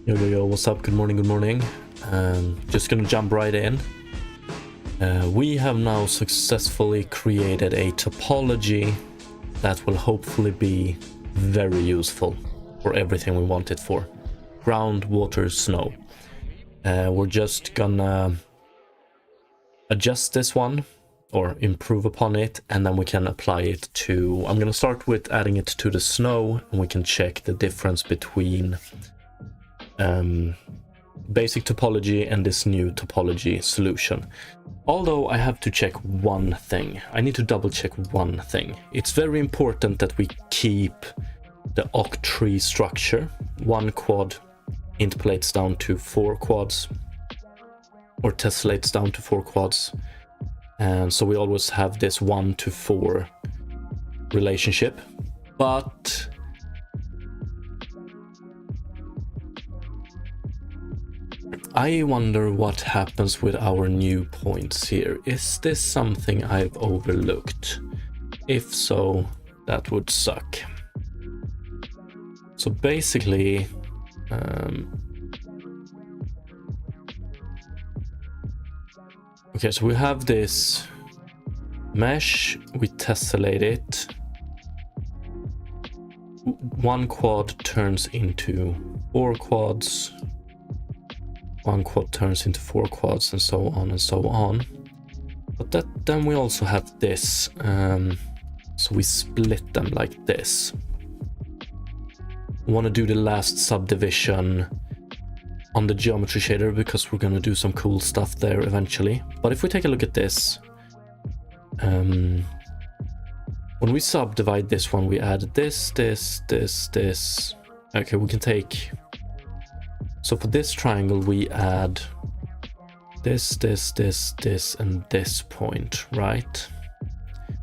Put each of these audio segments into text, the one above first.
Yo, what's up? Good morning, good morning. Just gonna jump right in. We have now successfully created a topology that will hopefully be very useful for everything we want it for. Ground, water, snow. We're just gonna adjust this one or improve upon it, and then we can apply it to... I'm gonna start with adding it to the snow, and we can check the difference between basic topology and this new topology solution. Although I have to check one thing. I need to double check one thing. It's very important that we keep the octree structure. One quad interpolates down to 4 quads, or tessellates down to 4 quads. And so we always have this 1 to 4 relationship. But I wonder what happens with our new points here. Is this something I've overlooked? If so, that would suck. So basically, okay, so we have this mesh, we tessellate it. One quad turns into 4 quads. One quad turns into 4 quads, and so on and so on. But then we also have this, so we split them like this. We want to do the last subdivision on the geometry shader because we're going to do some cool stuff there eventually. But if we take a look at this, when we subdivide this one, we add this. Okay, we can take... So for this triangle, we add this, and this point, right?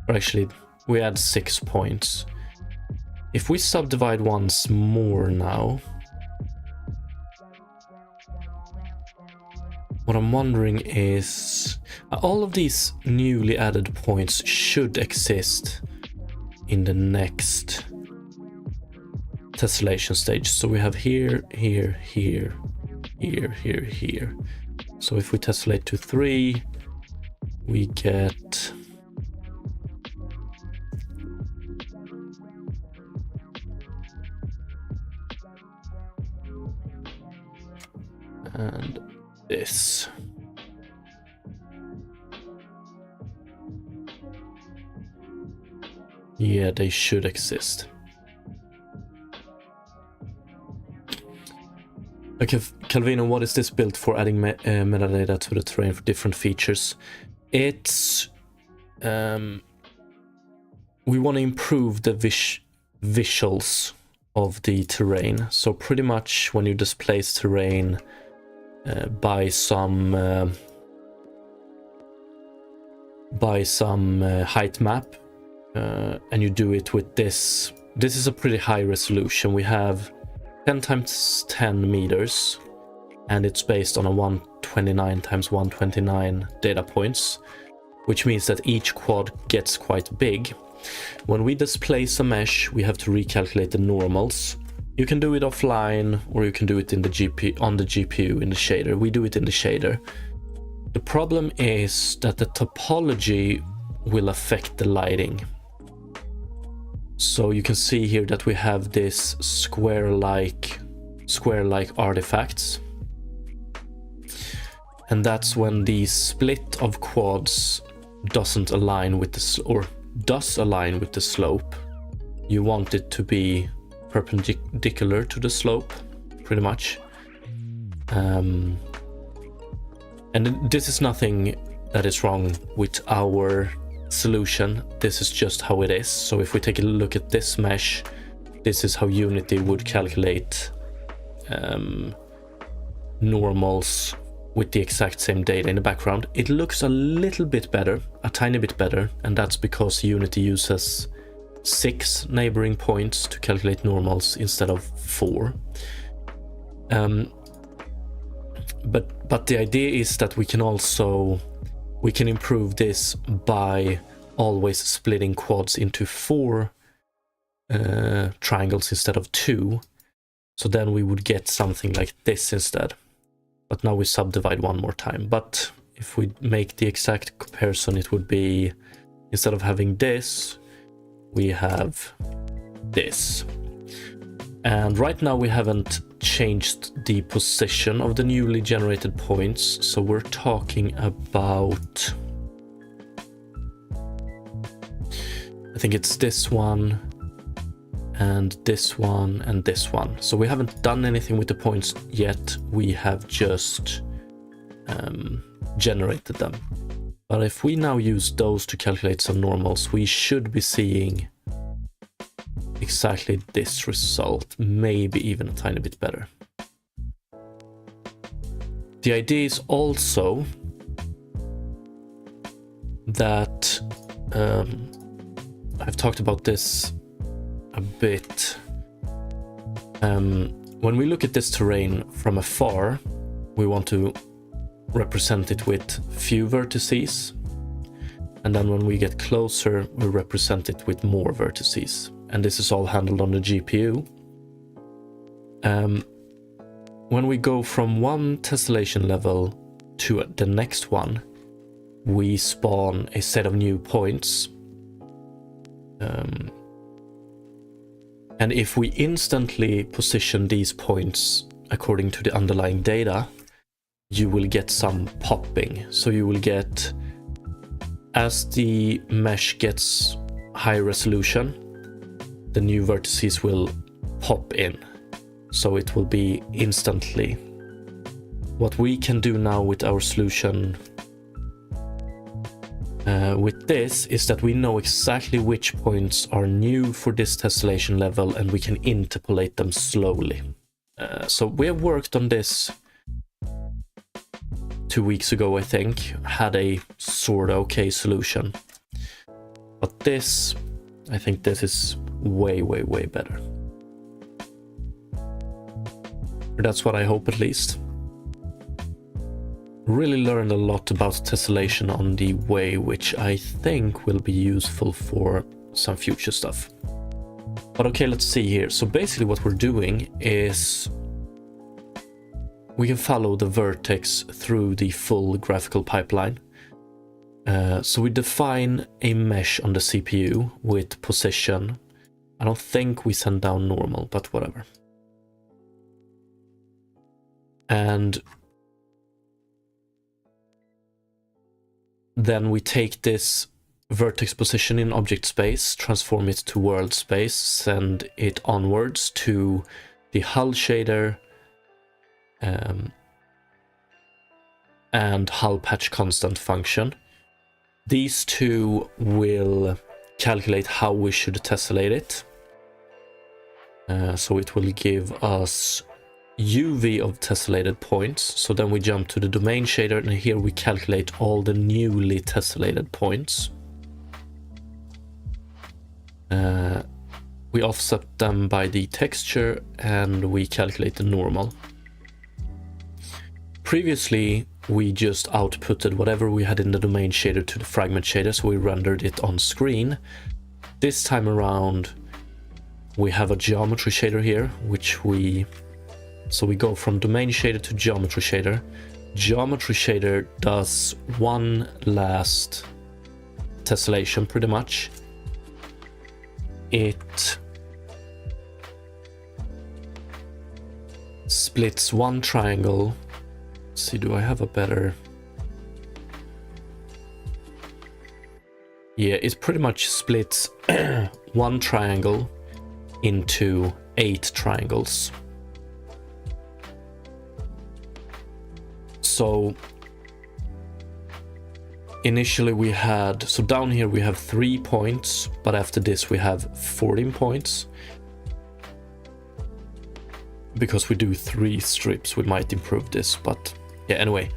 Or actually, we add 6 points. If we subdivide once more now, what I'm wondering is, all of these newly added points should exist in the next tessellation stage. So we have here. So if we tessellate to 3, we get and this. Yeah, they should exist. Okay, Calvino, what is this built for? Adding metadata to the terrain for different features. It's... we want to improve the visuals of the terrain. So pretty much when you displace terrain by some height map, and you do it with this. This is a pretty high resolution. We have 10 times 10 meters, and it's based on a 129 times 129 data points, which means that each quad gets quite big. When we displace a mesh, we have to recalculate the normals. You can do it offline, or you can do it in the on the GPU in the shader. We do it in the shader. The problem is that the topology will affect the lighting. So you can see here that we have this square-like artifacts. And that's when the split of quads doesn't align with the, or does align with the slope. You want it to be perpendicular to the slope, pretty much. And this is nothing that is wrong with our solution. This is just how it is. So if we take a look at this mesh, this is how Unity would calculate normals with the exact same data in the background. It looks a little bit better, a tiny bit better, and that's because Unity uses 6 neighboring points to calculate normals instead of 4. But the idea is that we can improve this by always splitting quads into 4 triangles instead of 2, So then we would get something like this instead. But now we subdivide one more time. But if we make the exact comparison, it would be, instead of having this, we have this. And right now we haven't changed the position of the newly generated points. So we're talking about, I think it's this one, and this one, and this one. So we haven't done anything with the points yet. We have just generated them. But if we now use those to calculate some normals, we should be seeing exactly this result, maybe even a tiny bit better. The idea is also that I've talked about this a bit. When we look at this terrain from afar, we want to represent it with few vertices, and then when we get closer, we represent it with more vertices. And this is all handled on the GPU. When we go from one tessellation level to the next one, we spawn a set of new points. And if we instantly position these points according to the underlying data, you will get some popping. So you will get, as the mesh gets high resolution, the new vertices will pop in. So it will be instantly. What we can do now with our solution with this is that we know exactly which points are new for this tessellation level, and we can interpolate them slowly. So we have worked on this 2 weeks ago, I think, had a sort of okay solution. But this, I think this is way, way, way better. Or that's what I hope, at least. Really learned a lot about tessellation on the way, which I think will be useful for some future stuff. But okay, let's see here. So basically what we're doing is we can follow the vertex through the full graphical pipeline. So we define a mesh on the CPU with position. I don't think we send down normal, but whatever. And then we take this vertex position in object space, transform it to world space, send it onwards to the hull shader and hull patch constant function. These two will calculate how we should tessellate it. So it will give us UV of tessellated points. So then we jump to the domain shader, and here we calculate all the newly tessellated points. We offset them by the texture, and we calculate the normal. Previously, we just outputted whatever we had in the domain shader to the fragment shader, so we rendered it on screen. This time around, we have a geometry shader here, so we go from domain shader to geometry shader. Geometry shader does one last tessellation, pretty much. It splits one triangle. Let's see, do I have a better... Yeah, it pretty much splits one triangle into 8 triangles. So initially we had, so down here we have 3 points, but after this we have 14 points. Because we do 3 strips, we might improve this, but yeah, anyway.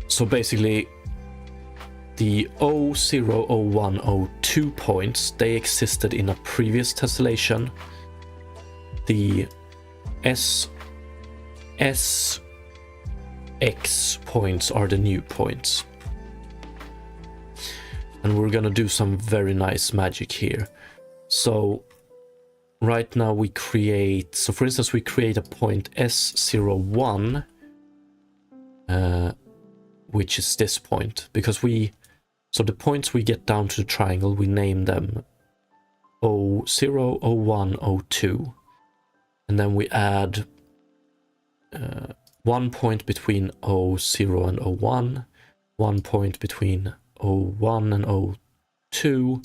So basically the 0, 0, 0, 1, 0, 2 points, they existed in a previous tessellation. The SX points are the new points. And we're gonna do some very nice magic here. So right now we create, so for instance, we create a point S01, which is this point, because so the points we get down to the triangle, we name them 0, 01, 02. And then we add 1 point between 0, and 01, 1 point between 01 and 02,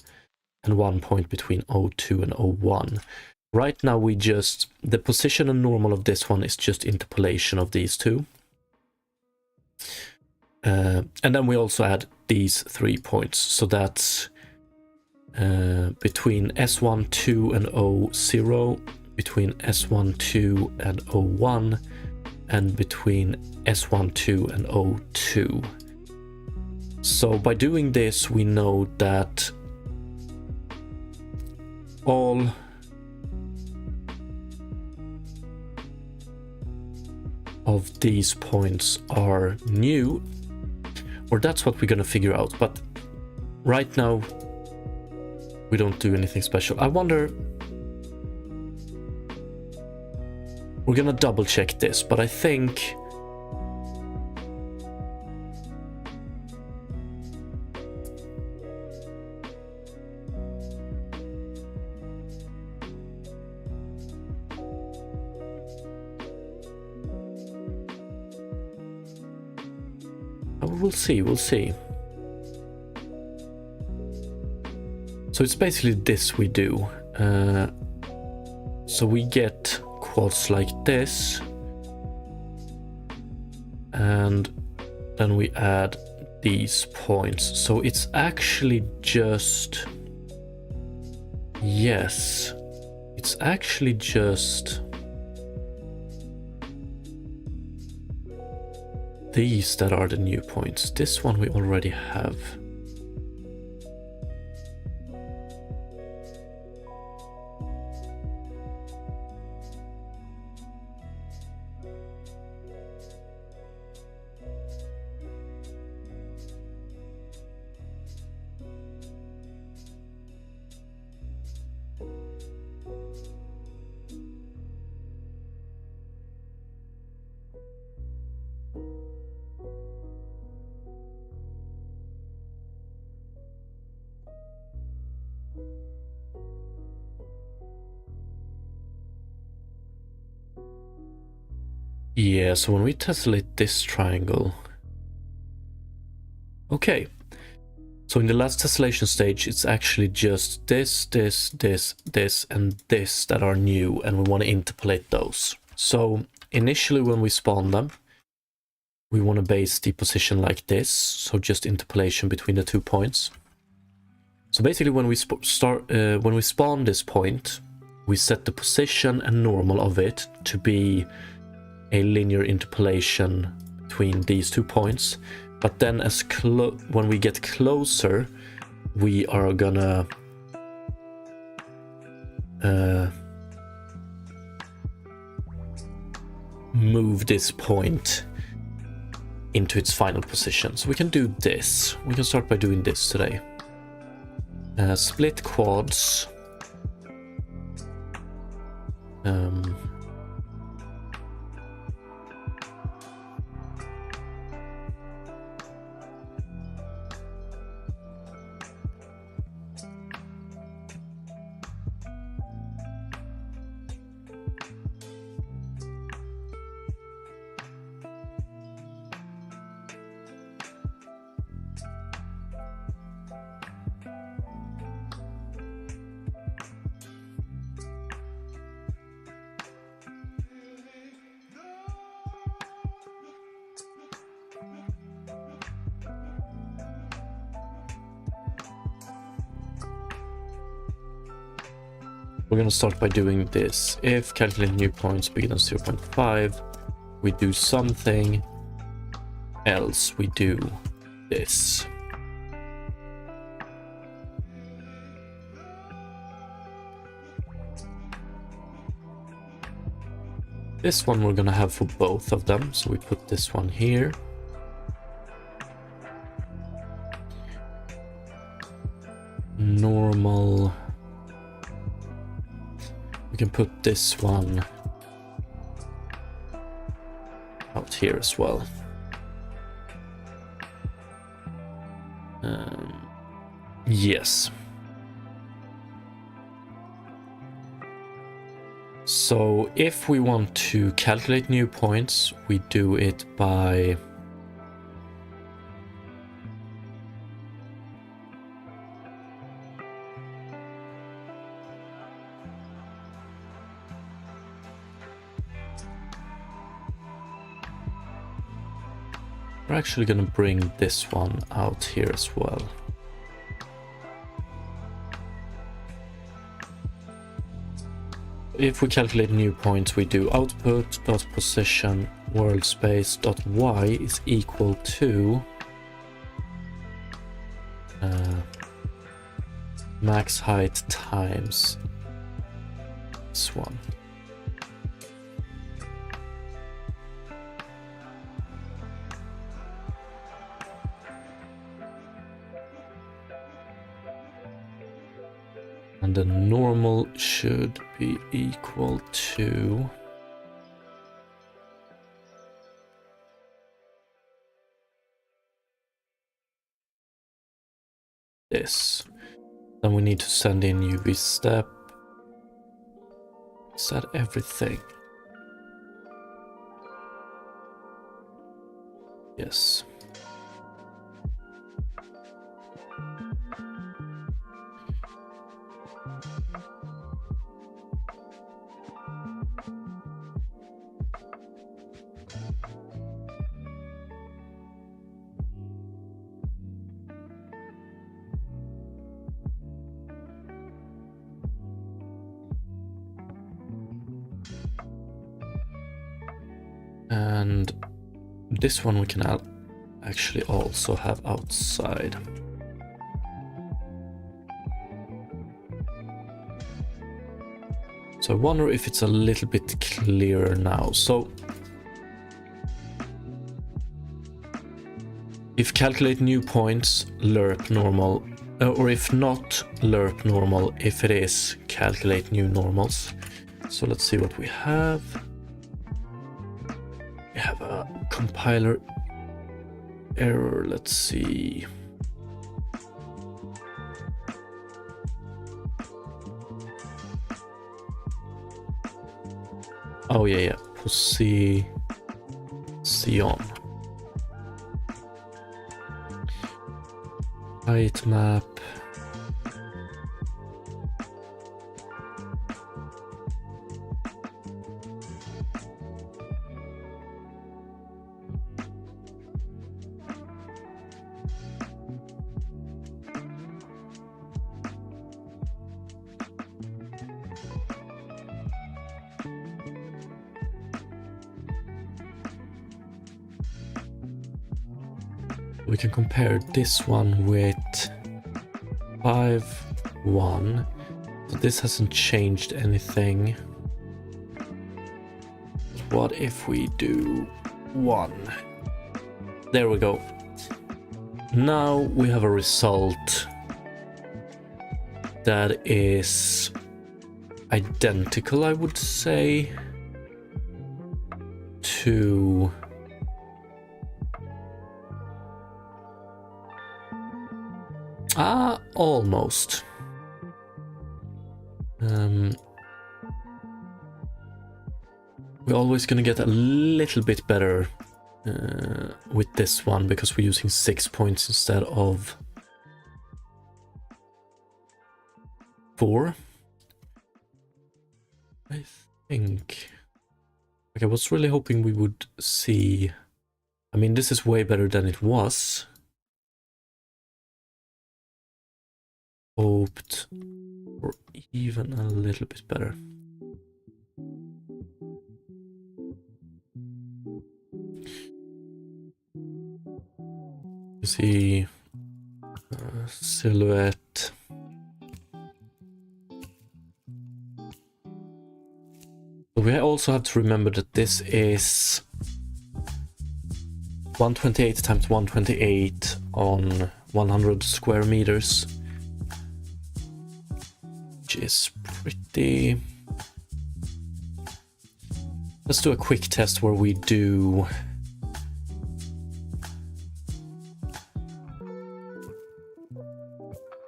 and 1 point between 02 and 01. Right now the position and normal of this one is just interpolation of these two. And then we also add these 3 points. So that's between S12 and 0, between S12 and 01, and between S12 and 02. So by doing this, we know that all of these points are new, or that's what we're gonna figure out. But right now, we don't do anything special. I wonder, we're gonna double check this, but I think we'll see. So it's basically this we do. So we get quads like this, and then we add these points. So it's actually just, yes, it's actually just these that are the new points. This one we already have. Yeah, so when we tessellate this triangle... Okay. So in the last tessellation stage, it's actually just this, and this that are new, and we want to interpolate those. So initially when we spawn them, we want to base the position like this, so just interpolation between the 2 points. So basically when we when we spawn this point, we set the position and normal of it to be a linear interpolation between these 2 points. But then when we get closer, we are gonna move this point into its final position. So we can do this. We can start by doing this today. Split quads. We're going to start by doing this. If calculate new points begin on 0.5, we do something else. We do this. This one we're going to have for both of them. So we put this one here. Normal. We can put this one out here as well. Yes. So if we want to calculate new points, we do it by we're actually going to bring this one out here as well. If we calculate new points, we do output.position world space.y is equal to max height times this one. And the normal should be equal to this. Then we need to send in UV step. Set everything. Yes. And this one we can actually also have outside. So I wonder if it's a little bit clearer now. So if calculate new points, lerp normal, or if not, lerp normal, if it is, calculate new normals. So let's see what we have. We have a compiler error, let's see. Oh yeah, position. Height map. We can compare this one with 5.1. So this hasn't changed anything. What if we do 1? There we go. Now we have a result that is identical, I would say, to almost. We're always gonna get a little bit better with this one because we're using 6 points instead of 4. I think. Okay, I was really hoping we would see. I mean, this is way better than it was. Hoped for even a little bit better. You see silhouette. But we also have to remember that this is 128 times 128 on 100 square meters. Which is pretty Let's do a quick test where we do...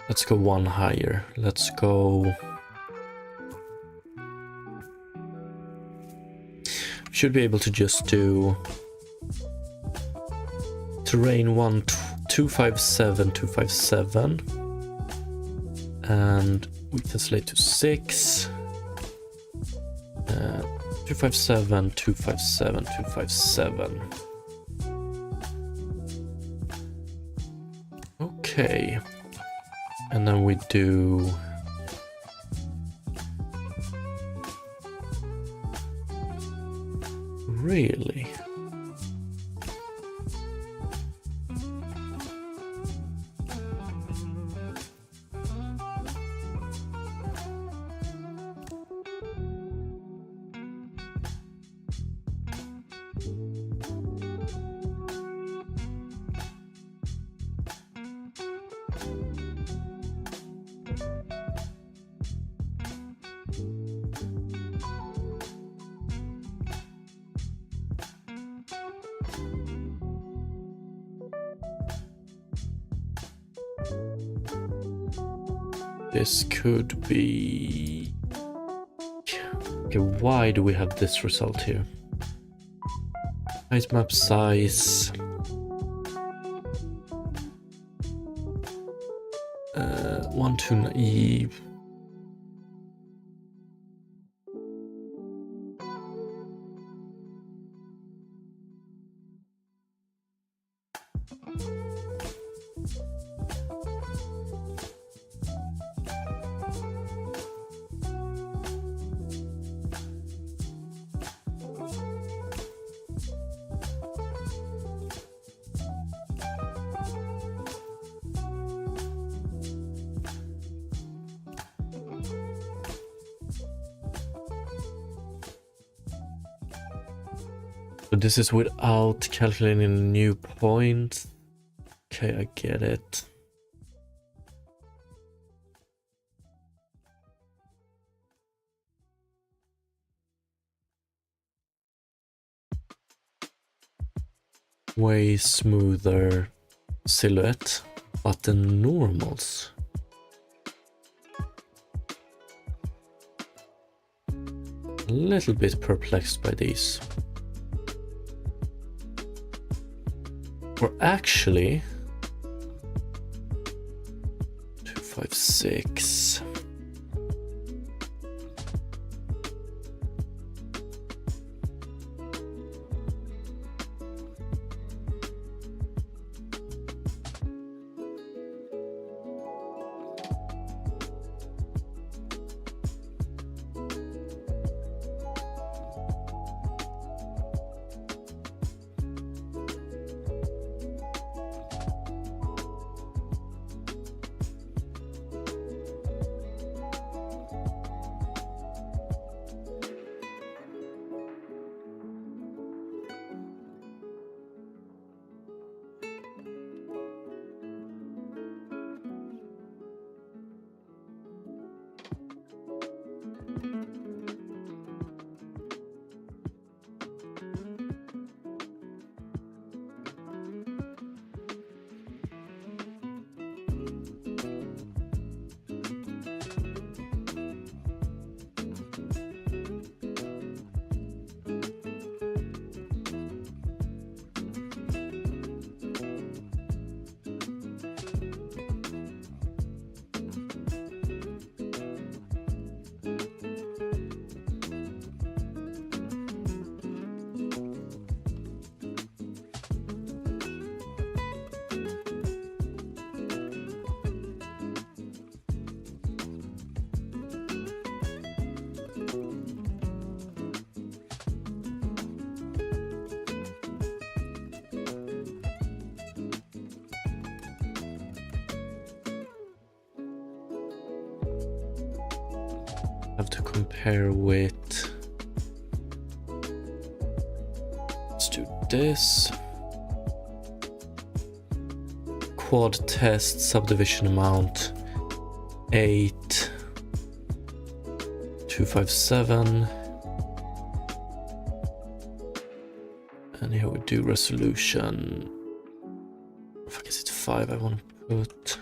Let's go one higher. Let's go... Should be able to just do... Terrain 257, 257. And we tessellate to 6. 257, 257, 257. Okay. And then we do... Really? This could be... Okay, why do we have this result here? Height map size... 129... So this is without calculating a new point. Okay, I get it. Way smoother silhouette, but the normals. A little bit perplexed by these. Or actually, 256. Have to compare with... Let's do this. Quad test, subdivision amount 8, 257. And here we do resolution. I guess it's 5 I want to put.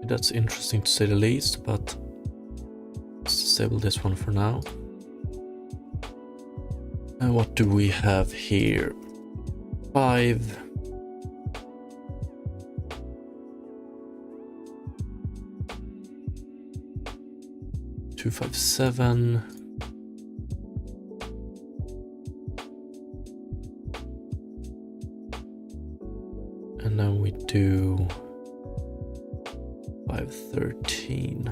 That's interesting to say the least, but let's disable this one for now. And what do we have here? 5. Two, 5, 7. And then we do 513.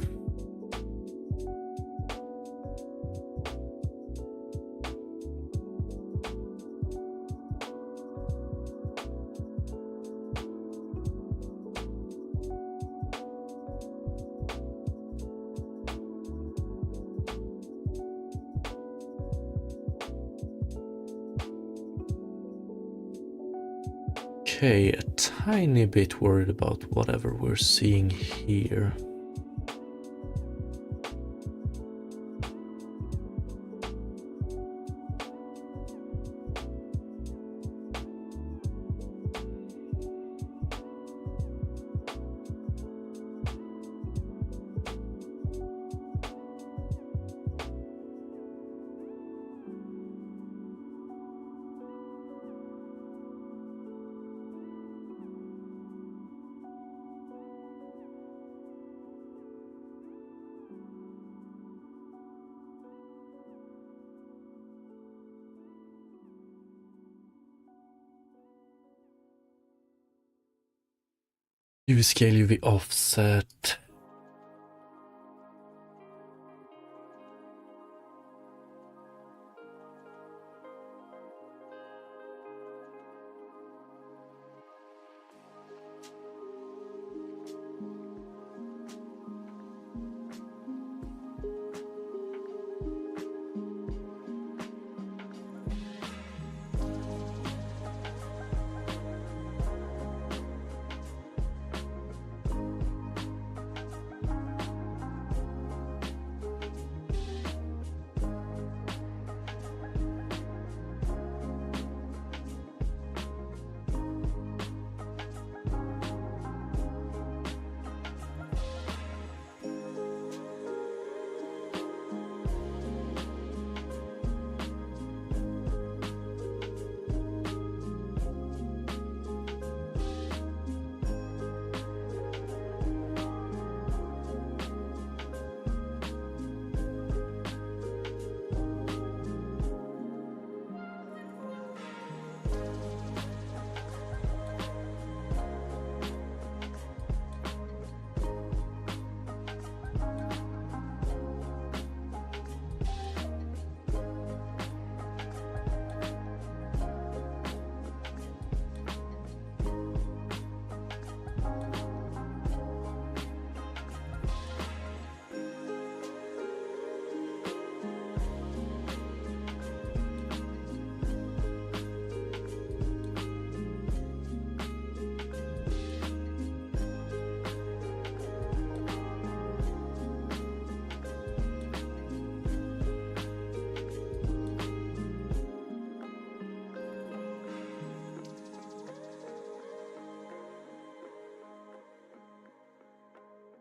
Okay, a tiny bit worried about whatever we're seeing here. UV scale, UV offset.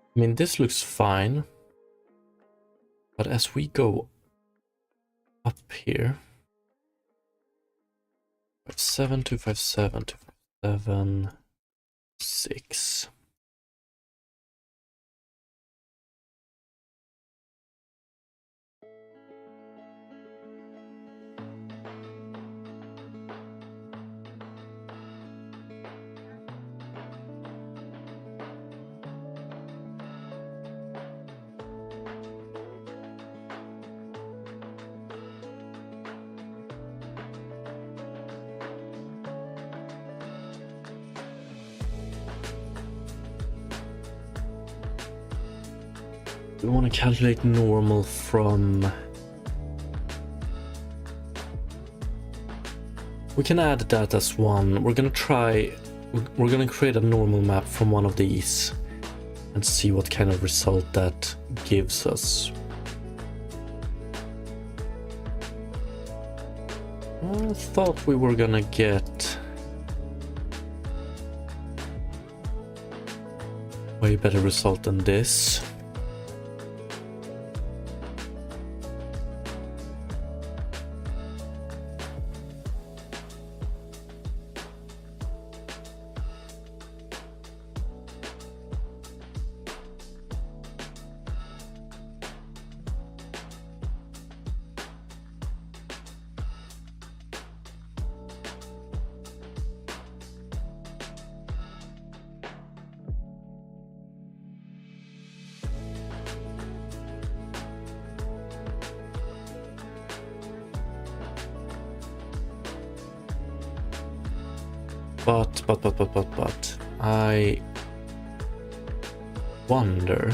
I mean, this looks fine, but as we go up here, 257, 257, 257, 6. We want to calculate normal from... We can add that as one. We're gonna create a normal map from one of these and see what kind of result that gives us. I thought we were gonna get way better result than this. But I wonder.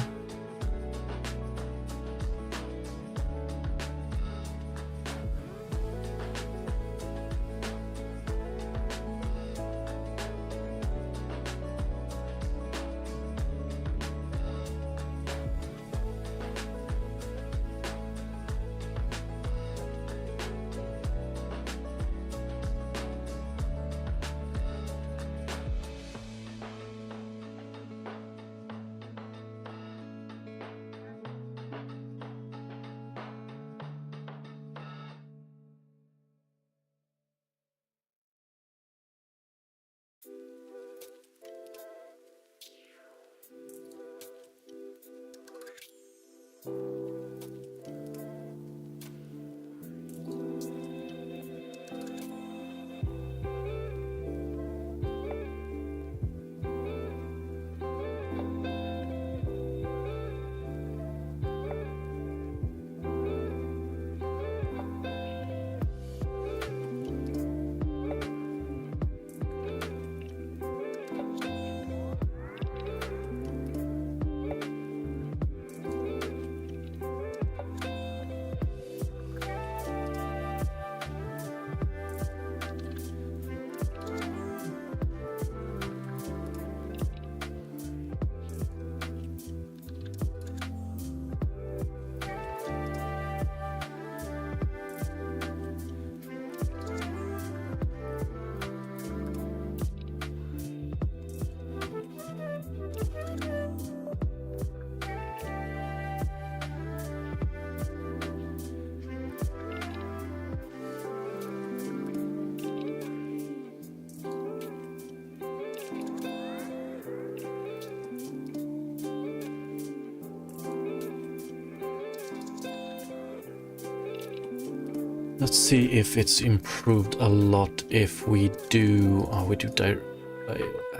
Let's see if it's improved a lot if we do... Oh, we do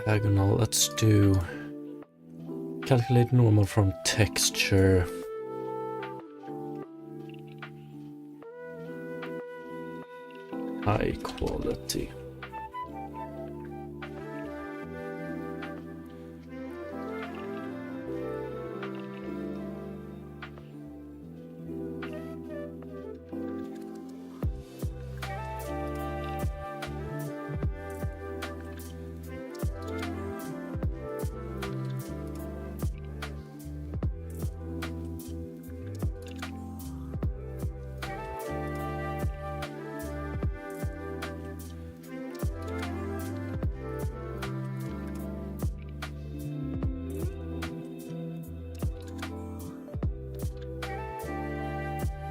diagonal. Let's do... Calculate normal from texture. High quality.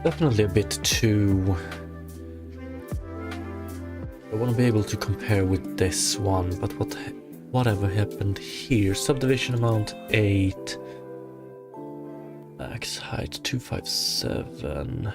Definitely a bit too I want to be able to compare with this one, but whatever happened here? Subdivision amount 8. Max height 257.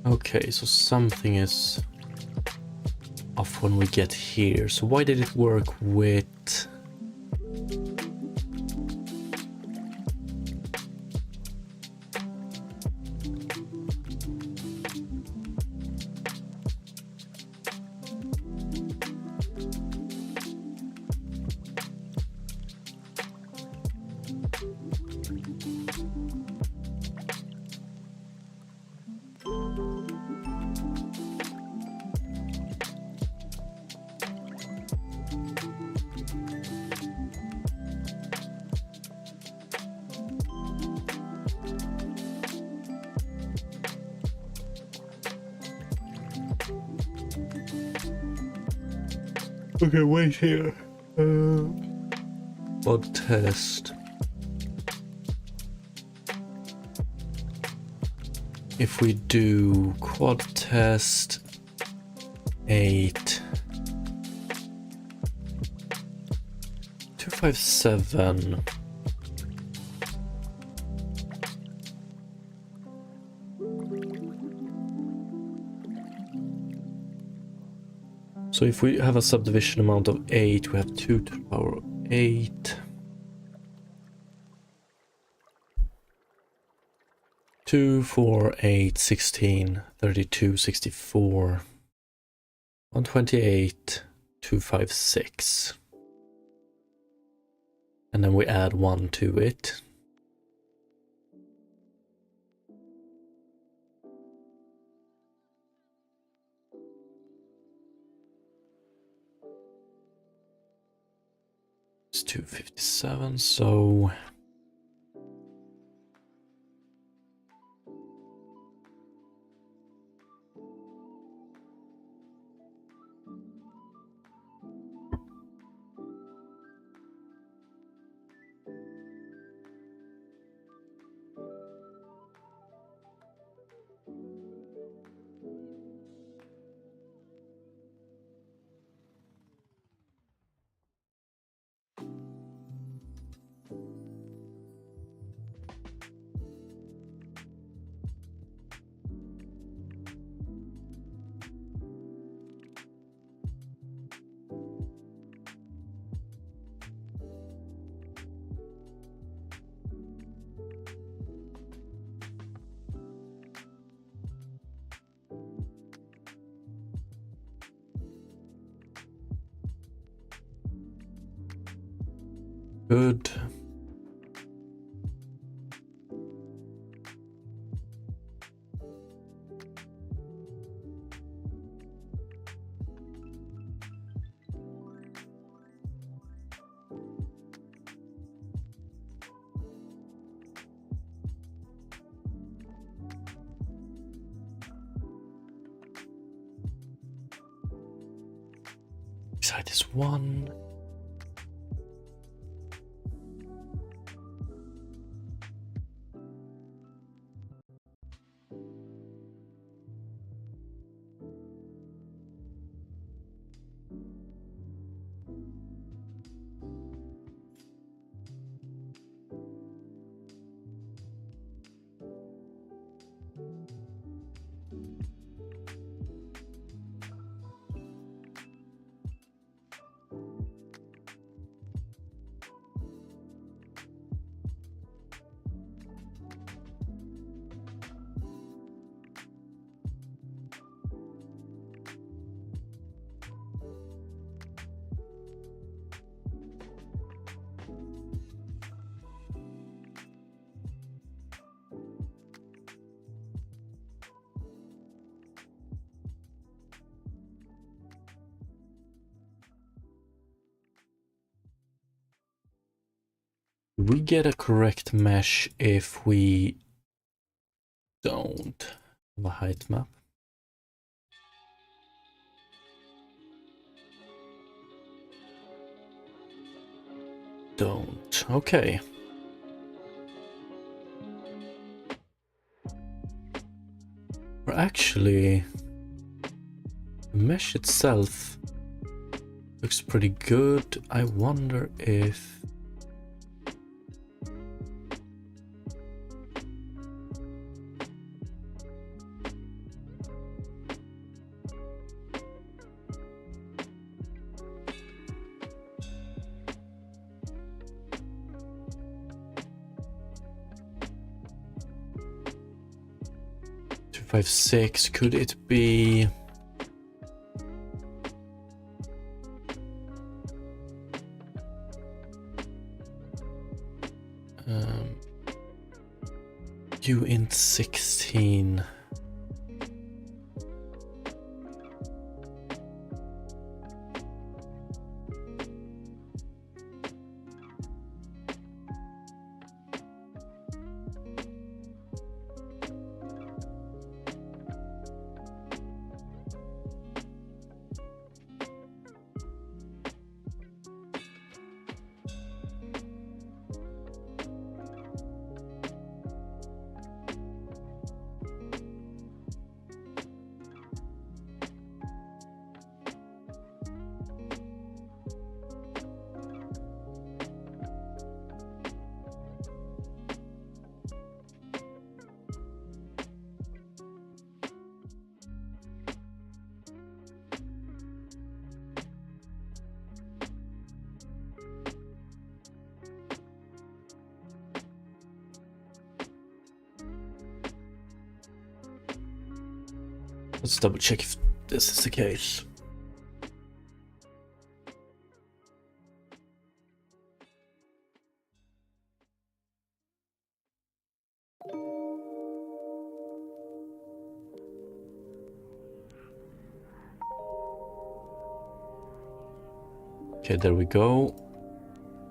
Okay, so something is off when we get here. So why did it work with... Okay, wait here. Quad test. If we do quad test 8 257. So if we have a subdivision amount of 8, we have 2 to the power of 8. 2, 4, 8, 16, 32, 64, 128, 256. And then we add 1 to it. It's 257, so... Good. Side is 1. we get a correct mesh if we don't have a height map? Don't. Okay. Or actually, the mesh itself looks pretty good. I wonder if... Six, could it be U int 16? Let's double check if this is the case. Okay, there we go.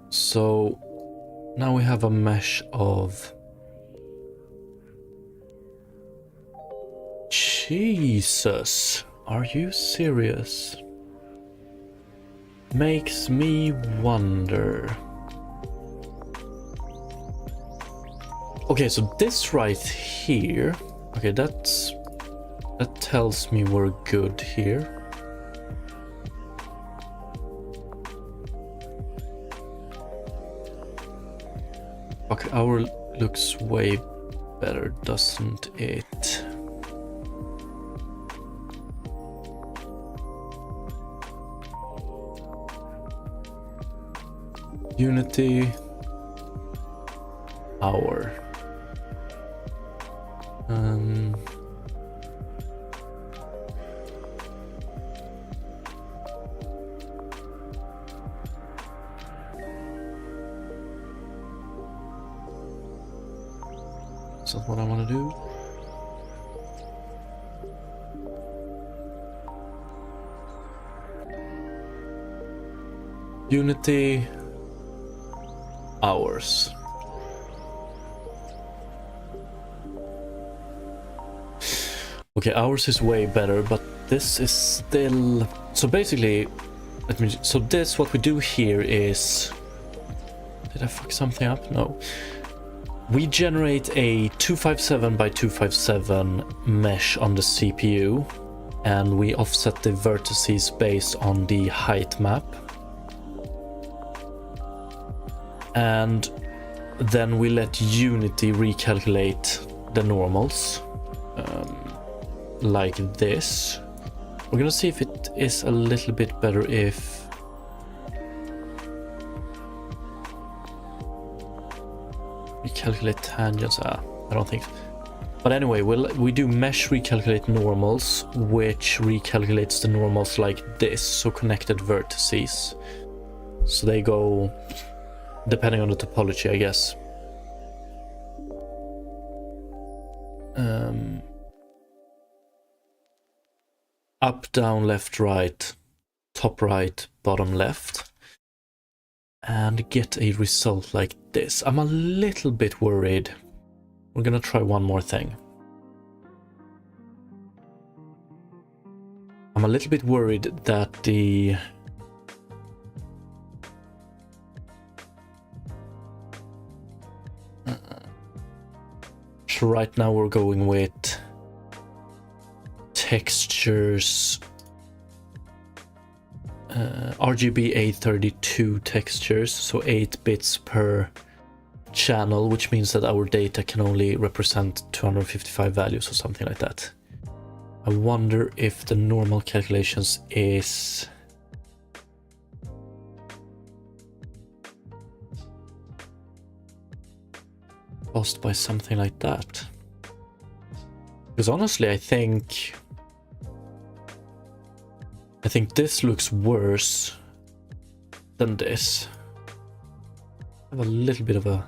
So now we have a mesh of... Jesus, are you serious? Makes me wonder. Okay, so this right here, okay, that tells me we're good here. Okay, our looks way better, doesn't it? Unity, hour. Is that what I want to do? Unity, hours. Okay, ours is way better, but this is still... So basically, so this, what we do here is... Did I fuck something up? No. We generate a 257 by 257 mesh on the CPU, and we offset the vertices based on the height map. And then we let Unity recalculate the normals, like this. We're gonna see if it is a little bit better if... Recalculate tangents, I don't think so. But anyway, we do mesh recalculate normals, which recalculates the normals like this, so connected vertices. So they go depending on the topology, I guess. Up, down, left, right, top right, bottom left. and get a result like this. I'm a little bit worried. We're gonna try one more thing. I'm a little bit worried that the so right now we're going with textures, RGB A32 textures, so 8 bits per channel, which means that our data can only represent 255 values or something like that. I wonder if the normal calculations is caused by something like that. Because honestly, I think this looks worse than this. I have a little bit of a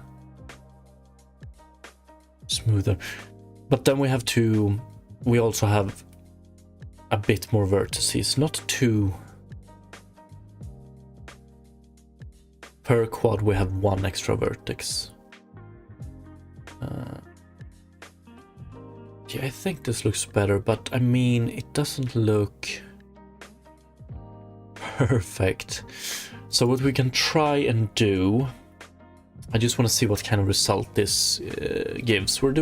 smoother, but then we also have a bit more vertices, not two per quad. We have one extra vertex. Yeah, I think this looks better, but I mean, it doesn't look perfect. So what we can try and do, I just want to see what kind of result this gives. We have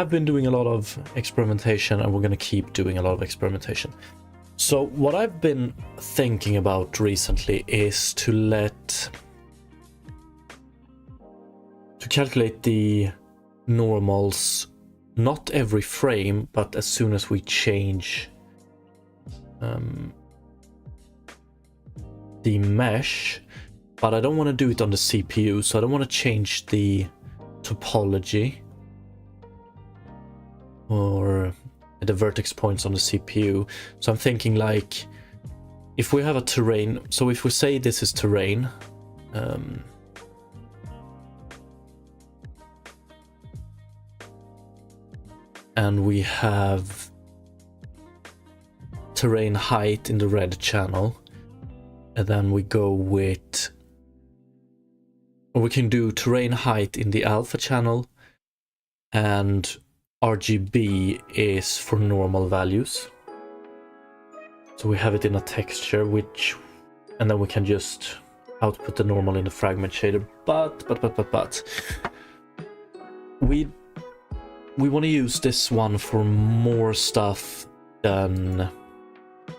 been doing a lot of experimentation, and we're going to keep doing a lot of experimentation. So what I've been thinking about recently is to calculate the normals, not every frame, but as soon as we change the mesh. But I don't want to do it on the CPU, so I don't want to change the topology or the vertex points on the CPU. So I'm thinking, like, if we have a terrain, so if we say this is terrain, and we have terrain height in the red channel, and then we go with, or we can do terrain height in the alpha channel, and RGB is for normal values. So we have it in a texture, and then we can just output the normal in the fragment shader. But we want to use this one for more stuff than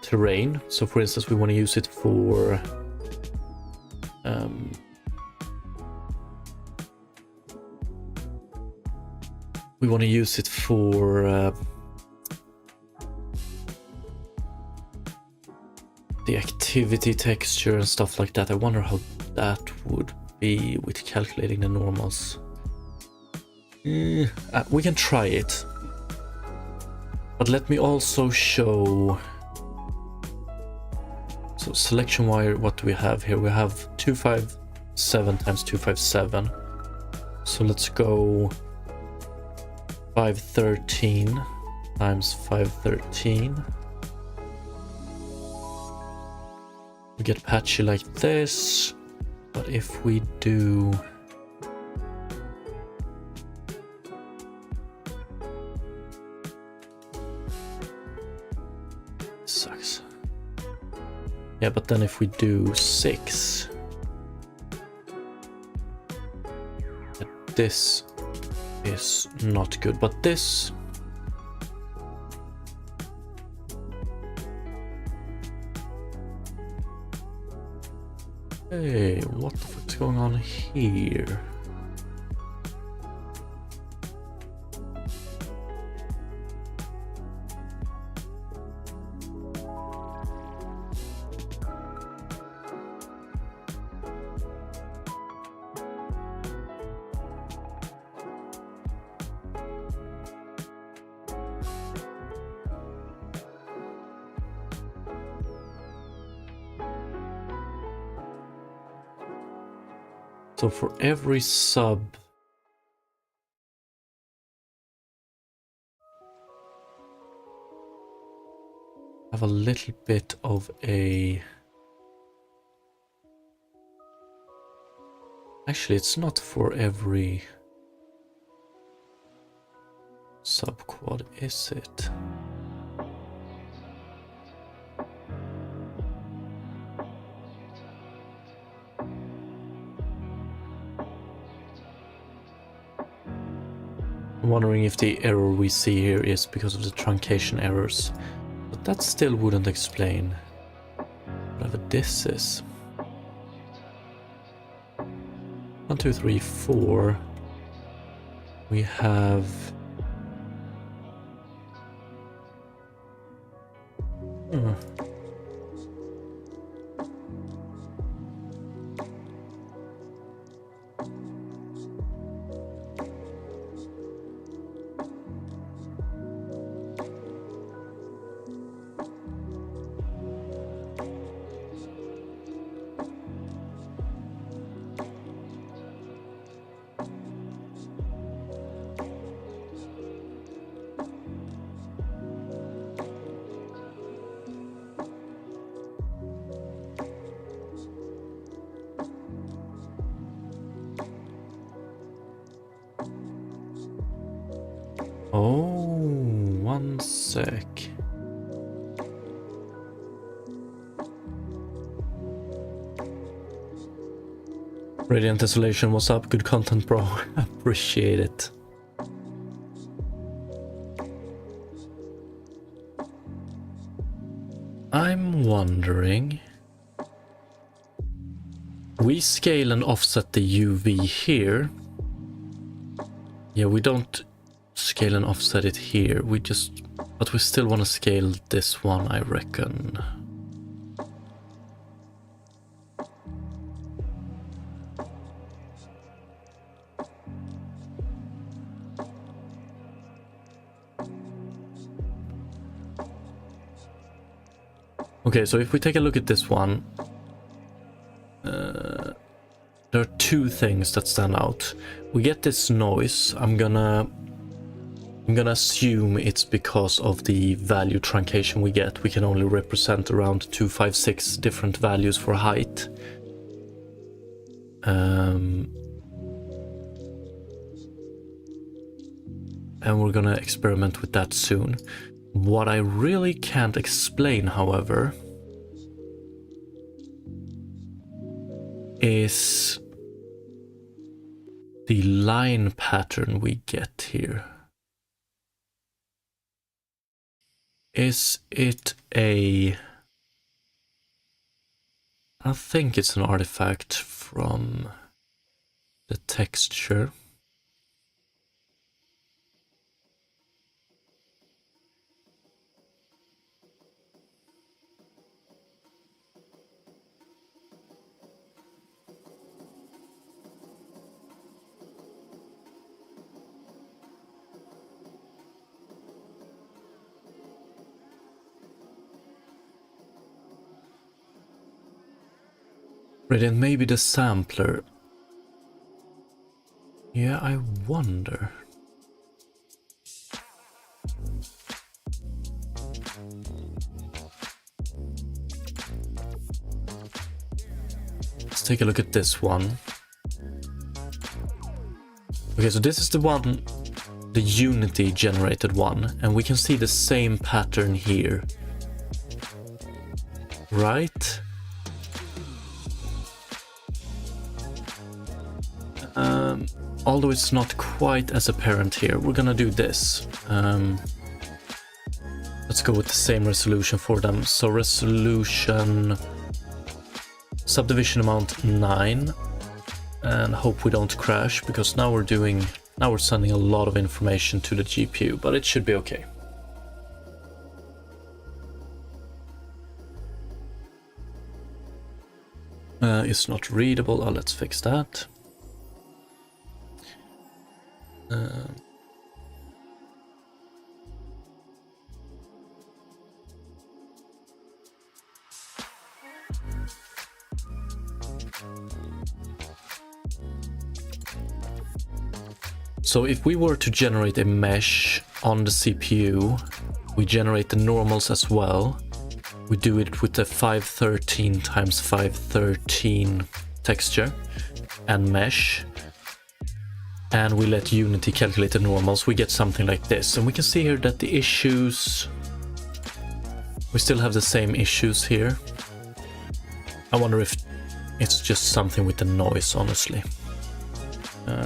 terrain. So for instance, we want to use it for the activity texture and stuff like that. I wonder how that would be with calculating the normals. We can try it, but let me also show. So selection wire, what do we have here? We have 257 times 257. So let's go 513 times 513. We get patchy like this, but if we do sucks. Yeah, but then if we do 6, this is not good, but this hey, what the fuck's going on here? So for every sub, have a little bit of a Actually, it's not for every subquad, is it? I'm wondering if the error we see here is because of the truncation errors. But that still wouldn't explain whatever this is. 1, 2, 3, 4. We have... Oh, one sec. Radiant Tessellation, what's up? Good content, bro. Appreciate it. I'm wondering... We scale and offset the UV here. Yeah, we don't scale and offset it here. We just... But we still want to scale this one, I reckon. Okay, so if we take a look at this one, there are two things that stand out. We get this noise. I'm gonna assume it's because of the value truncation we get. We can only represent around 256 different values for height. And we're gonna experiment with that soon. What I really can't explain, however, is the line pattern we get here. Is it a... I think it's an artifact from the texture. Radiant, maybe the sampler. Yeah, I wonder. Let's take a look at this one. Okay, so this is the one, the Unity generated one, and we can see the same pattern here. Right? Although it's not quite as apparent here, we're gonna do this. Let's go with the same resolution for them. So resolution, subdivision amount 9, and hope we don't crash, because now we're sending a lot of information to the GPU, but it should be okay. It's not readable. Oh, let's fix that. So if we were to generate a mesh on the CPU, we generate the normals as well. We do it with the 513 times 513 texture and mesh, and we let Unity calculate the normals, we get something like this. And we can see here that the issues, we still have the same issues here. I wonder if it's just something with the noise, honestly.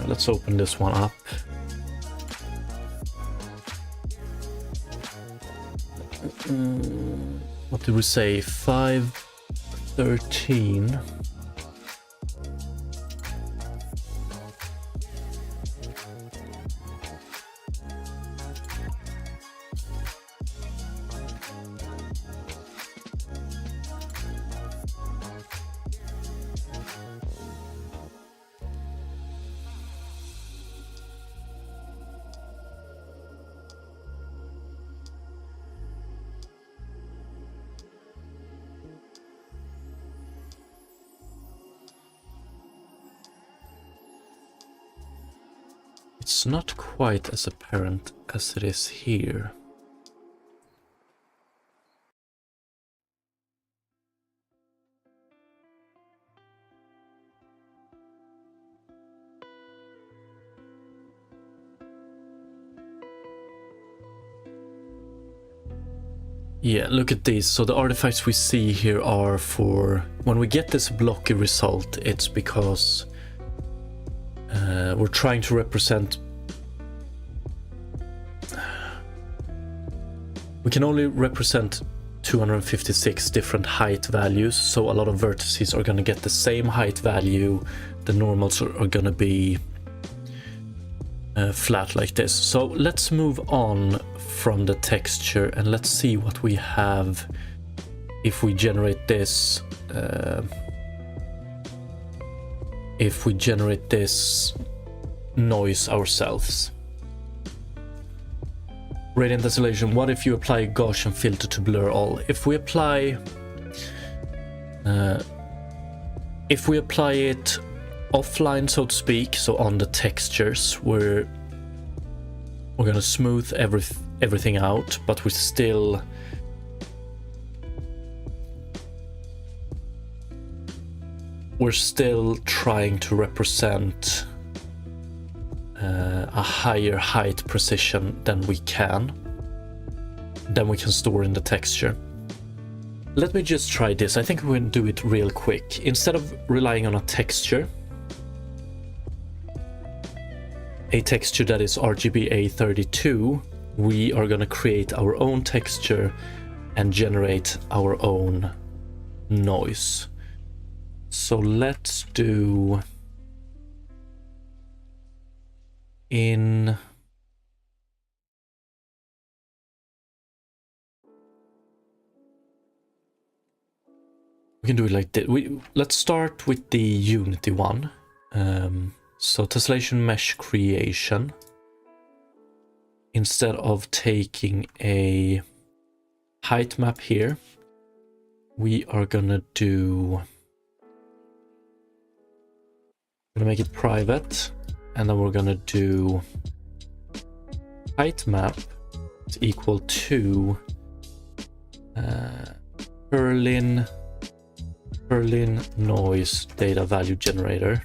Let's open this one up. What did we say? 513. It's not quite as apparent as it is here. Yeah, look at these. So the artifacts we see here are for when we get this blocky result, it's because we're trying to represent. We can only represent 256 different height values, so a lot of vertices are going to get the same height value. The normals are going to be flat like this. So let's move on from the texture and let's see what we have if we generate this. If we generate this noise ourselves. Radiant Tessellation, what if you apply a Gaussian filter to blur all? If we apply it offline, so to speak, so on the textures, we're gonna smooth everything out, but we're still trying to represent a higher height precision than we can store in the texture. Let me just try this. I think we can do it real quick. Instead of relying on a texture that is RGB A32, we are going to create our own texture and generate our own noise. So let's do in we can do it like this. Let's start with the Unity one. So Tessellation mesh creation. Instead of taking a height map here, we are gonna make it private, and then we're gonna do height map is equal to Perlin noise data value generator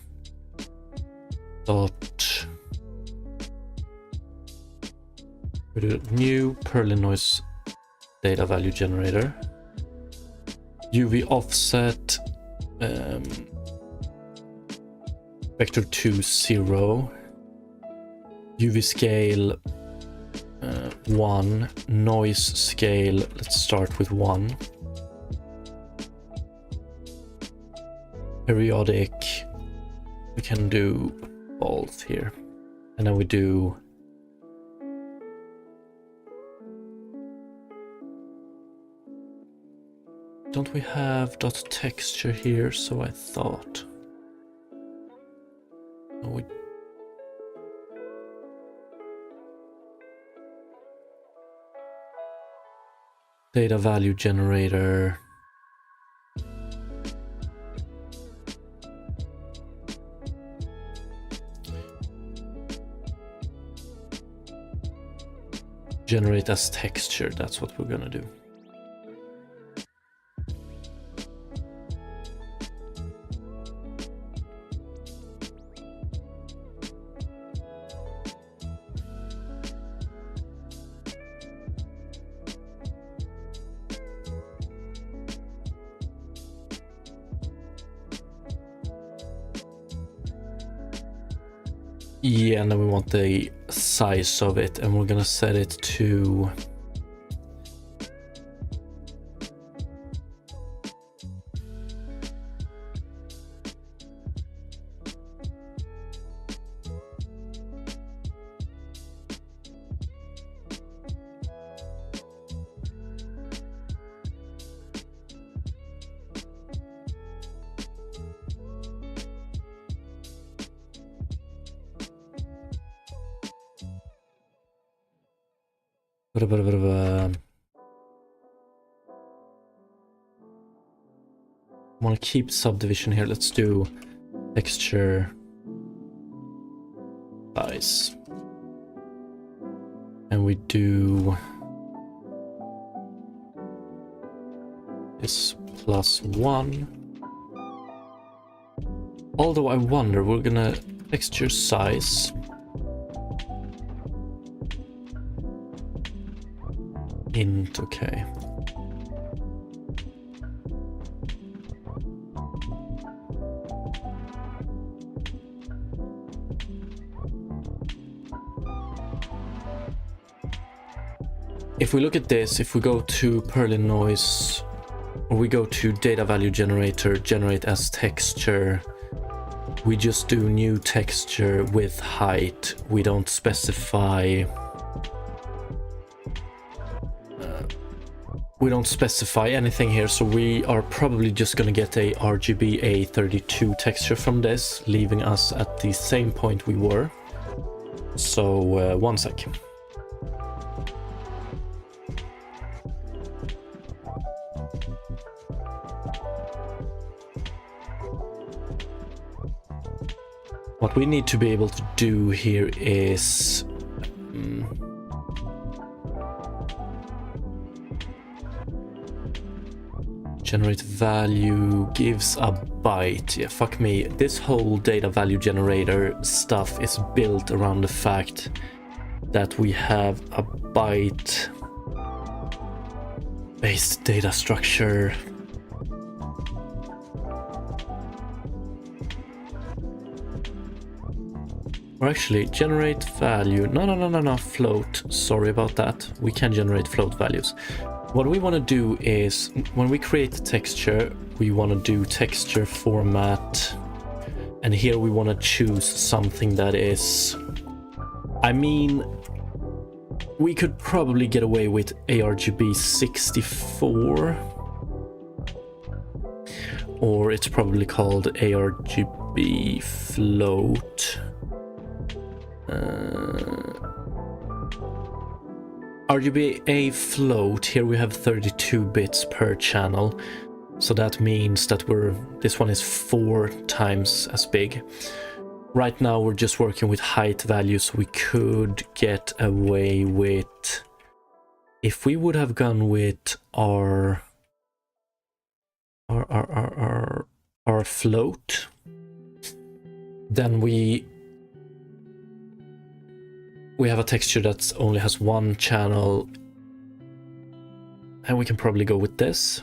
dot new Perlin noise data value generator UV offset vector 2 0 UV scale 1 noise scale, let's start with 1 periodic, we can do both here, and then we do don't we have dot texture here? So I thought we data value generator generate as texture. That's what we're gonna do. Yeah, and then we want the size of it, and we're gonna set it to I want to keep subdivision here. Let's do texture size, and we do this +1. Although I wonder, we're gonna texture size int, okay. If we look at this, if we go to Perlin noise, or we go to data value generator, generate as texture, we just do new texture with height. We don't specify anything here, so we are probably just gonna get a RGB A32 texture from this, leaving us at the same point we were. So 1 second. What we need to be able to do here is generate value gives a byte. Yeah, fuck me. This whole data value generator stuff is built around the fact that we have a byte based data structure. Or actually, generate value. No, float. Sorry about that. We can generate float values. What we want to do is, when we create the texture, we want to do texture format. And here we want to choose something that is... I mean, we could probably get away with ARGB 64. Or it's probably called ARGB float. RGBA float, here we have 32 bits per channel, so that means that this one is 4 times as big. Right now we're just working with height values. We could get away with, if we would have gone with our float, then we have a texture that only has 1 channel, and we can probably go with this.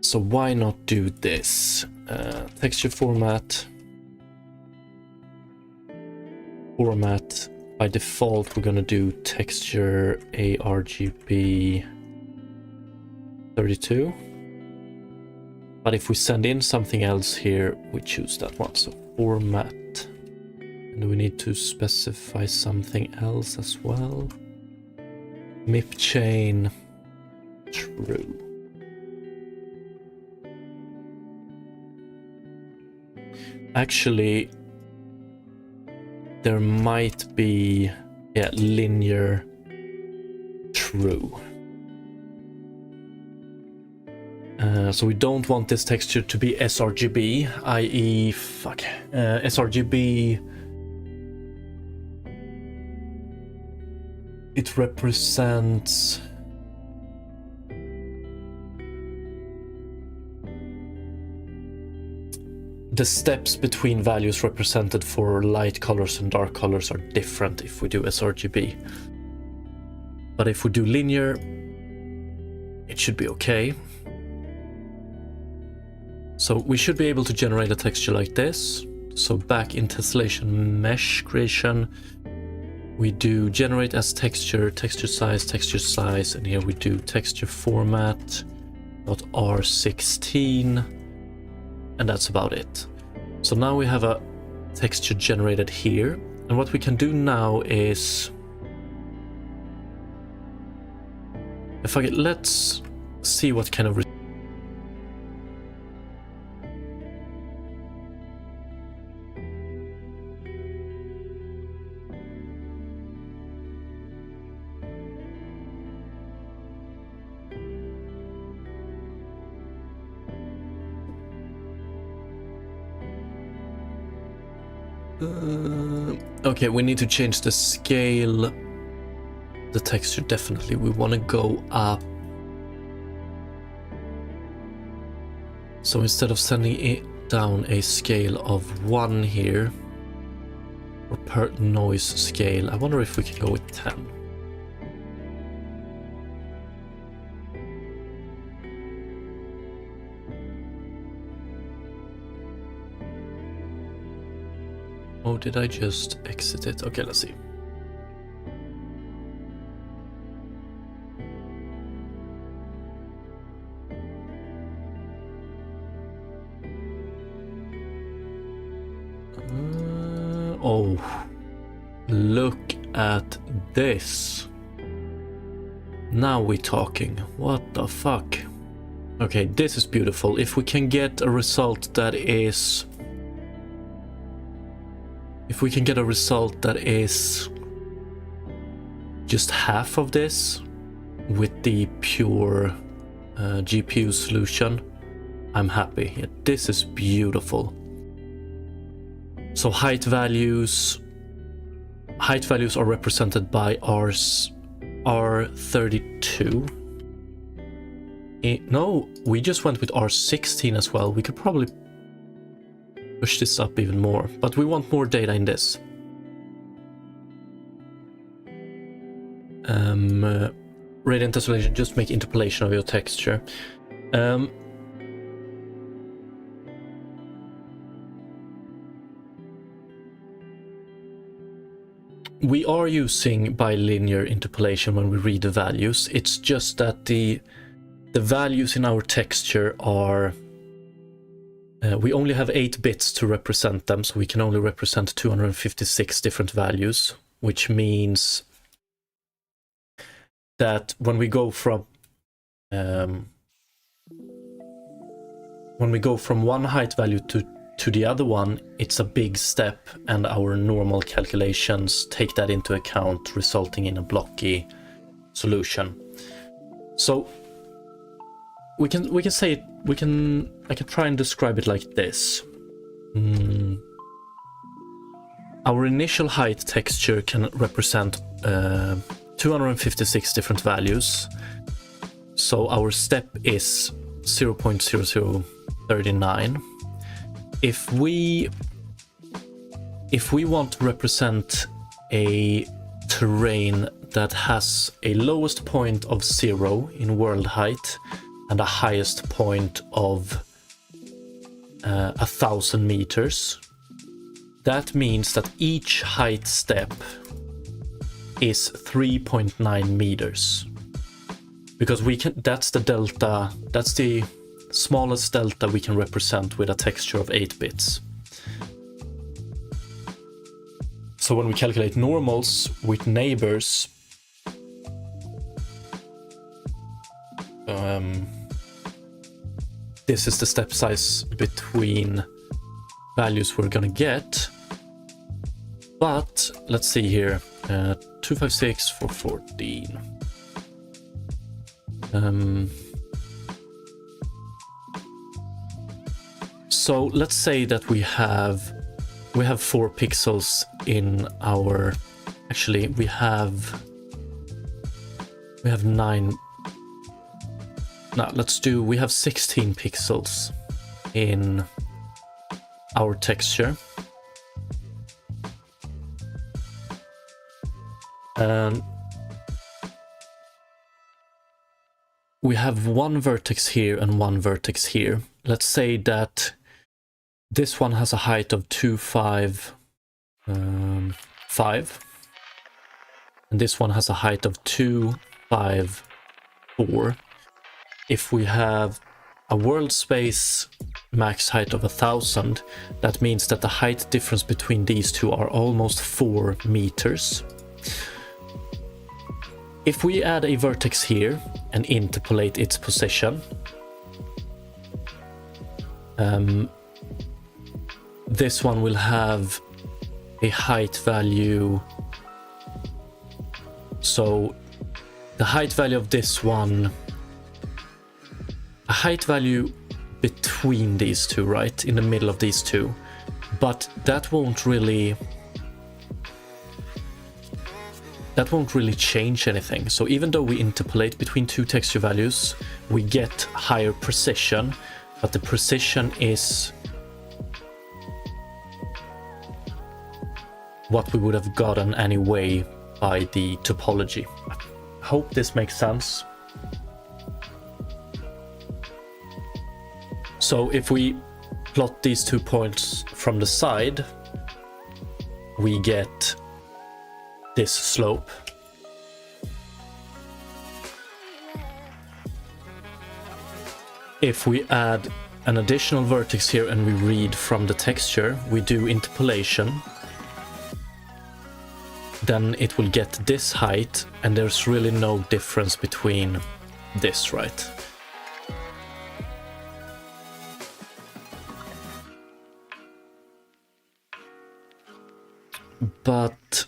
So why not do this? Texture format. By default, we're gonna do texture ARGB 32. But if we send in something else here, we choose that one. So format. And we need to specify something else as well. MIP chain true. Actually, there might be linear true. So we don't want this texture to be sRGB, i.e. sRGB. It represents the steps between values represented for light colors and dark colors are different if we do sRGB. But if we do linear, it should be okay. So we should be able to generate a texture like this. So back in Tessellation mesh creation, we do generate as texture, texture size, and here we do texture format .r16, and that's about it. So now we have a texture generated here, and what we can do now is, let's see what kind of okay, we need to change the scale. The texture, definitely. We want to go up. So instead of sending it down a scale of 1 here, or per noise scale, I wonder if we can go with 10. Oh, did I just exit it? Okay, let's see. Oh, look at this. Now we're talking. What the fuck? Okay, this is beautiful. If we can get a result that is... If we can get a result that is just half of this with the pure GPU solution, I'm happy. Yeah, this is beautiful. So height values are represented by R32. No, we just went with R16 as well. We could probably push this up even more, but we want more data in this. Radiant Tessellation, just make interpolation of your texture. We are using bilinear interpolation when we read the values. It's just that the values in our texture are... we only have 8 bits to represent them, so we can only represent 256 different values, which means that when we go from one height value to the other one, it's a big step, and our normal calculations take that into account, resulting in a blocky solution. So I can try and describe it like this. Our initial height texture can represent 256 different values. So our step is 0.0039. If we want to represent a terrain that has a lowest point of 0 in world height and a highest point of 1,000 meters, that means that each height step is 3.9 meters. Because that's the delta, that's the smallest delta we can represent with a texture of 8 bits. So when we calculate normals with neighbors, this is the step size between values we're gonna get. But let's see here, 256 for 14. So let's say that we have 4 pixels in our... Actually, we have 9... No, we have 16 pixels in our texture. And we have one vertex here and one vertex here. let's say that this one has a height of 255, and this one has a height of 254. If we have a world space max height of 1000, that means that the height difference between these two are almost 4 meters. If we add a vertex here and interpolate its position, this one will have a height value. So the height value of this one, a height value between these two, right? In the middle of these two. But that won't really change anything. So even though we interpolate between two texture values, we get higher precision, but the precision is what we would have gotten anyway by the topology. I hope this makes sense. So if we plot these 2 points from the side, we get this slope. If we add an additional vertex here and we read from the texture, we do interpolation, then it will get this height, and there's really no difference between this, right? But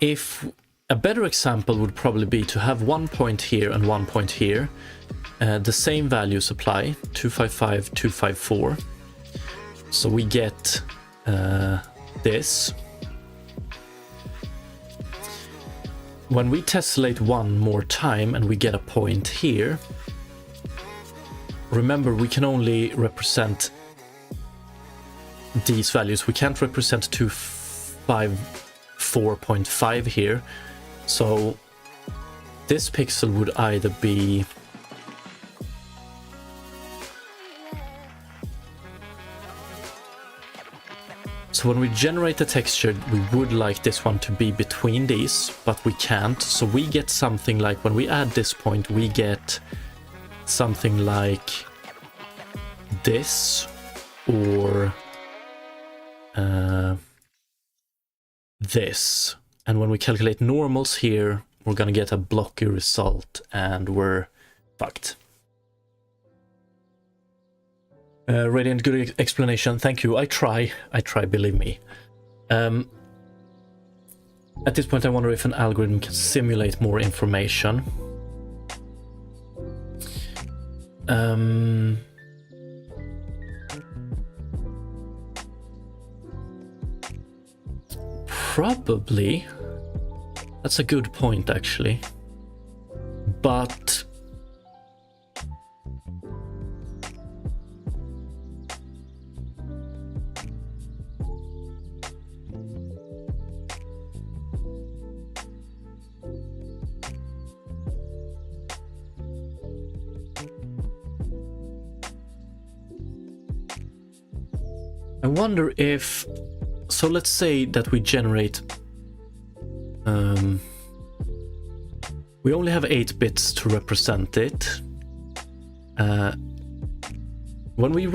if a better example would probably be to have 1 point here and 1 point here, the same values apply, 255, 254. So we get this. When we tessellate one more time and we get a point here, remember we can only represent these values. We can't represent 254.5 here. So this pixel would either be so when we generate the texture, we would like this one to be between these, but we can't. So we get something like, when we add this point, we get something like this, or this. And when we calculate normals here, we're gonna get a blocky result, and we're fucked. Radiant, good explanation. Thank you. I try, believe me. At this point, I wonder if an algorithm can simulate more information. Probably. That's a good point, actually. But I wonder if, so let's say that we generate, we only have 8 bits to represent it. When we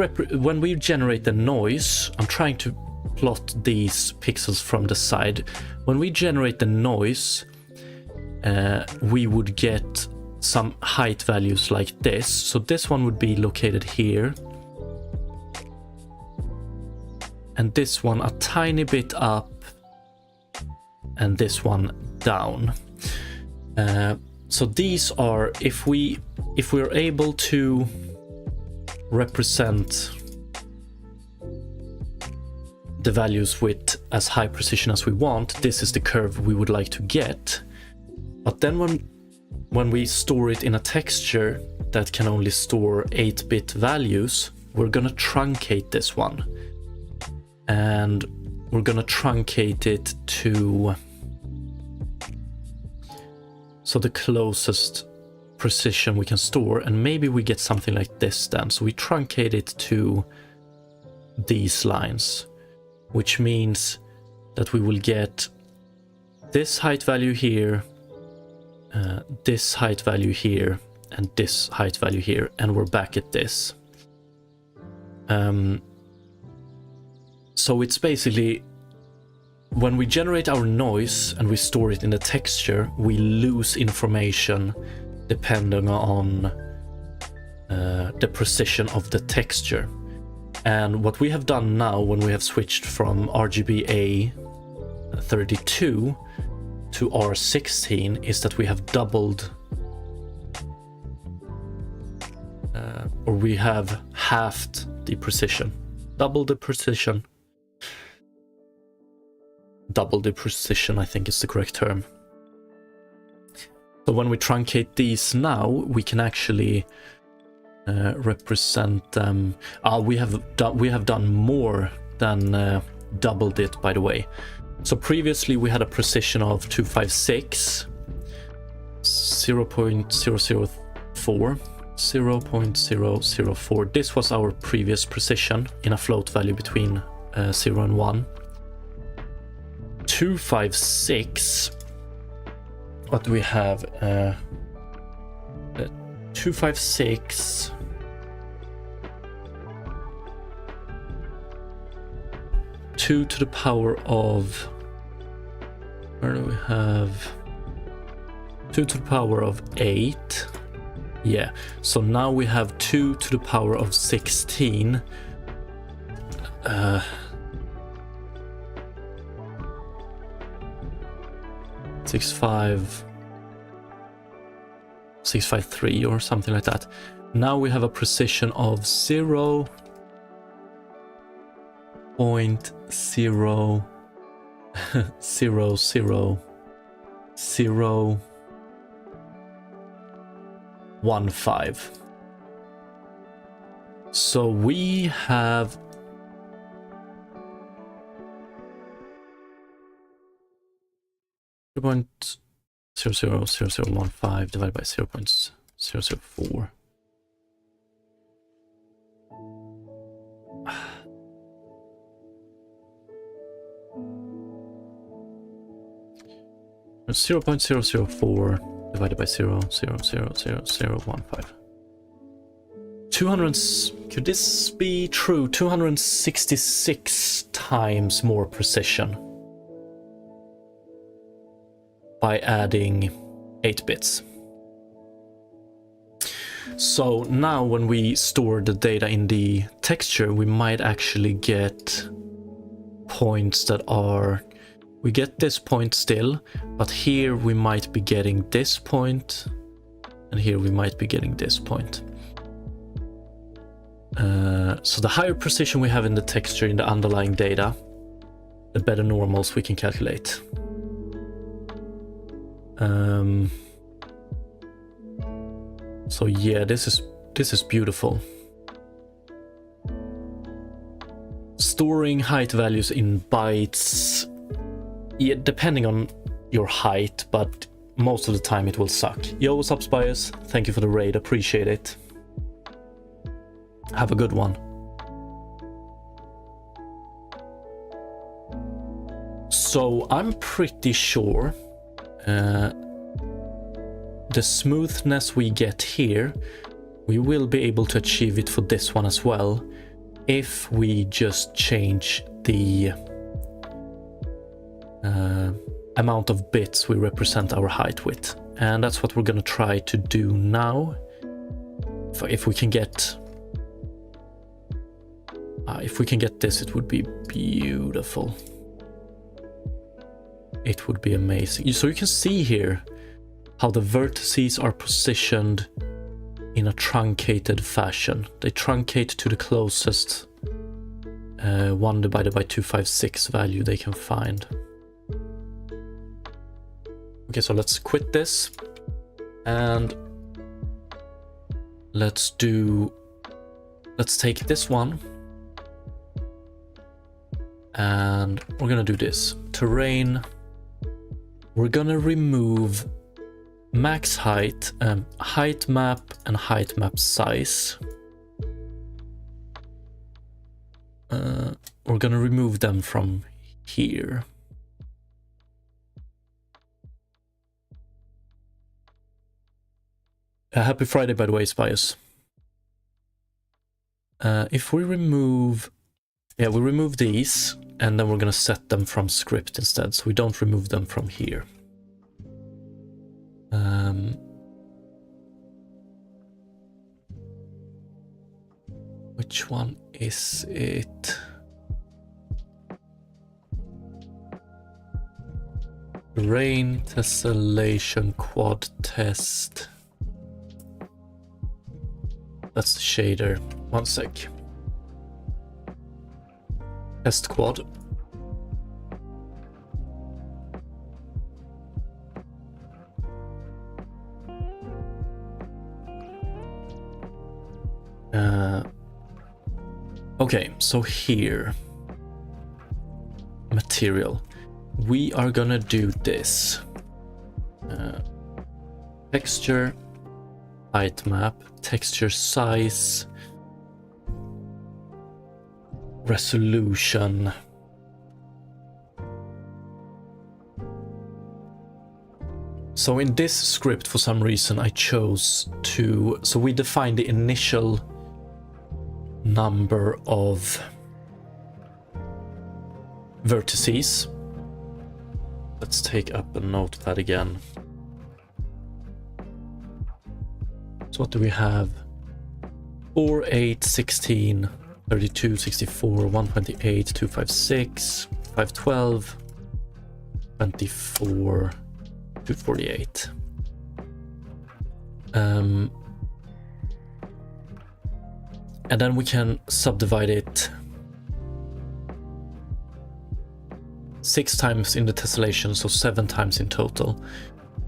generate the noise, I'm trying to plot these pixels from the side. When we generate the noise, we would get some height values like this. So this one would be located here, and this one a tiny bit up, and this one down. So these are, if we're able to represent the values with as high precision as we want, this is the curve we would like to get. But then when we store it in a texture that can only store 8-bit values, we're gonna truncate this one. And we're gonna truncate it to, so the closest precision we can store, and maybe we get something like this then. So we truncate it to these lines, which means that we will get this height value here, this height value here, and this height value here, and we're back at this. So it's basically, when we generate our noise and we store it in the texture, we lose information depending on the precision of the texture. And what we have done now, when we have switched from RGBA 32 to R16, is that we have doubled, or we have halved the precision. Double the precision, I think is the correct term. So when we truncate these now, we can actually represent them. We have done more than doubled it, by the way. So previously we had a precision of 256, 0.004, 0.004. This was our previous precision in a float value between 0 and 1. 256. What do we have? 256. 2 to the power of, where do we have 2 to the power of 8? Yeah, so now we have 2 to the power of 16. 653 or something like that. Now we have a precision of 0.00015. So we have 0.00015 divided by 0.004. It's 0.004 divided by 0.00015. 200. Could this be true? 266 times more precision by adding 8 bits. So now when we store the data in the texture, we might actually get points that are, we get this point still, but here we might be getting this point, and here we might be getting this point. So the higher precision we have in the texture, in the underlying data, the better normals we can calculate. So yeah, this is beautiful. Storing height values in bytes, yeah, depending on your height, but most of the time it will suck. Yo, what's up, Spires? Thank you for the raid, appreciate it. Have a good one. So I'm pretty sure the smoothness we get here, we will be able to achieve it for this one as well, if we just change the amount of bits we represent our height with. And that's what we're gonna try to do now. If we can get this, it would be beautiful. It would be amazing. So you can see here how the vertices are positioned in a truncated fashion. They truncate to the closest 1 divided by 256 value they can find. Okay, so let's quit this and let's take this one and we're gonna do this. Terrain. We're gonna remove max height, height map and height map size. We're gonna remove them from here. Happy Friday, by the way, Spies. If we remove, yeah, we remove these, and then we're gonna set them from script instead, so we don't remove them from here. Which one is it? Rain tessellation quad test. That's the shader. One sec. Test quad. Okay, so here, material. We are gonna do this. Texture, height map, texture size, resolution. So in this script, for some reason, I chose to, so we define the initial number of vertices. Let's take up and note that again. So what do we have? 4, 8, 16, 32, 64, 128, 256, 512, 24, 248. And then we can subdivide it 6 times in the tessellation, so 7 times in total.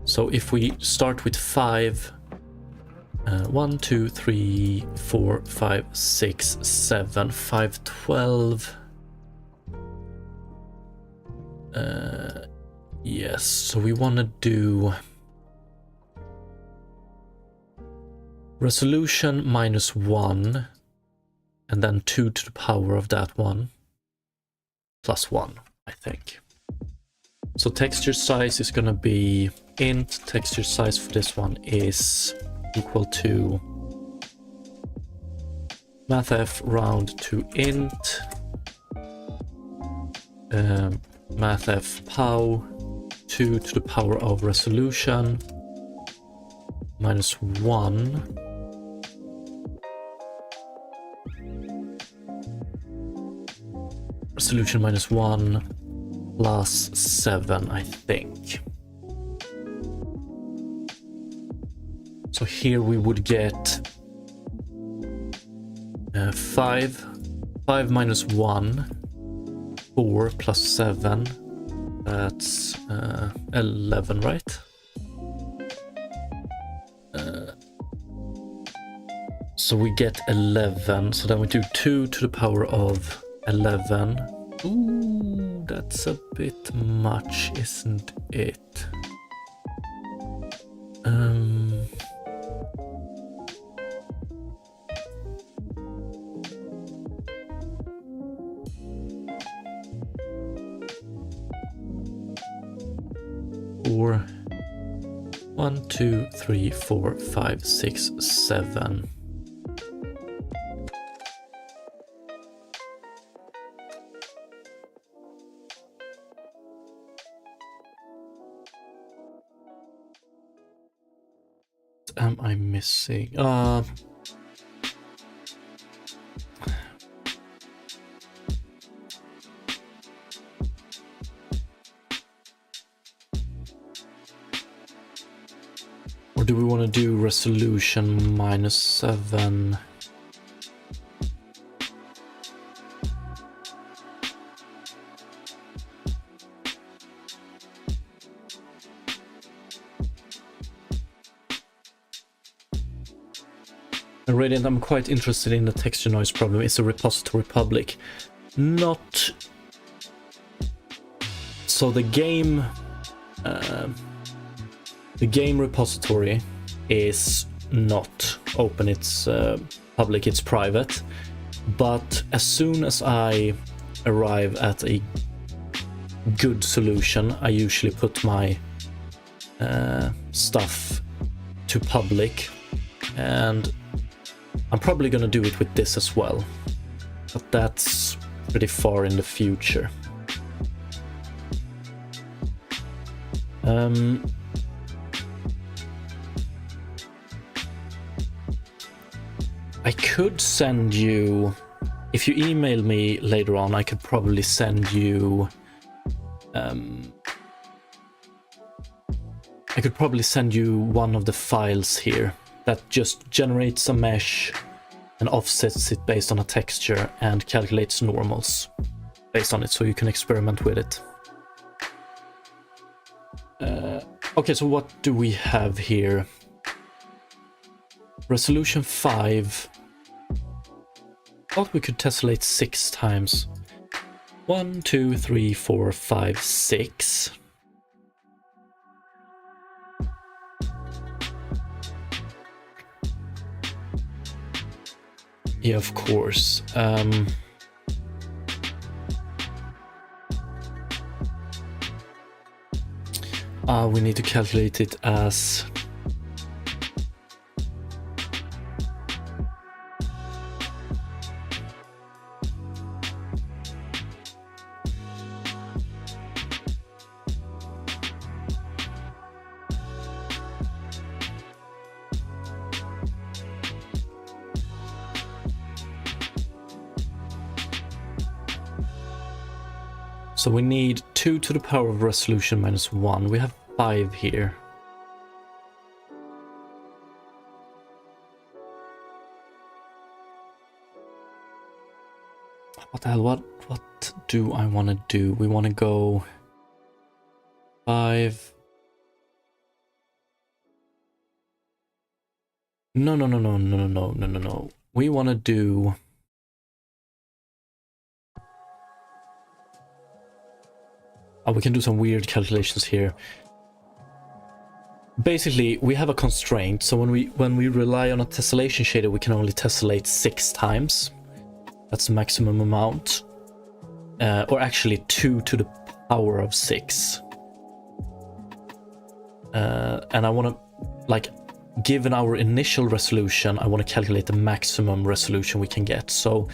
So if we start with 5, 1, 2, 3, 4, 5, 6, 7, 512. Yes, so we want to do resolution -1, and then 2 to the power of that one, plus 1, I think. So texture size is going to be int. Texture size for this one is equal to mathf round to int, mathf pow 2 to the power of resolution -1 resolution -1 plus 7, I think. So here we would get 5 minus 1, 4 plus 7, that's 11, right? So we get 11, so then we do 2 to the power of 11. Ooh, that's a bit much, isn't it? Four, 1, 2, 3, 4, 5, 6, 7. Am I missing? Or do we want to do resolution -7? Radiant, I'm quite interested in the texture noise problem. It's a repository public. Not... So the game... The game repository is not open, it's public, it's private. But as soon as I arrive at a good solution, I usually put my stuff to public, and I'm probably gonna do it with this as well, but that's pretty far in the future. I could send you, if you email me later on, I could probably send you one of the files here that just generates a mesh and offsets it based on a texture and calculates normals based on it, so you can experiment with it. Okay, so what do we have here? Resolution 5. Thought we could tessellate 6 times. 1, 2, 3, 4, 5, 6. Yeah, of course. We need to calculate it as so we need 2 to the power of resolution minus 1. We have 5 here. What the hell? What do I want to do? We want to go 5. No. We want to do... Oh, we can do some weird calculations here. Basically, we have a constraint, so when we rely on a tessellation shader, we can only tessellate 6 times. That's the maximum amount. Or actually 2 to the power of 6. And I want to, like, given our initial resolution, I want to calculate the maximum resolution we can get. So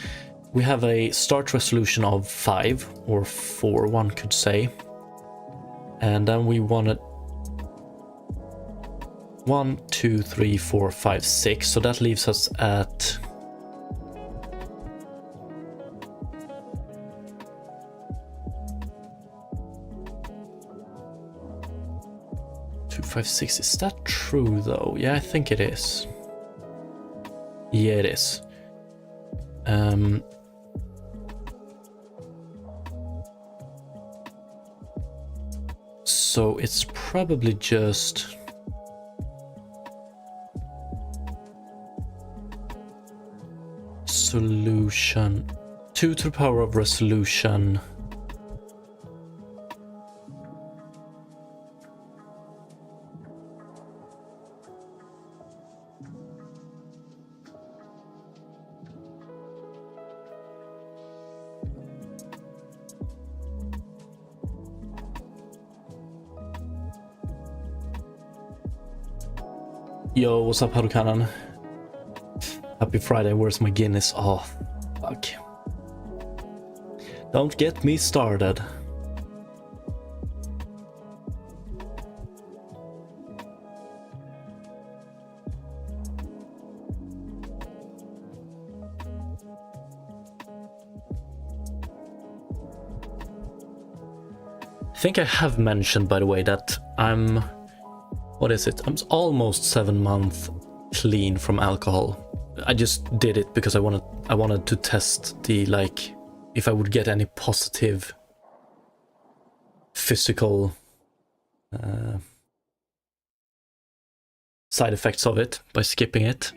we have a start resolution of 5 or 4, one could say. And then we want it 1, 2, 3, 4, 5, 6. So that leaves us at 256. Is that true though? Yeah, I think it is. Yeah, it is. So it's probably just solution 2 to the power of resolution . Yo, what's up, Harukanan? Happy Friday, where's my Guinness? Oh, fuck. Don't get me started. I think I have mentioned, by the way, that I'm... What is it? I'm almost 7 months clean from alcohol. I just did it because I wanted to test the, like, if I would get any positive physical side effects of it by skipping it.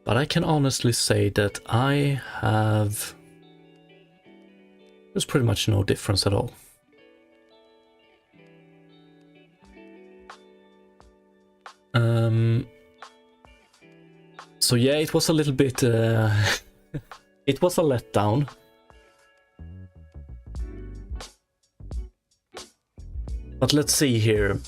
But I can honestly say that there's pretty much no difference at all. So yeah, it was a little bit... it was a letdown. But let's see here.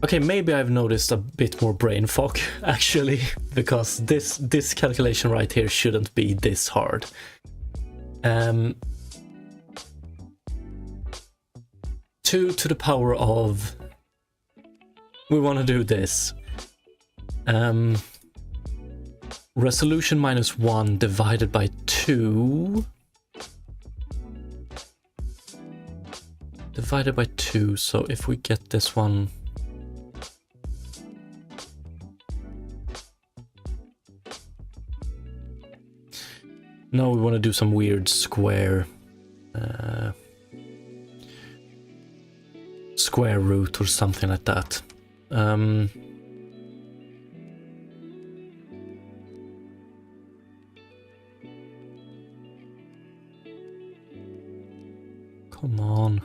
Okay, maybe I've noticed a bit more brain fog, actually, because this calculation right here shouldn't be this hard. 2 to the power of... We want to do this. Resolution -1 divided by 2. Divided by 2, so if we get this one... No, we want to do some weird square... square root or something like that. Come on.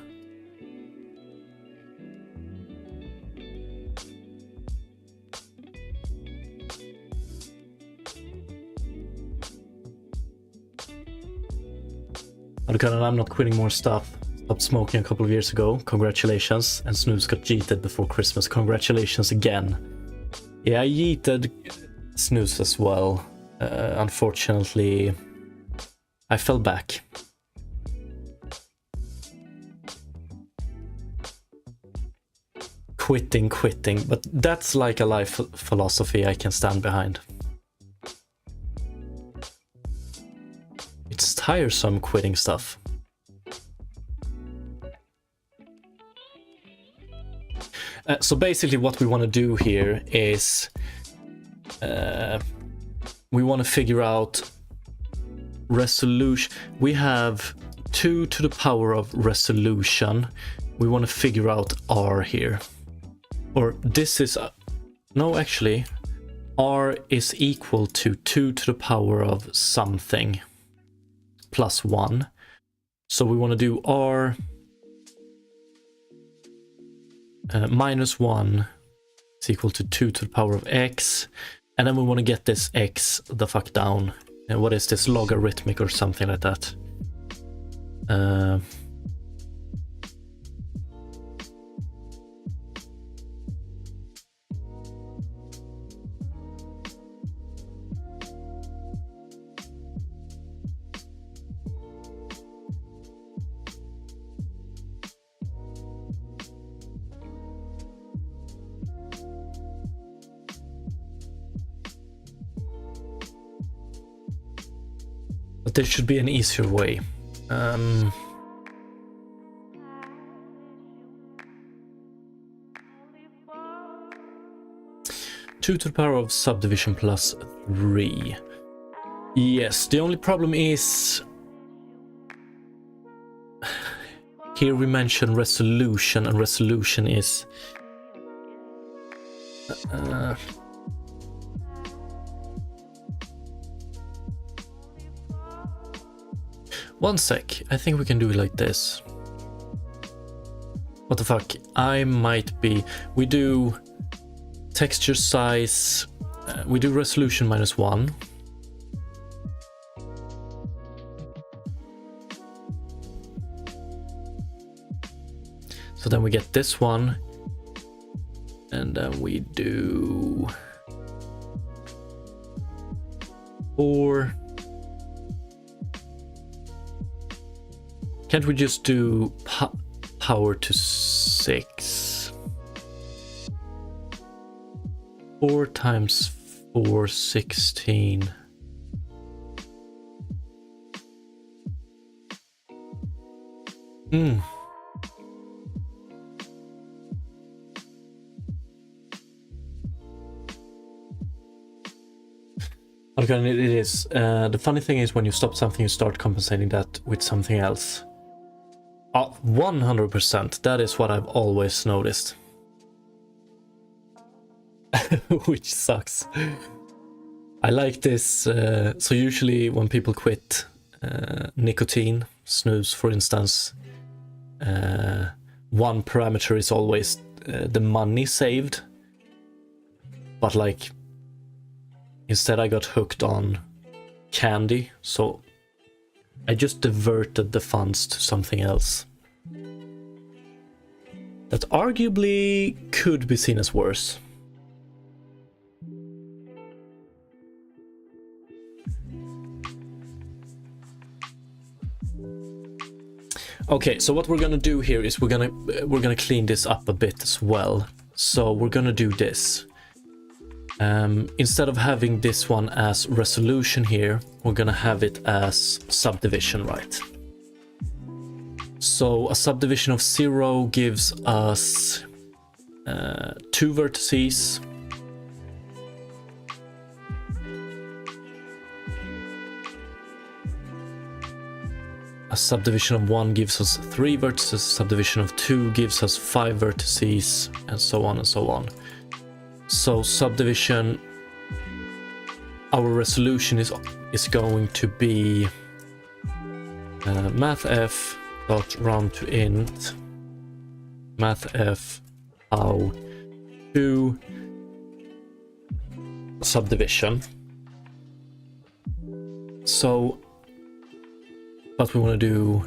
Okay, I'm not quitting more stuff. Stopped smoking a couple of years ago. Congratulations. And Snooze got yeeted before Christmas. Congratulations again. Yeah, I yeeted Snooze as well. Unfortunately, I fell back. Quitting, but that's like a life philosophy I can stand behind. It's tiresome quitting stuff. So basically what we want to do here is we want to figure out resolution. We have 2 to the power of resolution. We want to figure out R here. Or this is... no, actually. R is equal to 2 to the power of something plus 1. So we want to do R -1 is equal to 2 to the power of x. And then we want to get this x the fuck down. And what is this? Logarithmic or something like that. But there should be an easier way. 2 to the power of subdivision plus 3. Yes, the only problem is... here we mention resolution, and resolution is... one sec, I think we can do it like this. What the fuck? I might be... We do texture size... we do resolution -1. So then we get this one. And then we do... 4... Can't we just do power to 6? 4 times 4, 16. Okay, it is. The funny thing is when you stop something, you start compensating that with something else. 100%. That is what I've always noticed. Which sucks. I like this. So usually when people quit nicotine, snus for instance, one parameter is always the money saved. but like instead I got hooked on candy, so I just diverted the funds to something else that arguably could be seen as worse. Okay, so what we're gonna do here is we're gonna clean this up a bit as well. So we're gonna do this. Instead of having this one as resolution here, we're gonna have it as subdivision, right? So a subdivision of 0 gives us 2 vertices. A subdivision of 1 gives us 3 vertices, a subdivision of 2 gives us 5 vertices, and so on and so on. So subdivision, our resolution is going to be mathf dot round to int mathf how to subdivision. So but we want to do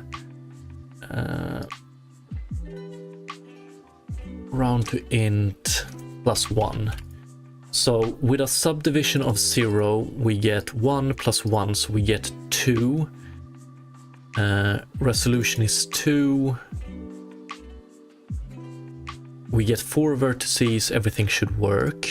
round to int plus 1. So with a subdivision of 0 we get 1 plus 1, so we get 2. Resolution is 2. We get 4 vertices, everything should work.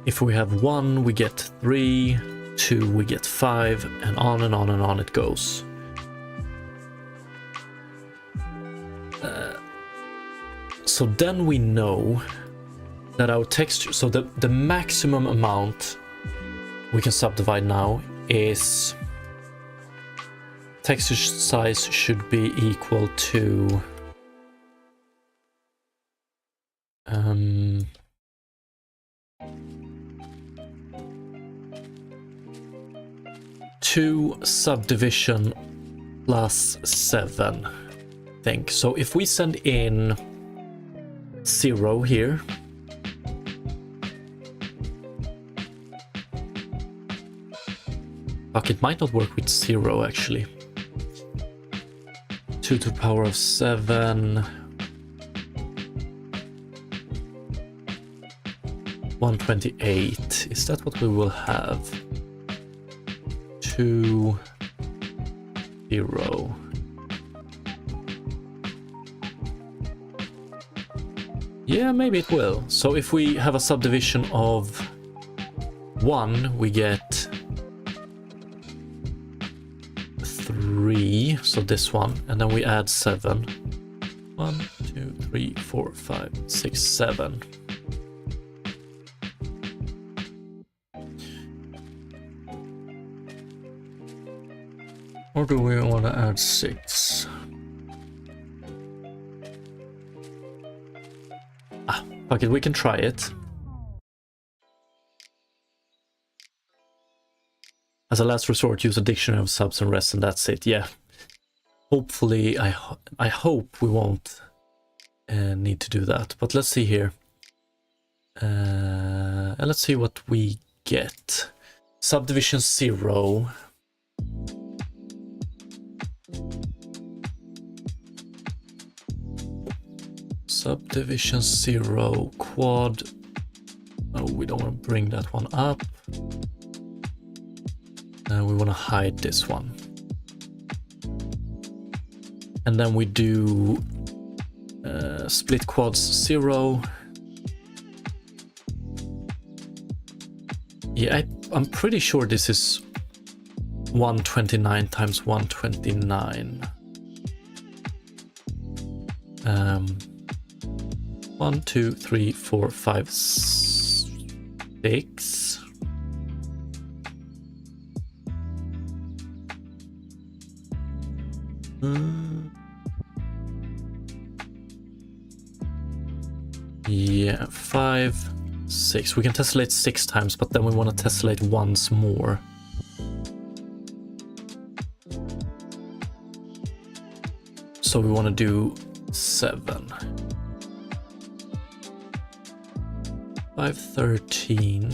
If we have 1 we get 3, 2 we get 5, and on and on and on it goes. So then we know that our texture, so the maximum amount we can subdivide now is texture size should be equal to 2 subdivision plus 7, I think. So if we send in 0 here, fuck, it might not work with 0 actually. 2 to the power of 7, 128. Is that what we will have? 2, 0. Yeah, maybe it will. So if we have a subdivision of 1, we get 3, so this one, and then we add 7. 1, 2, 3, 4, 5, 6, 7. Or do we want to add 6? Fuck it, we can try it. As a last resort, use a dictionary of subs and rest, and that's it. Yeah. Hopefully, I hope we won't need to do that. But let's see here. And let's see what we get. Subdivision 0. Subdivision 0 quad. Oh, we don't want to bring that one up. And we want to hide this one. And then we do split quads 0. Yeah, I'm pretty sure this is 129 times 129. 1, 2, 3, 4, 5, 6. Yeah, 5, 6. We can tessellate 6 times, but then we want to tessellate once more. So we want to do 7. 513.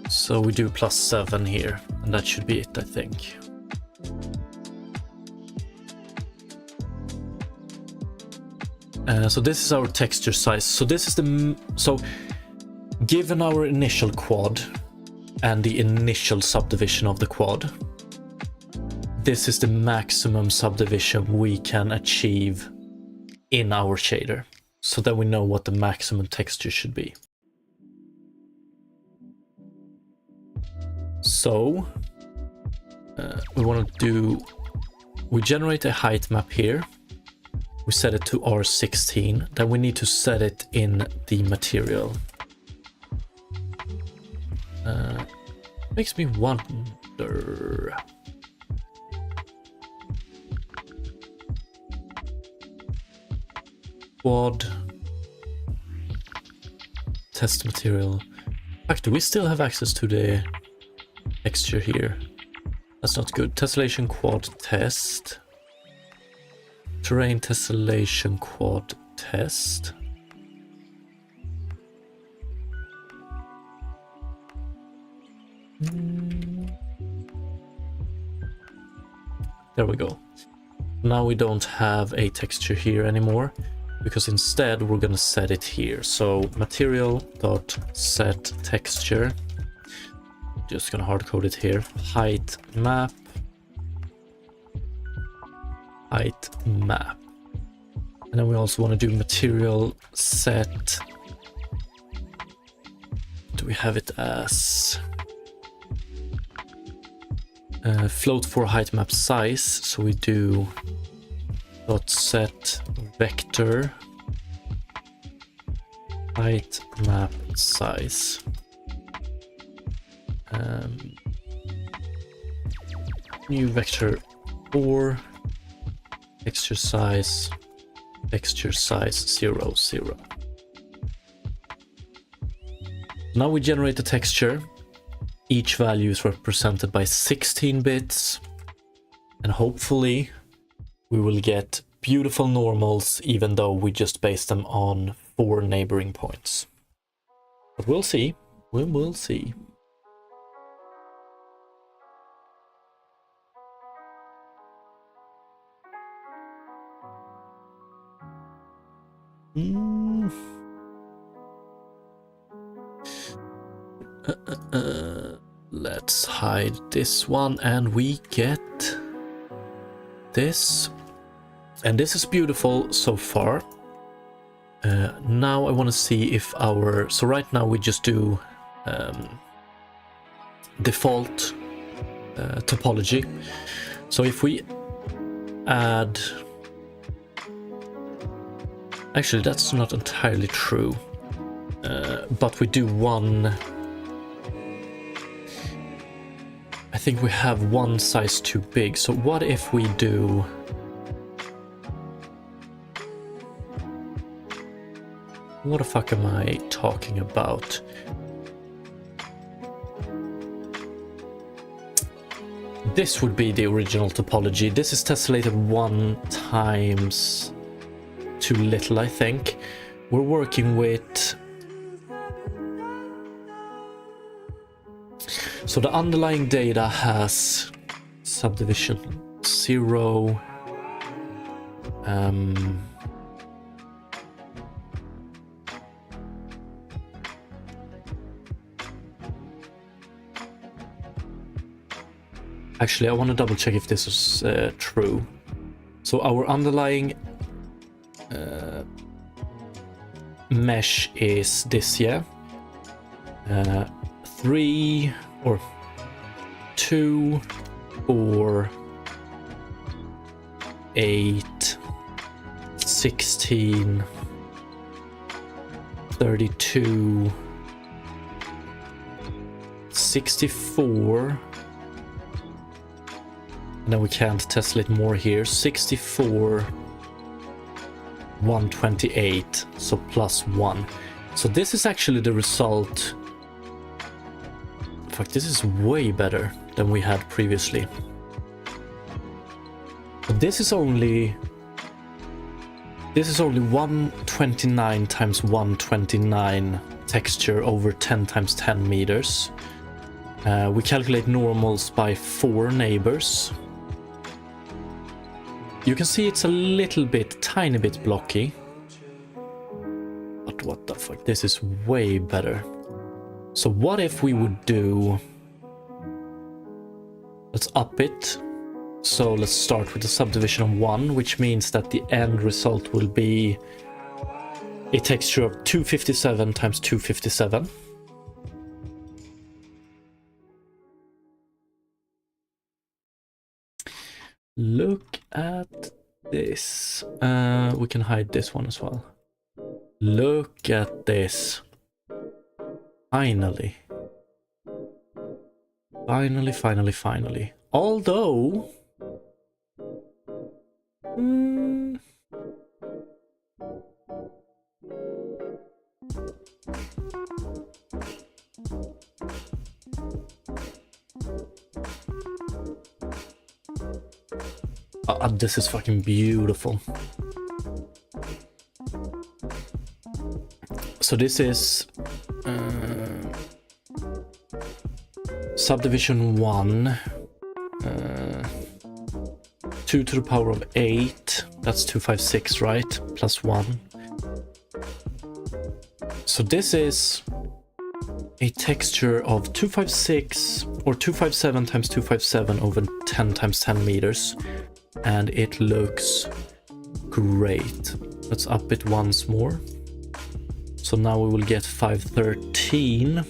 So we do +7 here, and that should be it, I think. So this is our texture size. So this is so given our initial quad and the initial subdivision of the quad, this is the maximum subdivision we can achieve in our shader. So that we know what the maximum texture should be. So we generate a height map here. We set it to R16. Then we need to set it in the material. Makes me wonder. Quad. Test material. In fact, do we still have access to the texture here? That's not good. Tessellation quad test. Terrain tessellation quad test. There we go. Now we don't have a texture here anymore, because instead we're gonna set it here. So material.set texture. Just gonna hard code it here. Height map. Height map. And then we also want to do material set. Do we have it as float for height map size? So we do dot set vector height map size. New vector 4. Texture size 0, 0. Now we generate the texture. Each value is represented by 16 bits, and hopefully we will get beautiful normals, even though we just base them on 4 neighboring points. But we'll see. We will see. Let's hide this one, and we get this. And this is beautiful so far. Now I want to see if our... So right now we just do default topology. So if we add... Actually, that's not entirely true. But we do one... I think we have one size too big. So what if we do... What the fuck am I talking about? This would be the original topology. This is tessellated 1 times too little, I think. We're working with... So the underlying data has subdivision 0. Actually, I want to double check if this is true. So our underlying mesh is this, yeah? 3 or 2, 4, 8, 16, 32, 64. And then we can't tessellate more here. 64, 128, so +1. So this is actually the result. In fact, this is way better than we had previously. But this is only This is only 129 times 129 texture over 10 times 10 meters. We calculate normals by 4 neighbors. You can see it's a little bit, tiny bit blocky. But what the fuck, this is way better. So what if we would do... Let's up it. So let's start with the subdivision of 1, which means that the end result will be a texture of 257 times 257. Look at this. We can hide this one as well. Look at this. Finally. Finally. Although... this is fucking beautiful. So this is subdivision 1, 2 to the power of 8, that's 256, right? Plus 1. So this is a texture of 256 or 257 times 257 over 10 times 10 meters. And it looks great. Let's up it once more. So now we will get 513.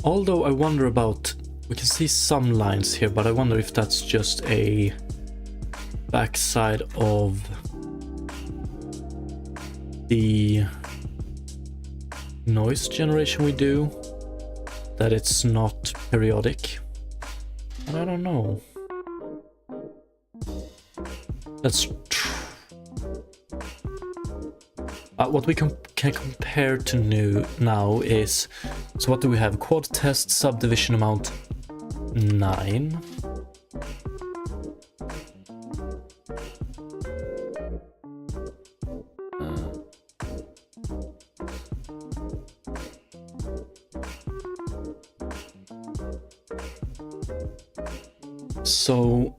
Although I wonder about, we can see some lines here, but I wonder if that's just a backside of the noise generation we do, that it's not periodic. And I don't know. Let's what we can compare to now is, so what do we have? Quad test subdivision amount 9. So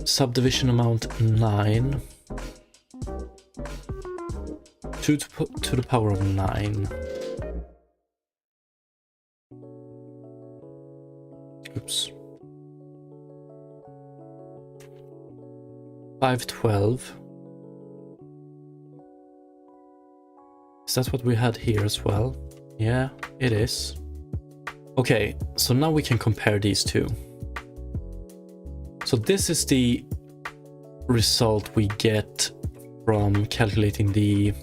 subdivision amount 9. 2 to the power of 9. Oops. 512. Is that what we had here as well? Yeah, it is. Okay, so now we can compare these two. So this is the result we get from calculating the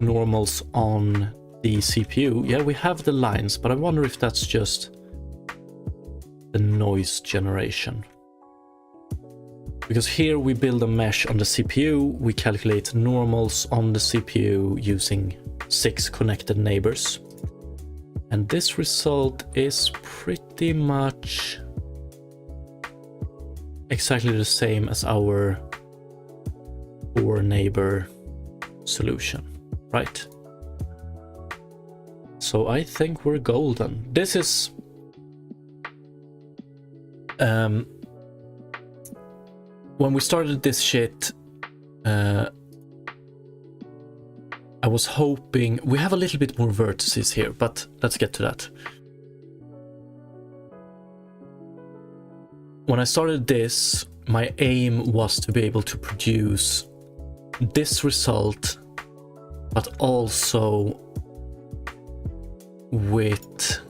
normals on the CPU. Yeah, we have the lines, but I wonder if that's just the noise generation. Because here we build a mesh on the CPU, we calculate normals on the CPU using 6 connected neighbors. And this result is pretty much exactly the same as our 4 neighbor solution, right? So I think we're golden. This is when we started this shit, I was hoping we have a little bit more vertices here, but let's get to that. When I started this, my aim was to be able to produce this result, but also with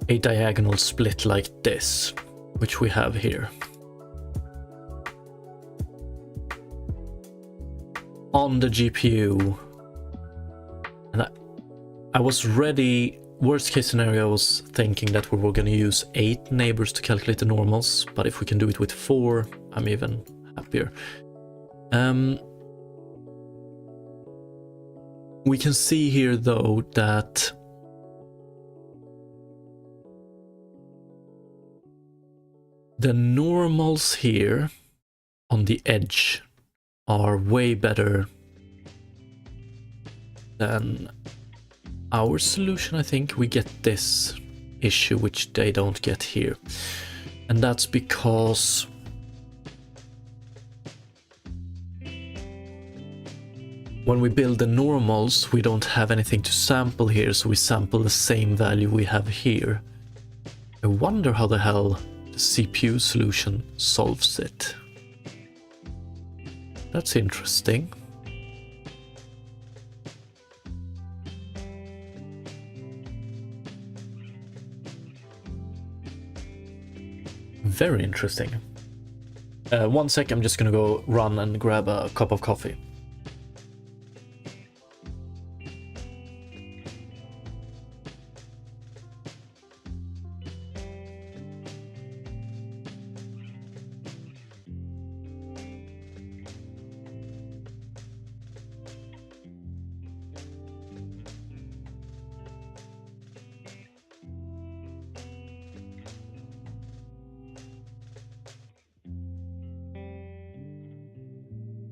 a diagonal split like this, which we have here. On the GPU. And I was ready, worst case scenario, I was thinking that we were going to use 8 neighbors to calculate the normals, but if we can do it with 4, I'm even happier. We can see here though that the normals here on the edge are way better than our solution. I think we get this issue which they don't get here, and that's because when we build the normals we don't have anything to sample here, so we sample the same value we have here. I wonder how the hell the CPU solution solves it. That's interesting. Very interesting. 1 sec, I'm just gonna go run and grab a cup of coffee.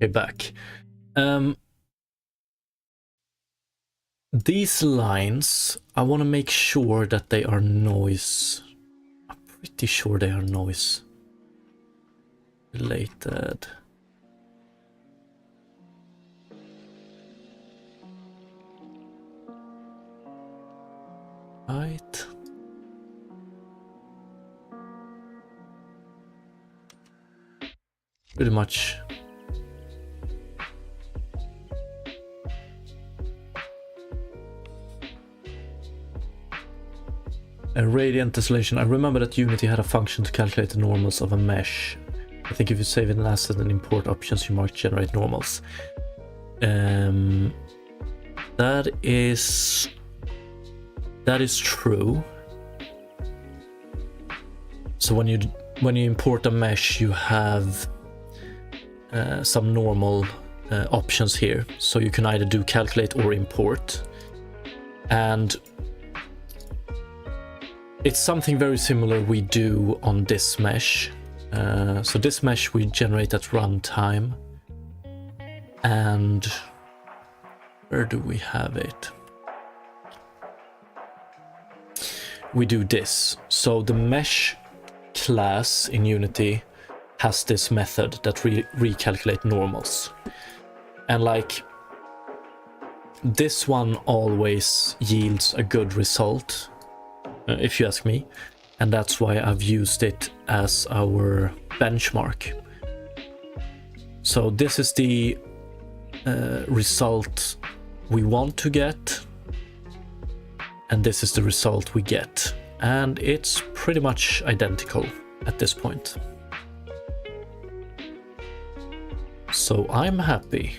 Okay, back. These lines, I want to make sure that they are noise. I'm pretty sure they are noise related. Right. Pretty much. A radiant tessellation. I remember that Unity had a function to calculate the normals of a mesh. I think if you save an asset and import options, you mark generate normals. That is true. So when you import a mesh, you have some normal options here. So you can either do calculate or import, and it's something very similar we do on this mesh. So this mesh we generate at runtime, and where do we have it? We do this. So the mesh class in Unity has this method that recalculate normals, and like this one always yields a good result, if you ask me, and that's why I've used it as our benchmark. So this is the result we want to get, and this is the result we get, and it's pretty much identical at this point. So I'm happy.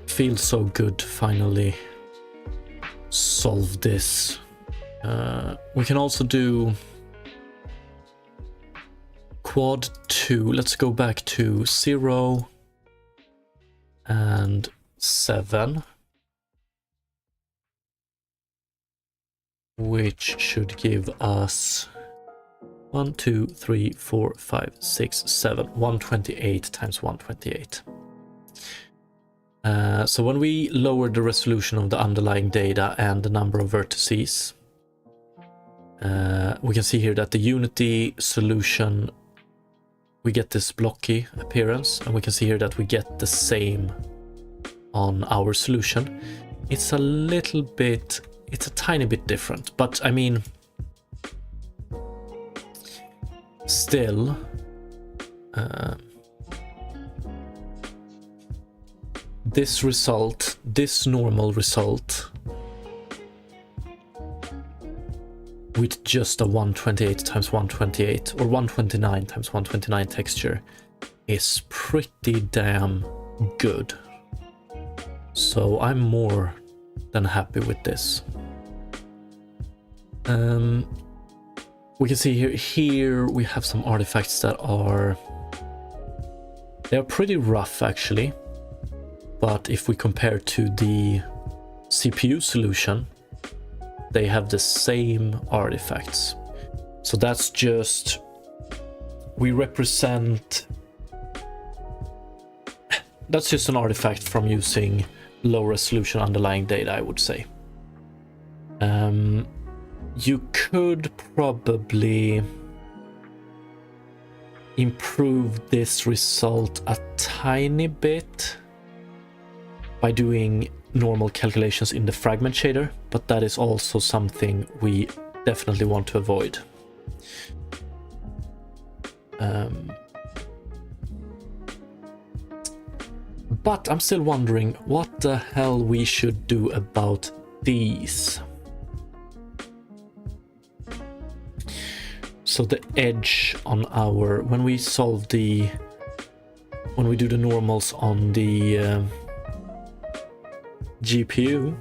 Feels so good to finally solve this. We can also do quad 2. Let's go back to 0 and 7, which should give us 1, 2, 3, 4, 5, 6, 7, 128 times 128. So when we lower the resolution of the underlying data and the number of vertices, we can see here that the Unity solution, we get this blocky appearance, and we can see here that we get the same on our solution. It's a little bit, it's a tiny bit different, but I mean, still, this result, this normal result, with just a 128 times 128 or 129 times 129 texture is pretty damn good. So I'm more than happy with this. We can see here we have some artifacts that they're pretty rough actually, but if we compare to the CPU solution, they have the same artifacts. So that's just, that's just an artifact from using low resolution underlying data, I would say. You could probably improve this result a tiny bit by doing normal calculations in the fragment shader, but that is also something we definitely want to avoid. But I'm still wondering what the hell we should do about these. So the edge on our, when we do the normals on the GPU,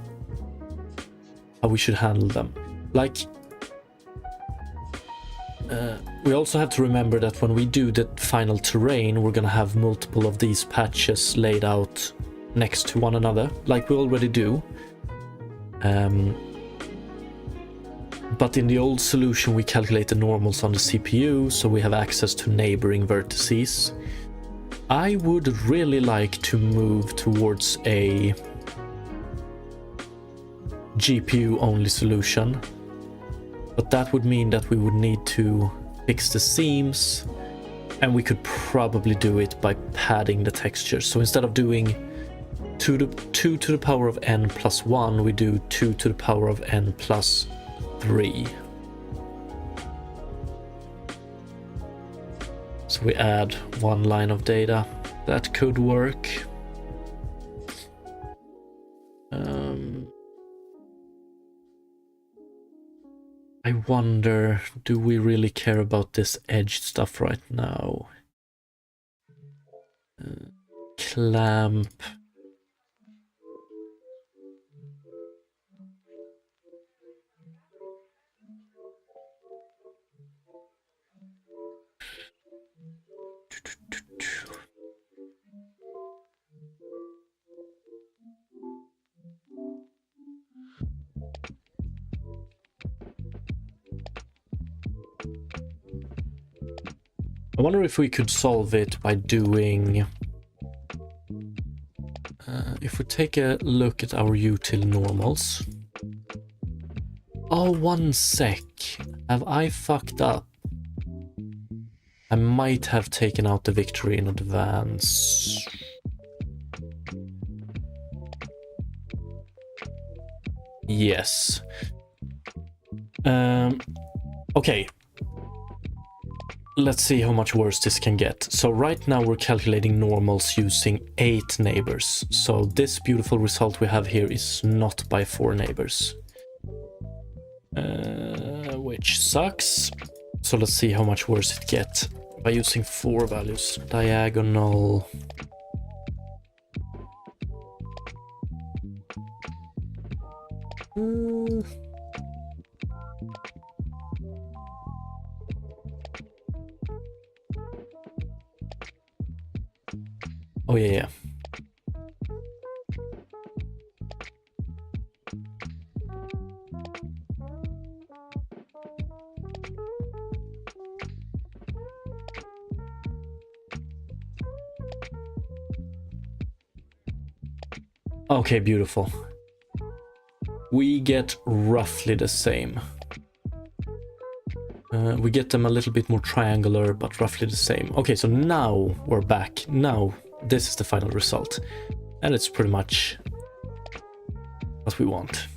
how we should handle them. Like, we also have to remember that when we do the final terrain, we're gonna have multiple of these patches laid out next to one another, like we already do. But in the old solution, we calculate the normals on the CPU, so we have access to neighboring vertices. I would really like to move towards a GPU-only solution, but that would mean that we would need to fix the seams, and we could probably do it by padding the textures. So instead of doing 2 to the power of n plus 1, we do 2 to the power of n plus 3. So we add one line of data. That could work. I wonder, do we really care about this edged stuff right now? Clamp. I wonder if we could solve it by doing... if we take a look at our util normals... Oh, one sec. Have I fucked up? I might have taken out the victory in advance. Yes. Okay. Let's see how much worse this can get. So right now we're calculating normals using 8 neighbors. So this beautiful result we have here is not by 4 neighbors. Which sucks. So let's see how much worse it gets by using 4 values. Diagonal. Oh yeah. Okay, beautiful. We get roughly the same. We get them a little bit more triangular, but roughly the same. Okay, so now we're back. Now this is the final result. And it's pretty much what we want.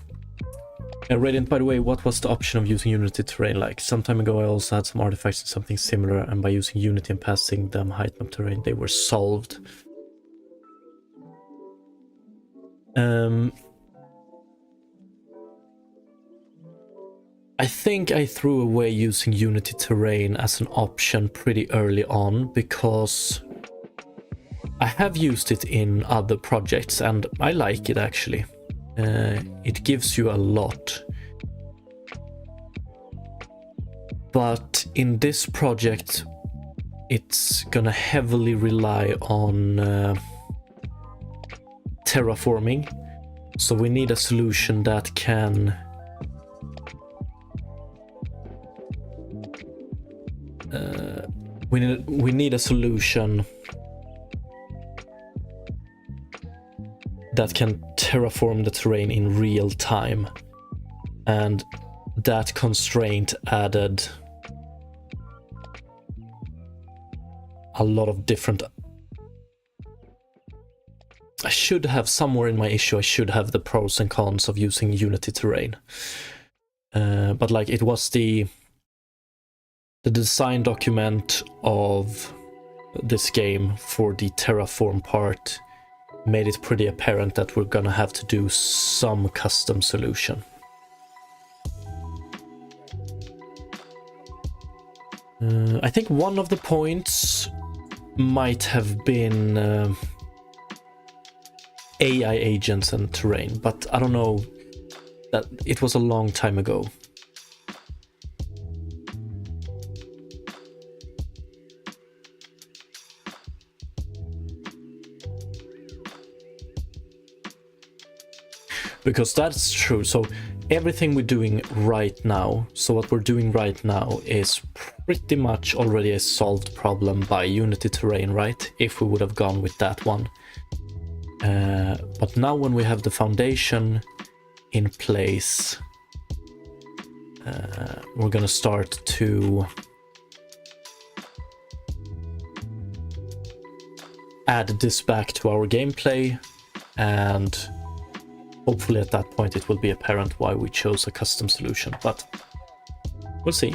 Radiant, by the way, what was the option of using Unity terrain like? Some time ago I also had some artifacts and something similar, and by using Unity and passing them height map terrain, they were solved. I think I threw away using Unity terrain as an option pretty early on, because I have used it in other projects and I like it actually. It gives you a lot. But in this project, it's gonna heavily rely on terraforming. So we need a solution that can we need a solution that can terraform the terrain in real time, and that constraint added a lot of different. I should have somewhere in my issue, I should have the pros and cons of using Unity terrain, but like it was the design document of this game for the terraform part made it pretty apparent that we're gonna have to do some custom solution. I think one of the points might have been AI agents and terrain, but I don't know, that it was a long time ago. Because that's true. So everything we're doing right now, so what we're doing right now is pretty much already a solved problem by Unity terrain, right? If we would have gone with that one. But now when we have the foundation in place, we're gonna start to add this back to our gameplay, and hopefully at that point it will be apparent why we chose a custom solution, but we'll see.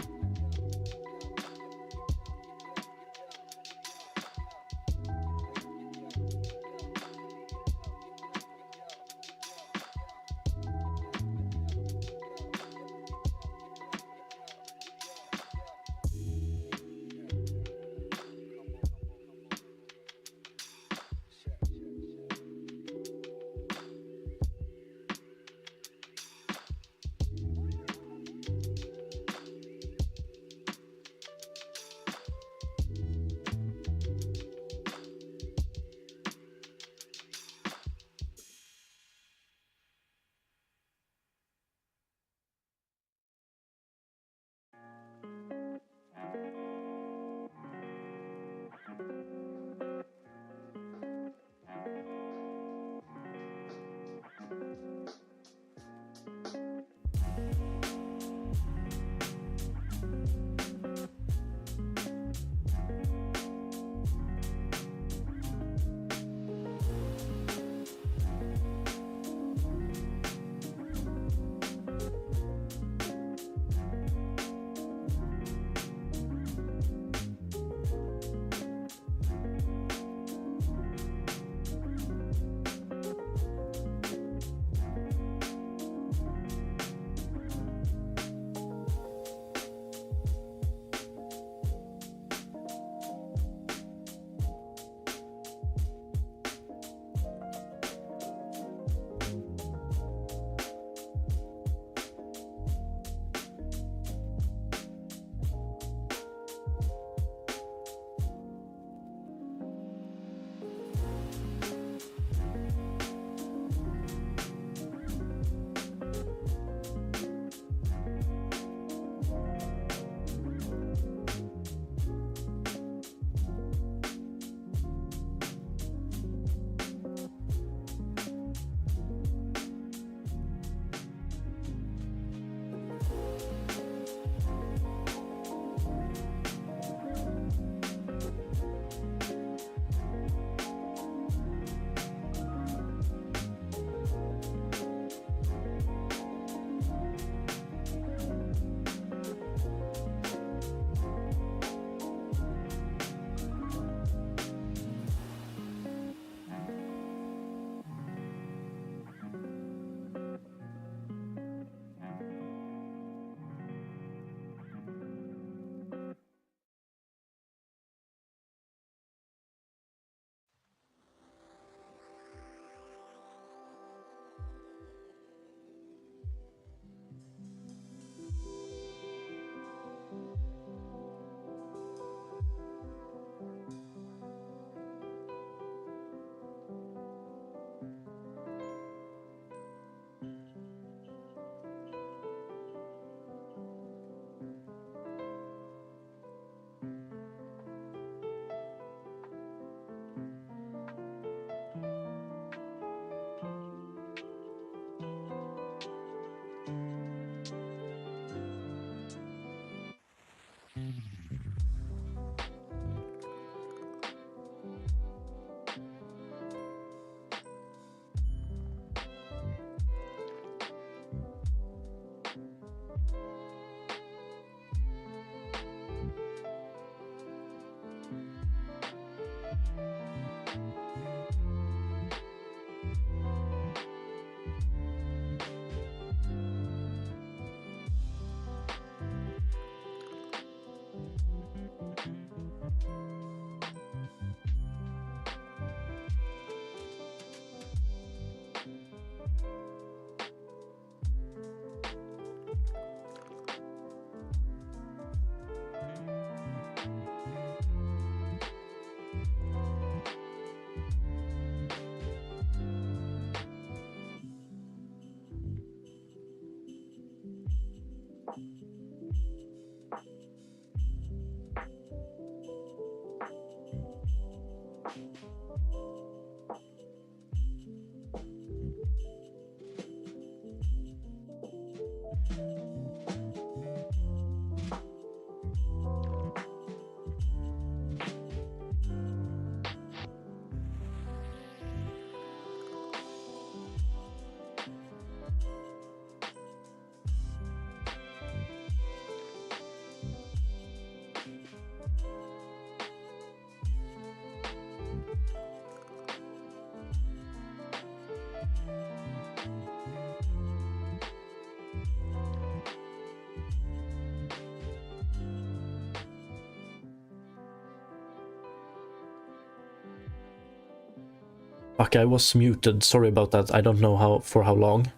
Fuck, I was muted. Sorry about that. I don't know how long.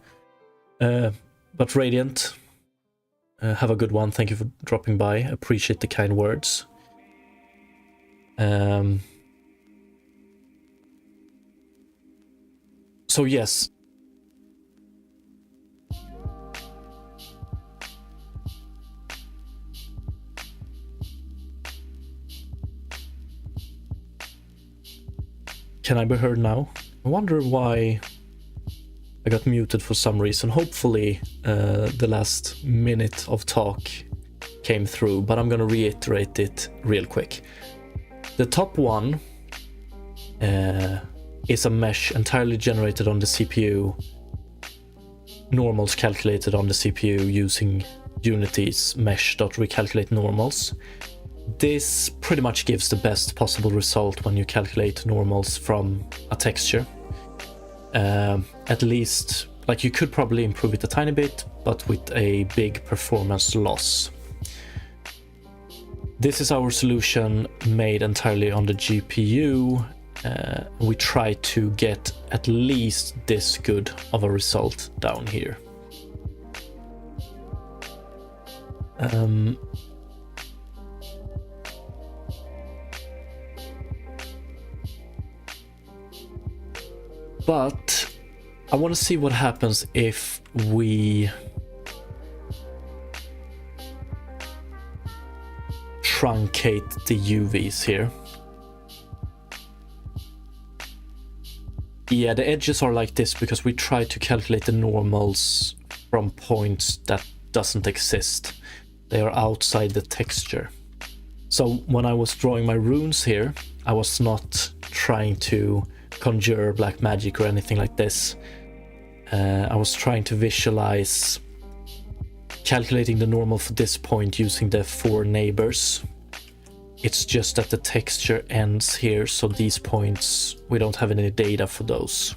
But Radiant, have a good one. Thank you for dropping by. Appreciate the kind words. So yes. Can I be heard now? I wonder why I got muted for some reason. Hopefully the last minute of talk came through, but I'm gonna reiterate it real quick. The top one is a mesh entirely generated on the CPU. Normals calculated on the CPU using Unity's mesh.recalculate normals. This pretty much gives the best possible result when you calculate normals from a texture. At least, like, you could probably improve it a tiny bit, but with a big performance loss. This is our solution made entirely on the GPU. We try to get at least this good of a result down here. But I want to see what happens if we truncate the UVs here. Yeah, the edges are like this because we try to calculate the normals from points that doesn't exist. They are outside the texture. So when I was drawing my runes here, I was not trying to conjure black magic or anything like this. I was trying to visualize calculating the normal for this point using the 4 neighbors. It's just that the texture ends here, so these points, we don't have any data for those.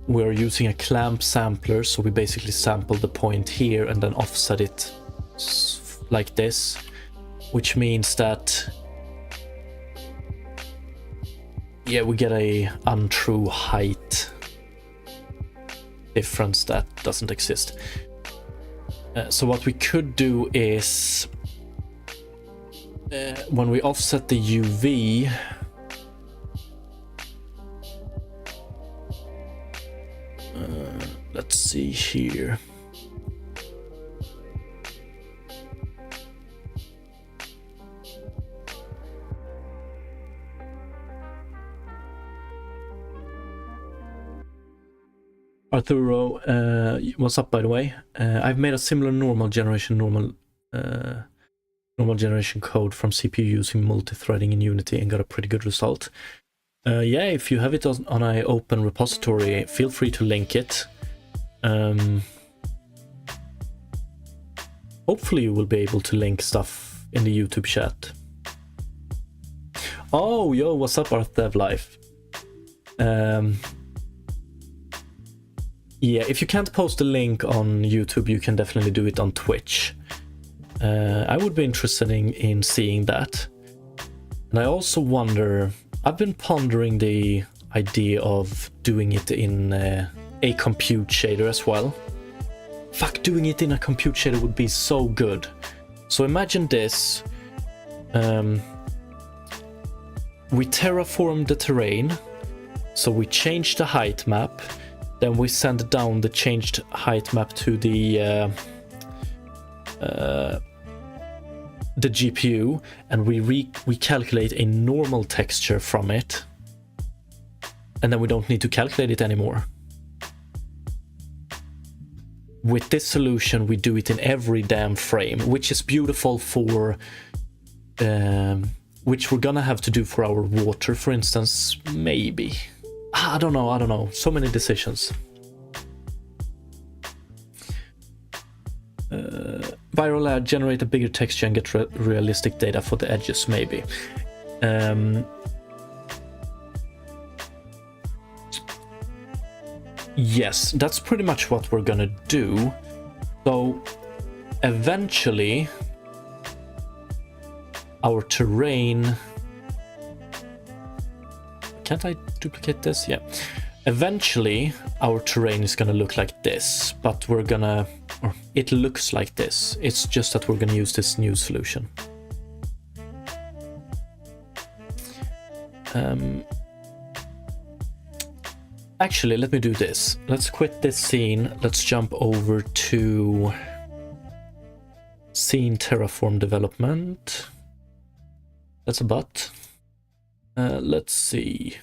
We're using a clamp sampler, so we basically sample the point here and then offset it like this, which means that, yeah, we get a untrue height difference that doesn't exist. So what we could do is, when we offset the UV, let's see here. Arturo, what's up, by the way? I've made a similar normal generation code from CPU using multi-threading in Unity and got a pretty good result. Yeah, if you have it on an open repository, feel free to link it. Hopefully you will be able to link stuff in the YouTube chat. Oh, yo, what's up, ArthDevLife? Yeah, if you can't post a link on YouTube, you can definitely do it on Twitch. I would be interested in seeing that. And I also wonder, I've been pondering the idea of doing it in a compute shader as well. Fuck, doing it in a compute shader would be so good. So imagine this. We terraform the terrain. So we change the height map. Then we send down the changed height map to the GPU, and we calculate a normal texture from it, and then we don't need to calculate it anymore. With this solution, we do it in every damn frame, which is beautiful for which we're gonna have to do for our water, for instance, maybe. I don't know. So many decisions. Viral layer, generate a bigger texture and get realistic data for the edges, maybe. Yes, that's pretty much what we're gonna do. So eventually our terrain... Can't I duplicate this? Yeah. Eventually our terrain is gonna look like this, but we're gonna... or it looks like this. It's just that we're gonna use this new solution. Actually, let me do this. Let's quit this scene. Let's jump over to scene terraform development. That's a but. Let's see.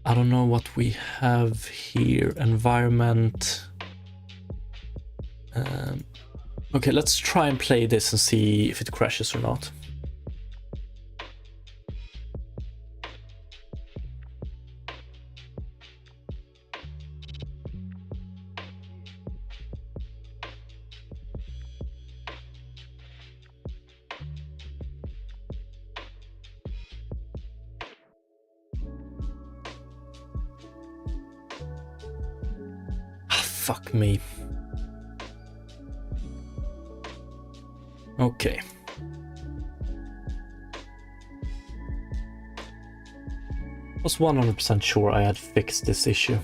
I don't know what we have here. Environment. Okay, let's try and play this and see if it crashes or not. Fuck me. Okay. I was 100% sure I had fixed this issue.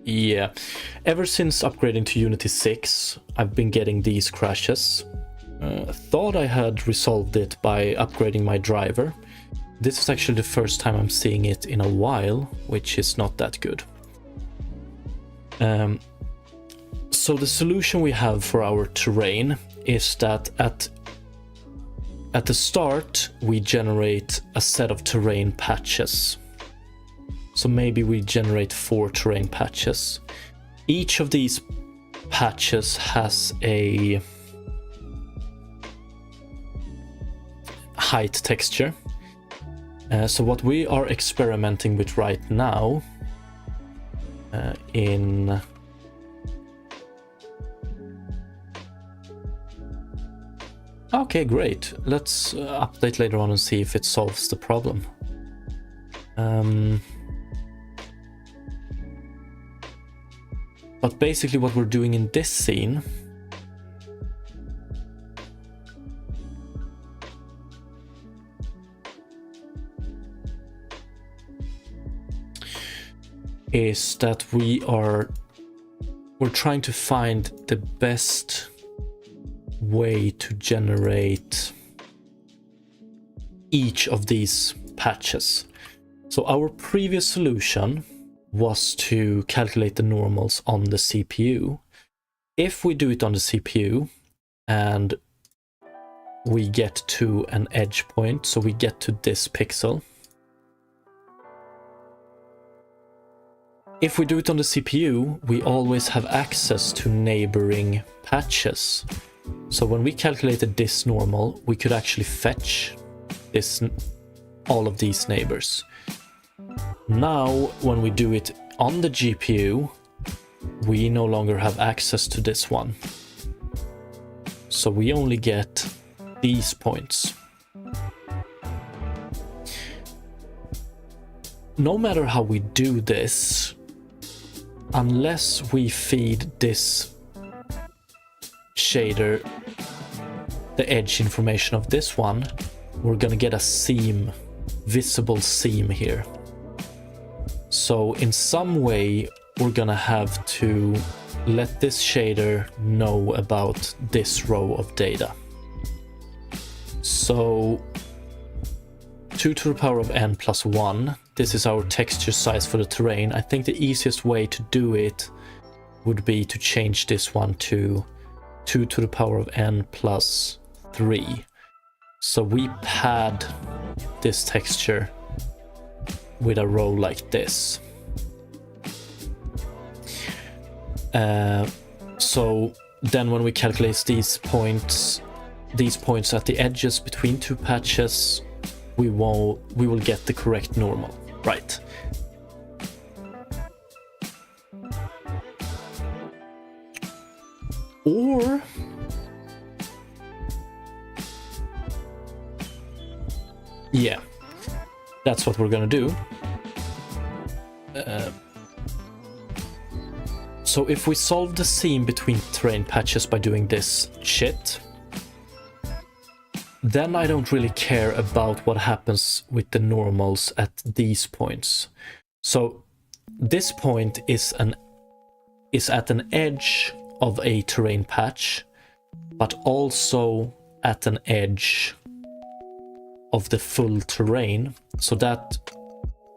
Yeah, ever since upgrading to Unity 6, I've been getting these crashes. Thought I had resolved it by upgrading my driver. This is actually the first time I'm seeing it in a while, which is not that good. So the solution we have for our terrain is that at the start we generate a set of terrain patches. So maybe we generate 4 terrain patches. Each of these patches has a height texture. So what we are experimenting with right now in... Okay, great. Let's update later on and see if it solves the problem. But basically what we're doing in this scene is that we're trying to find the best way to generate each of these patches. So our previous solution was to calculate the normals on the CPU. If we do it on the CPU and we get to an edge point, so we get to this pixel. If we do it on the CPU, we always have access to neighboring patches. So when we calculated this normal, we could actually fetch all of these neighbors. Now, when we do it on the GPU, we no longer have access to this one. So we only get these points. No matter how we do this, unless we feed this shader the edge information of this one, we're gonna get a seam, visible seam here. So in some way we're gonna have to let this shader know about this row of data. So 2 to the power of n plus 1, this is our texture size for the terrain. I think the easiest way to do it would be to change this one to 2 to the power of n plus 3. So we pad this texture with a row like this. So then when we calculate these points at the edges between two patches, we will get the correct normal, right? Or yeah, that's what we're gonna do. So if we solve the seam between terrain patches by doing this shit, then I don't really care about what happens with the normals at these points. So this point is at an edge of a terrain patch, but also at an edge of the full terrain, so that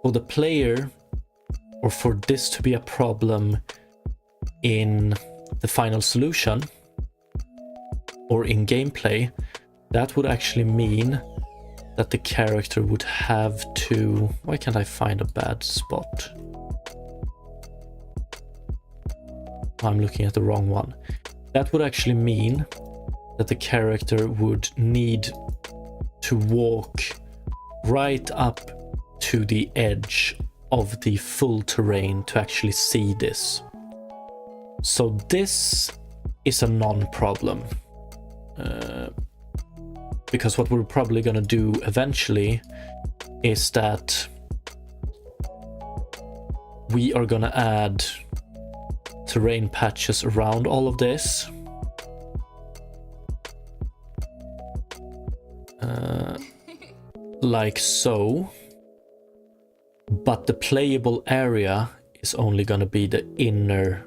for the player, or for this to be a problem in the final solution or in gameplay, that would actually mean that the character would have to... Why can't I find a bad spot? I'm looking at the wrong one. That would actually mean that the character would need to walk right up to the edge of the full terrain to actually see this. So this is a non-problem. Because what we're probably going to do eventually is that we are going to add terrain patches around all of this. Like so. But the playable area is only going to be the inner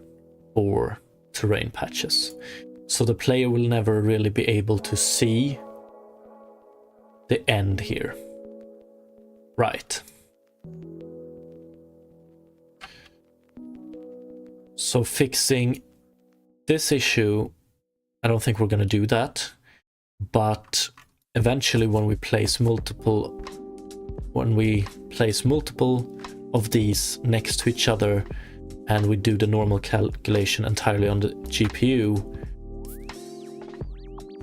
4 terrain patches. So the player will never really be able to see the end here. Right. So fixing this issue, I don't think we're going to do that. But eventually when we place multiple of these next to each other and we do the normal calculation entirely on the GPU,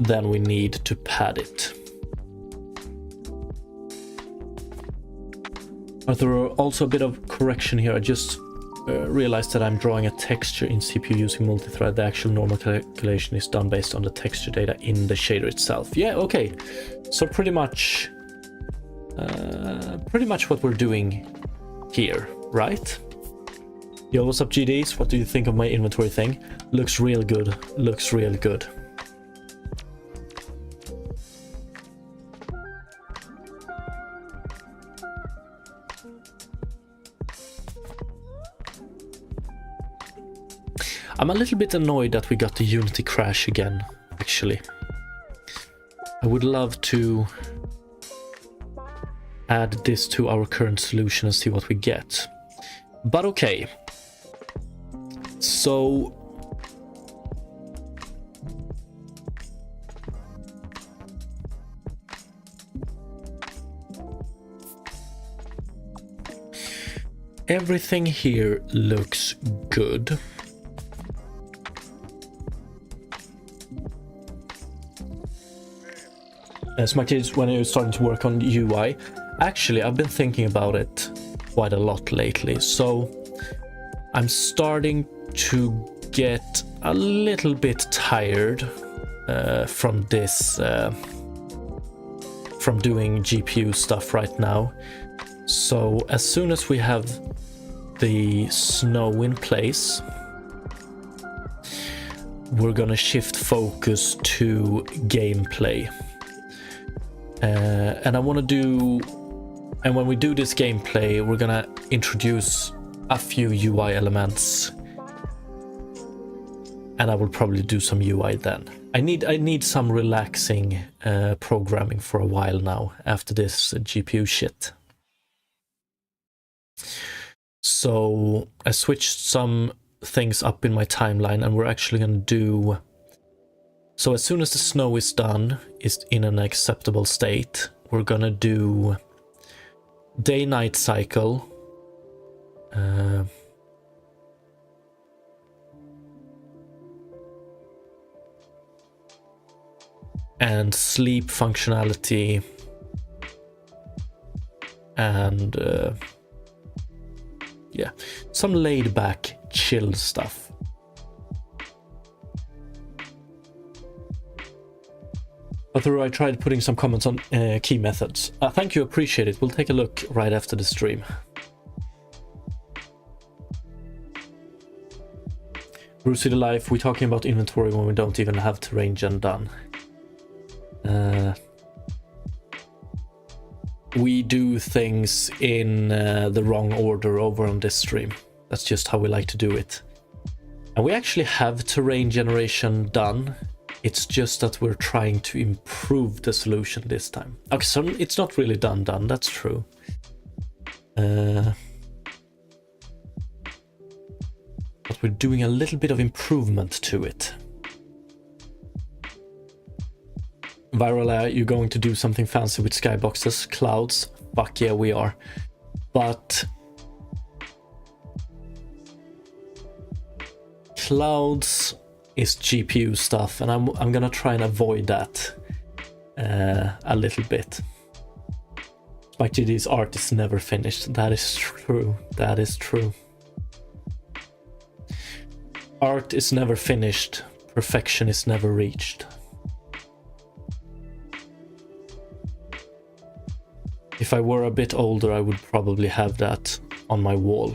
then we need to pad it. But there are also a bit of correction here. I just realized that I'm drawing a texture in CPU using multithread. The actual normal calculation is done based on the texture data in the shader itself. Yeah, okay. So pretty much what we're doing here, right? Yo, what's up, GDs? What do you think of my inventory thing? Looks real good. Looks real good. I'm a little bit annoyed that we got the Unity crash again, actually. I would love to add this to our current solution and see what we get. But okay. So everything here looks good. Smackers, when you're starting to work on UI, actually I've been thinking about it quite a lot lately, so I'm starting to get a little bit tired from this, from doing GPU stuff right now. So as soon as we have the snow in place, we're gonna shift focus to gameplay. And when we do this gameplay, we're gonna introduce a few UI elements, and I will probably do some UI then. I need some relaxing programming for a while now after this GPU shit. So I switched some things up in my timeline, and we're actually gonna do... So as soon as the snow is done, is in an acceptable state, we're gonna do day-night cycle, and sleep functionality, and yeah, some laid-back, chill stuff. Although I tried putting some comments on key methods. Thank you, appreciate it. We'll take a look right after the stream. Bruce City Life, we're talking about inventory when we don't even have terrain gen done. We do things in the wrong order over on this stream. That's just how we like to do it. And we actually have terrain generation done. It's just that we're trying to improve the solution this time. Okay, so it's not really done, that's true. But we're doing a little bit of improvement to it. Viral, you're going to do something fancy with skyboxes, clouds? Fuck yeah, we are. But clouds is GPU stuff, and I'm gonna try and avoid that a little bit. Spike GD's art is never finished. That is true. That is true. Art is never finished. Perfection is never reached. If I were a bit older, I would probably have that on my wall.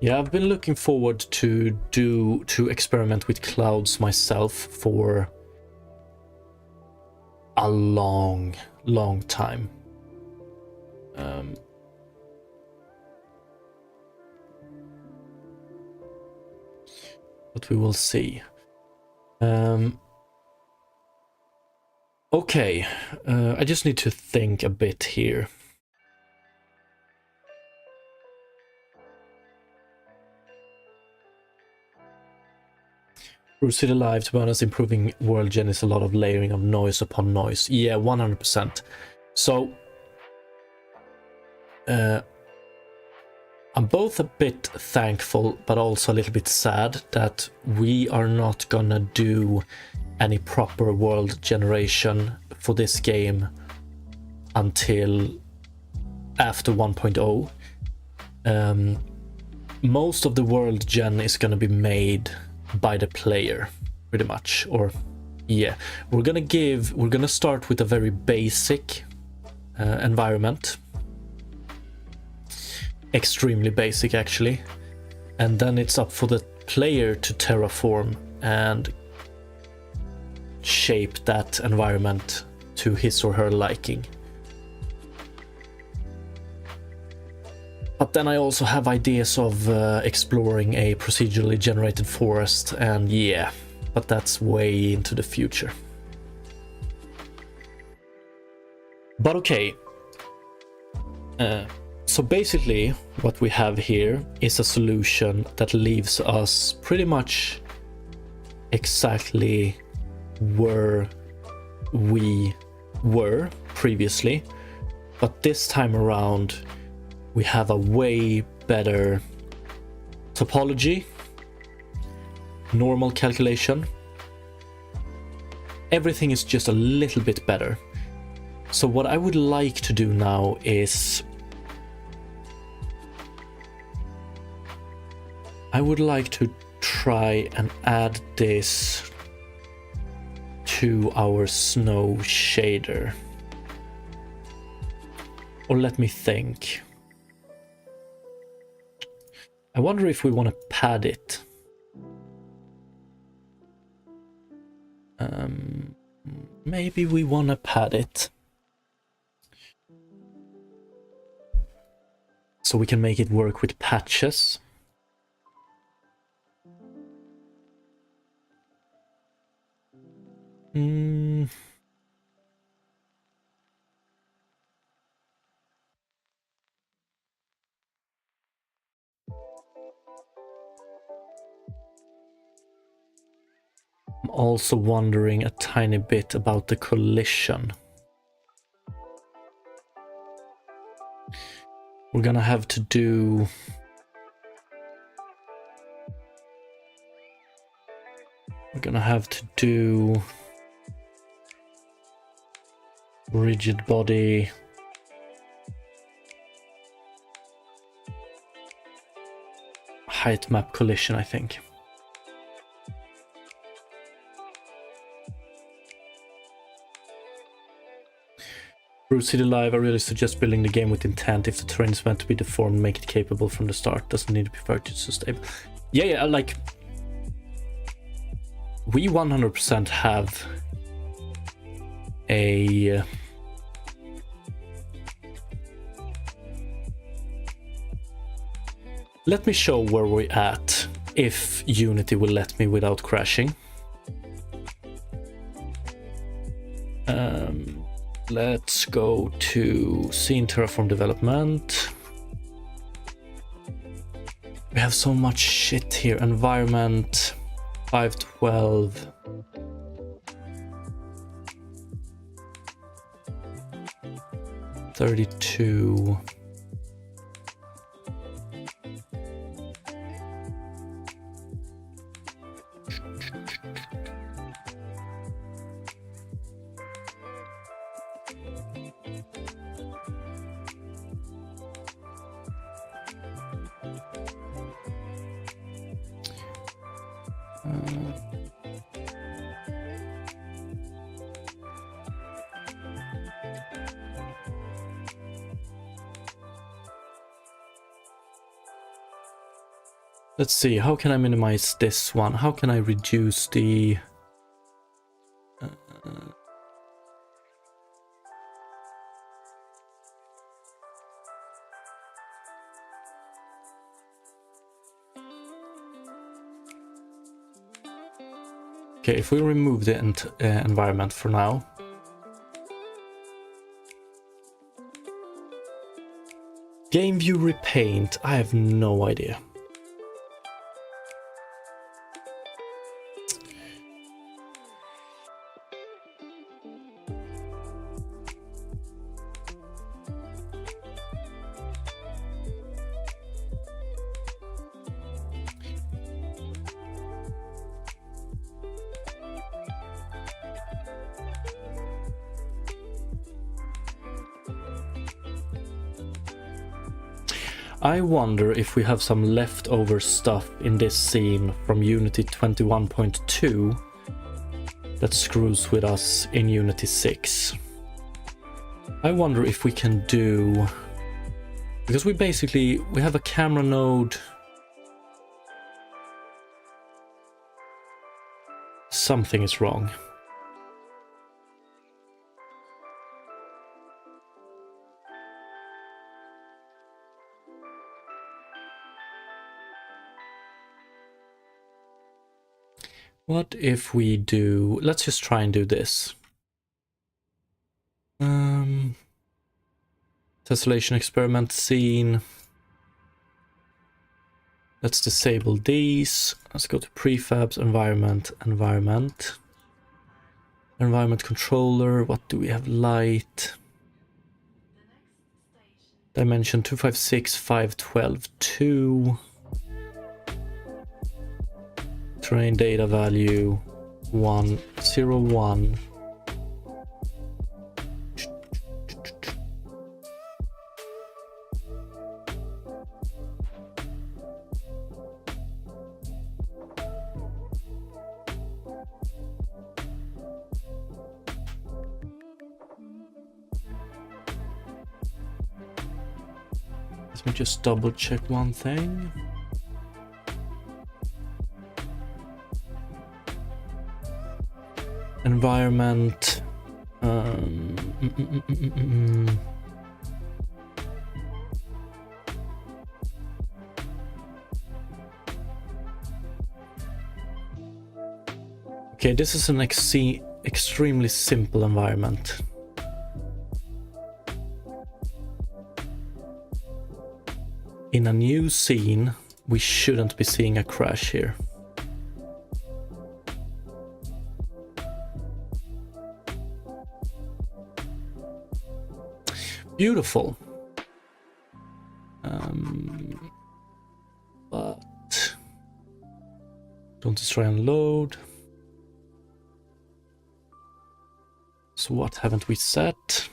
Yeah, I've been looking forward to experiment with clouds myself for a long time. But we will see. Okay, I just need to think a bit here. Bruce City Live, to be honest, improving world gen is a lot of layering of noise upon noise. Yeah, 100%. So, I'm both a bit thankful, but also a little bit sad that we are not gonna do any proper world generation for this game until after 1.0. Most of the world gen is gonna be made by the player, pretty much. Or yeah, we're gonna start with a very basic environment, extremely basic actually, and then it's up for the player to terraform and shape that environment to his or her liking. But then I also have ideas of exploring a procedurally generated forest, and yeah, but that's way into the future. But okay, so basically what we have here is a solution that leaves us pretty much exactly where we were previously, but this time around we have a way better topology, normal calculation. Everything is just a little bit better. So what I would like to do now is I would like to try and add this to our snow shader. Or let me think. I wonder if we want to pad it. Maybe we want to pad it. So we can make it work with patches. I'm also wondering a tiny bit about the collision. We're gonna have to do... rigid body. Height map collision, I think. Bruce City Live, I really suggest building the game with intent. If the terrain is meant to be deformed, make it capable from the start. Doesn't need to be vertically stable. Yeah, like... We 100% have a... Let me show where we're at, if Unity will let me without crashing. Let's go to Scene Terraform Development. We have so much shit here. Environment, 512. $32. Let's see, how can I minimize this one? How can I reduce the... Okay, if we remove the environment for now. Game view repaint, I have no idea. I wonder if we have some leftover stuff in this scene from Unity 21.2 that screws with us in Unity 6. I wonder if we can do... Because we have a camera node. Something is wrong. What if we do... Let's just try and do this. Tessellation experiment scene. Let's disable these. Let's go to prefabs, environment. Environment controller. What do we have? Light. Dimension 256, 512, 2. Terrain data value 101. Let me just double check one thing. Environment. Okay, this is an extremely simple environment. In a new scene, we shouldn't be seeing a crash here. Beautiful. But don't destroy and load. So what haven't we set?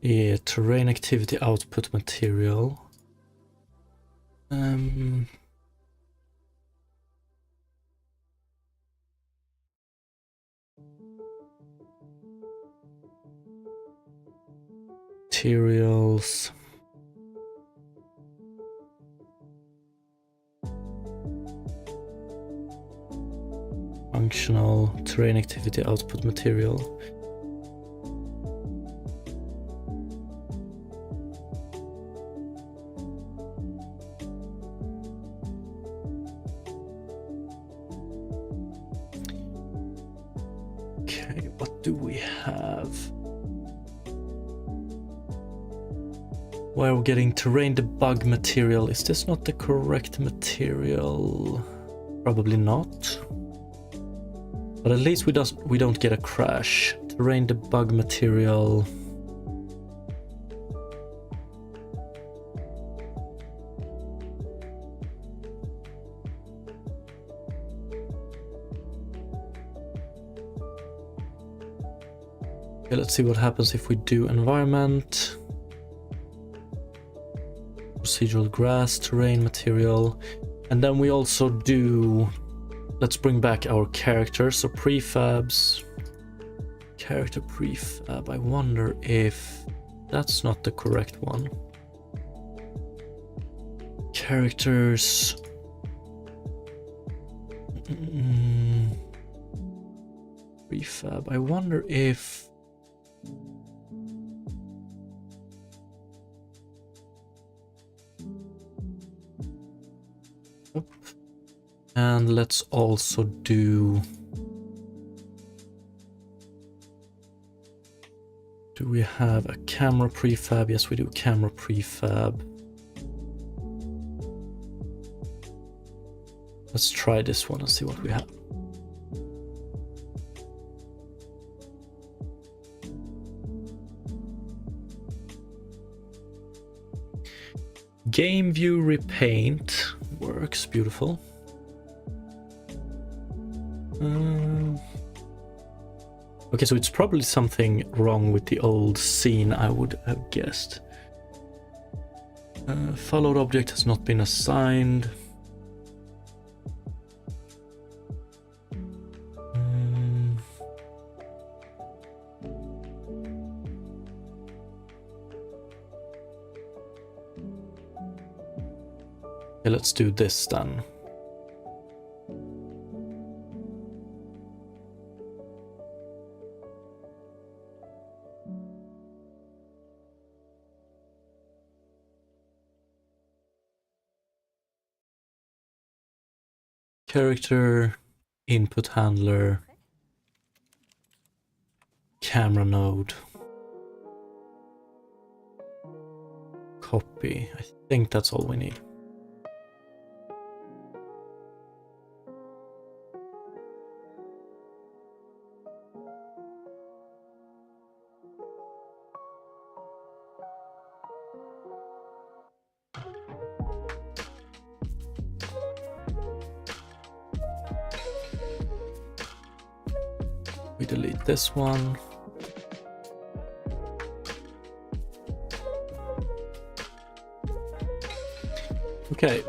Yeah, terrain activity output material. Materials. Functional terrain activity output material. Okay, what do we have? Where we're getting terrain debug material. Is this not the correct material? Probably not. But at least we don't get a crash. Terrain debug material. Okay, let's see what happens if we do environment. Procedural grass, terrain material. And then we also do... Let's bring back our characters. So prefabs. Character prefab. I wonder if that's not the correct one. Characters. Prefab. I wonder if... And let's also do... Do we have a camera prefab? Yes, we do camera prefab. Let's try this one and see what we have. Game view repaint works, beautiful. Okay, so it's probably something wrong with the old scene, I would have guessed. Followed object has not been assigned. Okay, let's do this then. Character, input handler, camera node, copy. I think that's all we need. We delete this one. Okay.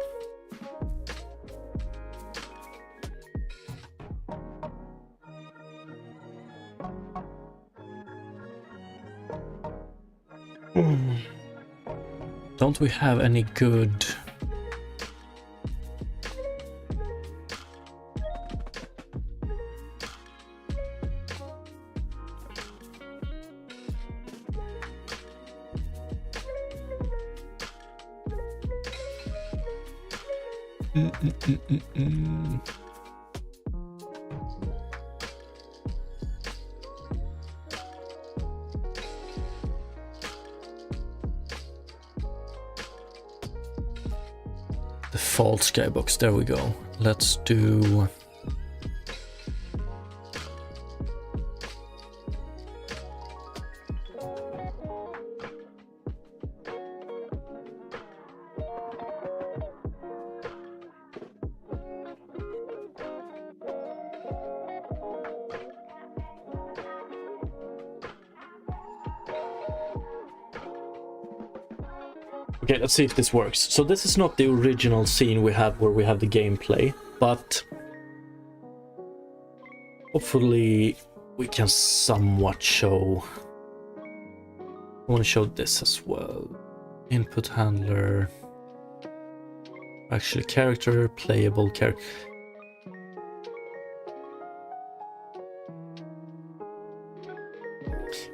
Don't we have any good... Default skybox, there we go. Let's do... Okay, let's see if this works. So this is not the original scene we have where we have the gameplay, but hopefully we can somewhat show... I want to show this as well. Input handler. Actually, character, playable character.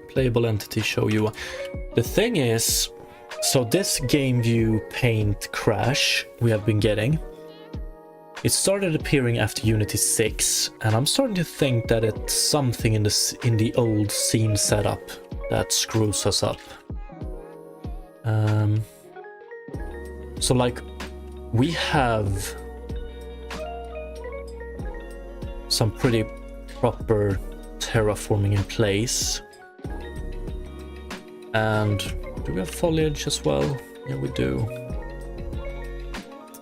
Playable entity, show UI. The thing is, so this game view paint crash we have been getting, it started appearing after Unity 6, and I'm starting to think that it's something in the old scene setup that screws us up. So like, we have some pretty proper terraforming in place, and do we have foliage as well? Yeah, we do.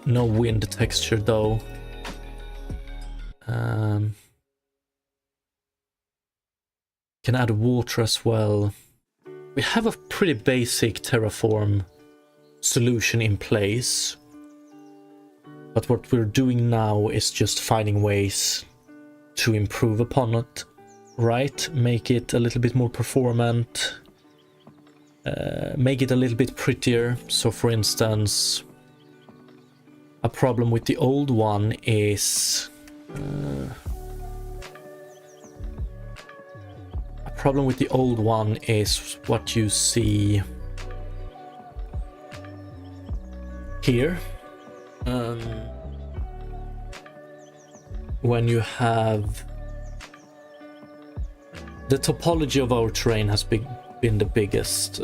No wind texture though. Can add water as well. We have a pretty basic terraform solution in place, but what we're doing now is just finding ways to improve upon it, right? Make it a little bit more performant, make it a little bit prettier. So for instance, a problem with the old one is what you see here. When you have the topology of our terrain has been the biggest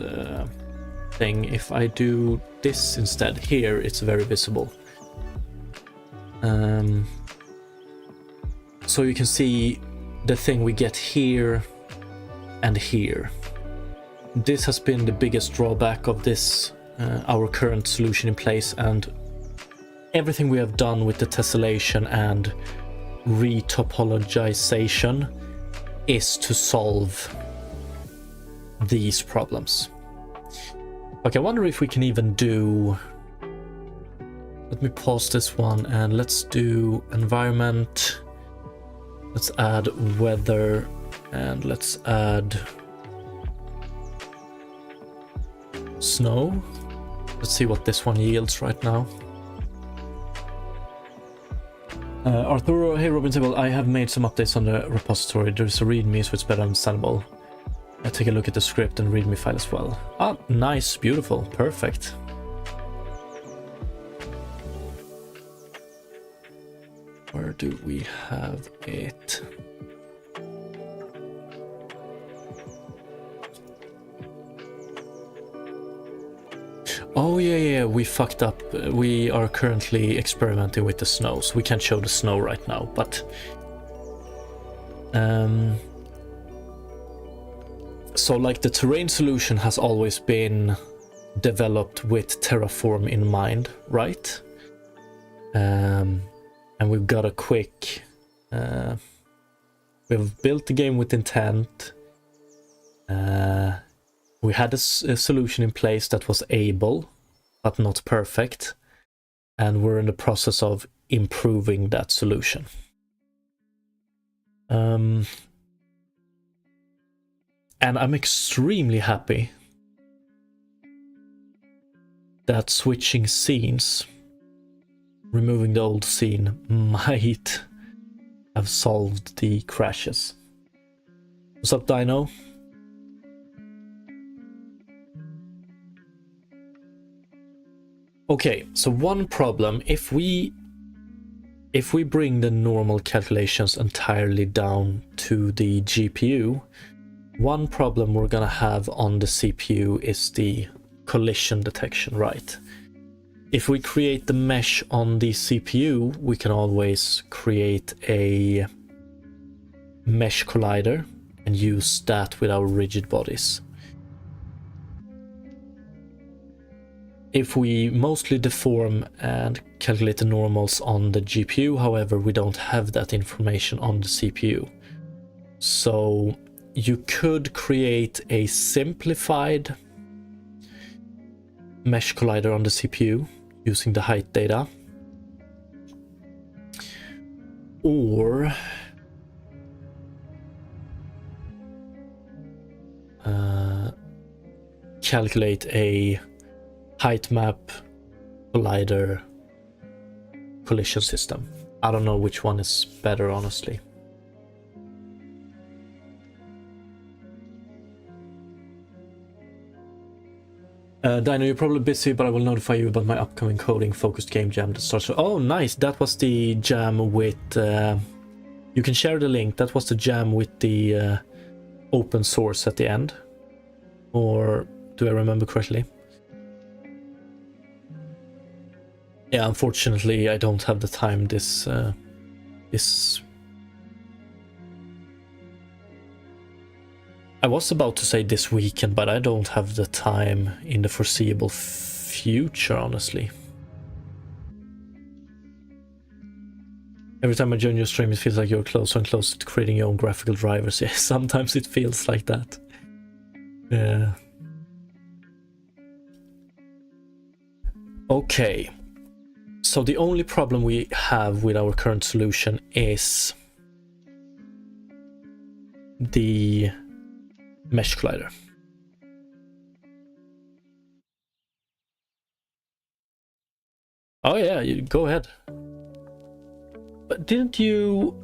thing. If I do this instead here, it's very visible. So you can see the thing we get here and here. This has been the biggest drawback of this, our current solution in place, and everything we have done with the tessellation and retopologization is to solve these problems. Okay, I wonder if we can even do... Let me pause this one and let's do environment. Let's add weather and let's add snow. Let's see what this one yields right now. Arturo, hey Robin Table, I have made some updates on the repository. There's a readme, so it's better understandable. I take a look at the script and readme file as well. Ah, nice, beautiful, perfect. Where do we have it? Oh yeah, we fucked up. We are currently experimenting with the snow, so we can't show the snow right now, but so like the terrain solution has always been developed with terraform in mind, right? And we've got a quick we've built the game with intent. We had a solution in place that was able, but not perfect, and we're in the process of improving that solution. And I'm extremely happy that switching scenes, removing the old scene, might have solved the crashes. What's up, Dino? Okay, so one problem, if we bring the normal calculations entirely down to the GPU, one problem we're gonna have on the CPU is the collision detection, right? If we create the mesh on the CPU, we can always create a mesh collider and use that with our rigid bodies. If we mostly deform and calculate the normals on the GPU, however, we don't have that information on the CPU. So you could create a simplified mesh collider on the CPU using the height data, or calculate a height map collider collision system. I don't know which one is better, honestly. Dino, you're probably busy, but I will notify you about my upcoming coding focused game jam that starts. Oh, nice! That was the jam with. You can share the link. That was the jam with the open source at the end, or do I remember correctly? Yeah, unfortunately, I don't have the time this. I was about to say this weekend, but I don't have the time in the foreseeable future, honestly. Every time I join your stream, it feels like you're closer and closer to creating your own graphical drivers. Yeah, sometimes it feels like that. Yeah. Okay. So the only problem we have with our current solution is the mesh collider. Oh yeah, you go ahead. But didn't you...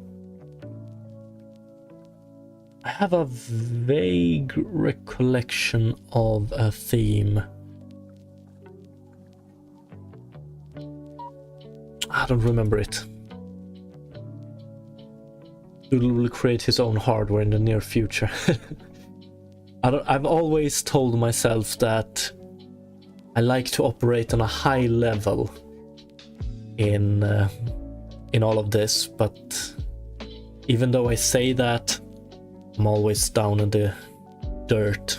I have a vague recollection of a theme. I don't remember it. Doodle will create his own hardware in the near future. I've always told myself that I like to operate on a high level in all of this, but even though I say that, I'm always down in the dirt.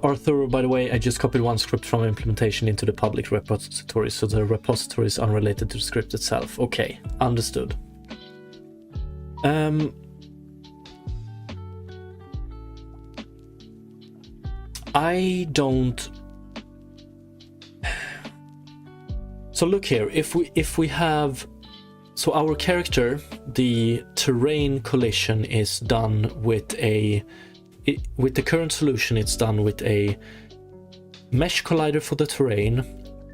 Arthur, by the way, I just copied one script from implementation into the public repository, so the repository is unrelated to the script itself. Okay, understood. I don't... So look here, if we have... So our character, the terrain collision is done with a... With the current solution, it's done with a mesh collider for the terrain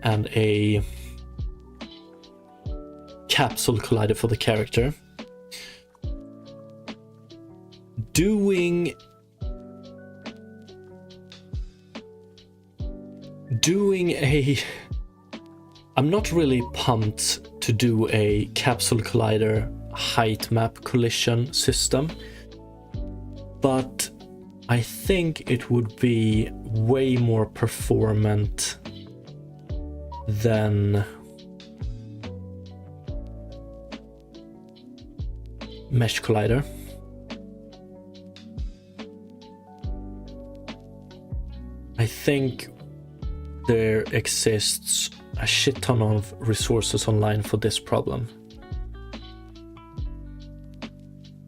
and a capsule collider for the character. Doing a... I'm not really pumped to do a capsule collider height map collision system, but I think it would be way more performant than mesh collider. I think there exists a shit ton of resources online for this problem.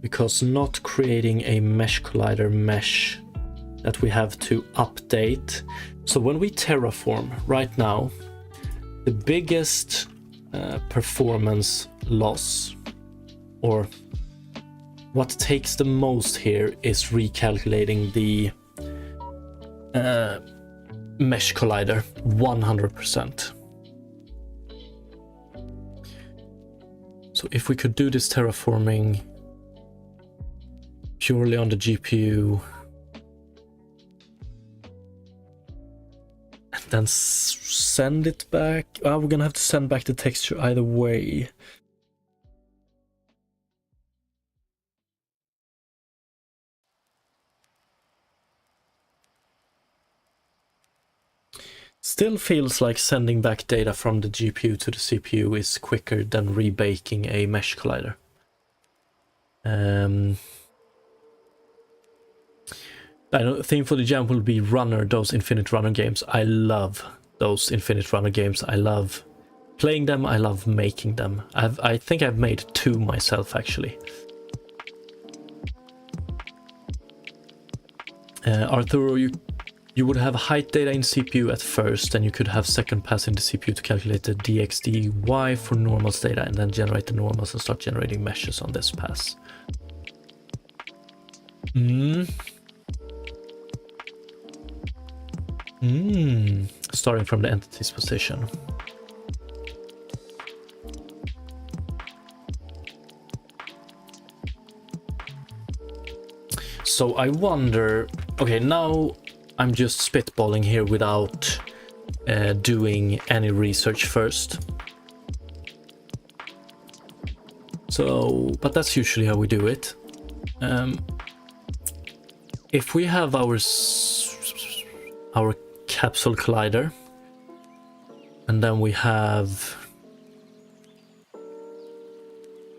Because not creating a mesh collider mesh that we have to update. So when we terraform right now, the biggest performance loss, or what takes the most here, is recalculating the mesh collider 100%. So if we could do this terraforming purely on the GPU and then send it back, we're gonna have to send back the texture either way. Still feels like sending back data from the GPU to the CPU is quicker than rebaking a mesh collider. I don't think for the jam will be Runner, those Infinite Runner games. I love those Infinite Runner games. I love playing them. I love making them. I think I've made 2 myself, actually. Arturo, you would have height data in CPU at first, and you could have second pass in the CPU to calculate the DXDY for normals data, and then generate the normals and start generating meshes on this pass. Starting from the entity's position. So I wonder, okay, now I'm just spitballing here without doing any research first. So, but that's usually how we do it. If we have our capsule collider, and then we have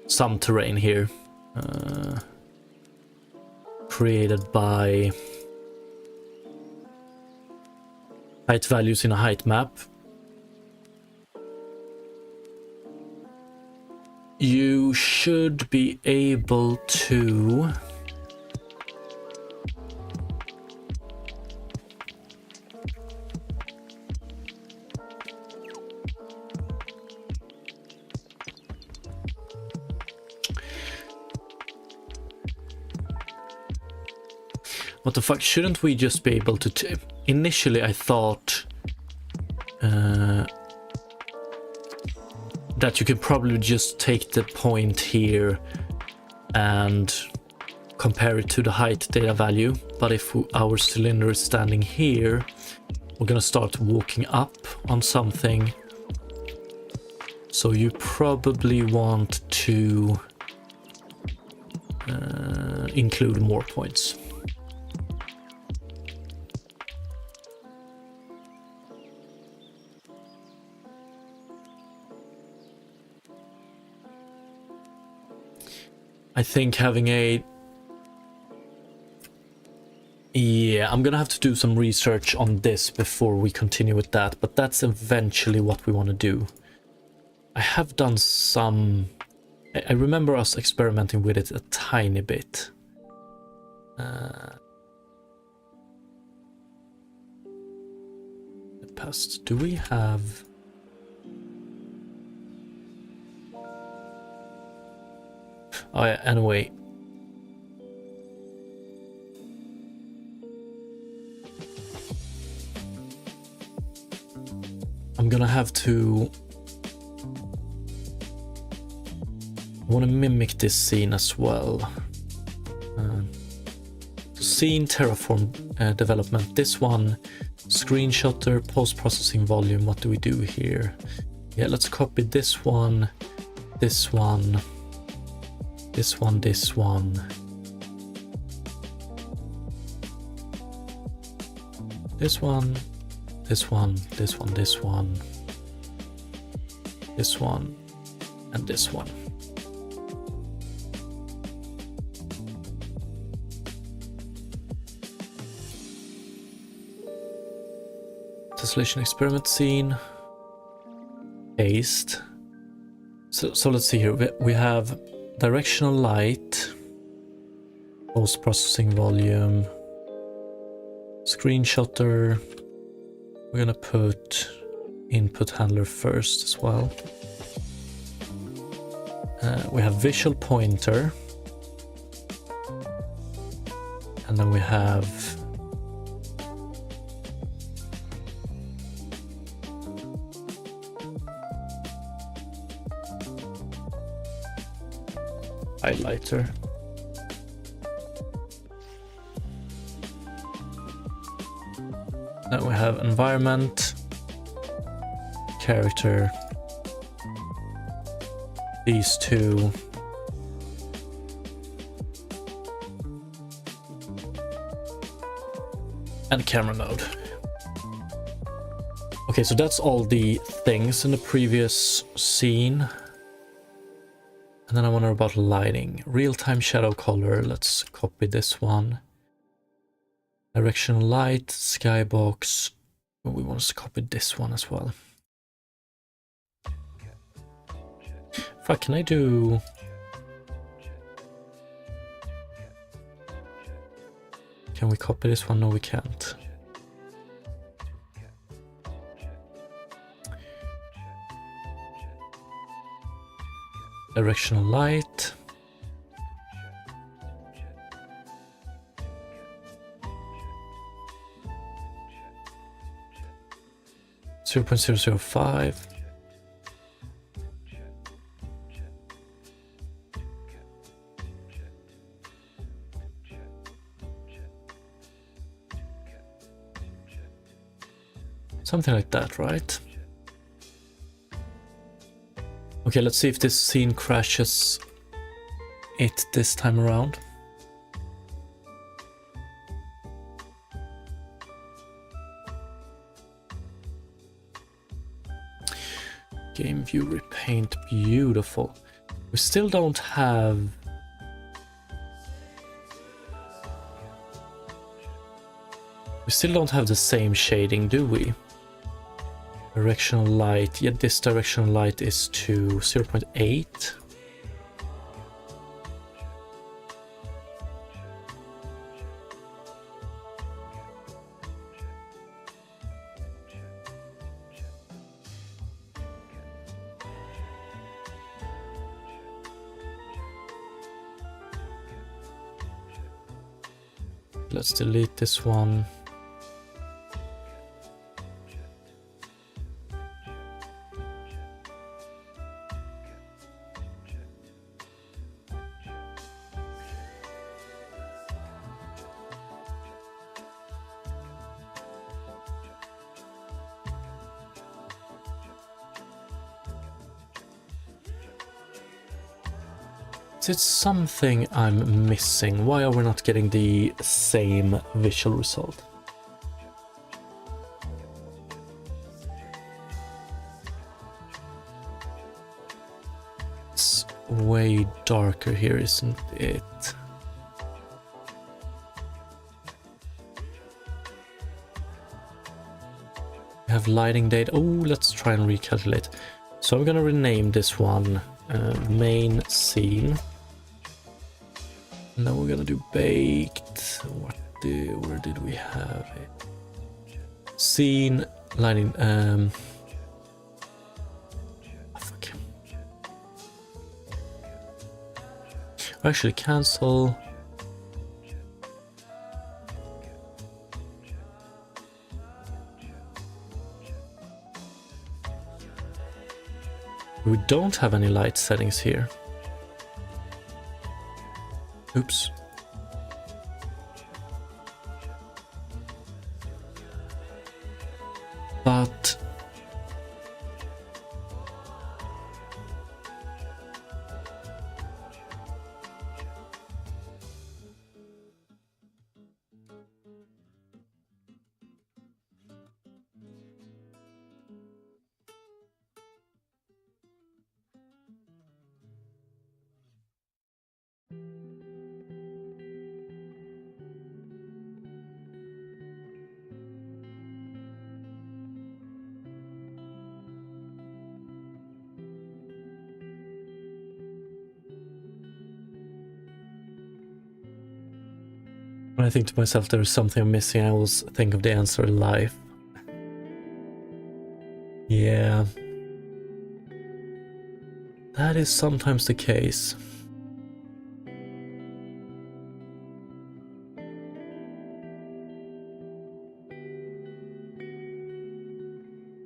some terrain here created by height values in a height map, you should be able to what the fuck, shouldn't we just be able to initially I thought that you could probably just take the point here and compare it to the height data value, but if our cylinder is standing here, we're gonna start walking up on something, so you probably want to include more points. I think having I'm gonna have to do some research on this before we continue with that, but that's eventually what we want to do. I have done some, I remember us experimenting with it a tiny bit. The past, do we have... Oh yeah, anyway. I'm gonna have to... I want to mimic this scene as well. Scene, terraform development. This one, screenshotter, post-processing volume. What do we do here? Yeah, let's copy this one, this one, this one, this one. This one, this one, this one, this one, this one, and this one. Tessellation experiment scene. Paste. So let's see here. We have directional light, post-processing volume, Screenshotter. We're gonna put input handler first as well. We have visual pointer. And then we have highlighter. Then we have environment, character, these two, and camera node. Okay, so that's all the things in the previous scene. And then I wonder about lighting. Real-time shadow color, let's copy this one. Directional light, skybox. We want to copy this one as well. Fuck, can I do... Can we copy this one? No, we can't. Directional light. .005. Something like that, right? Okay, let's see if this scene crashes it this time around. Game view repaint, beautiful. We still don't have... We still don't have the same shading, do we? Directional light, yeah, this directional light is to 0.8. Let's delete this one. It's something I'm missing. Why are we not getting the same visual result? It's way darker here, isn't it? We have lighting data. Oh, let's try and recalculate. So I'm gonna rename this one main scene. And then we're gonna do baked. Where did we have it? Scene, lighting, fuck. Actually, cancel. We don't have any light settings here. Oops. But When I think to myself there is something I'm missing, I always think of the answer life. Yeah. That is sometimes the case.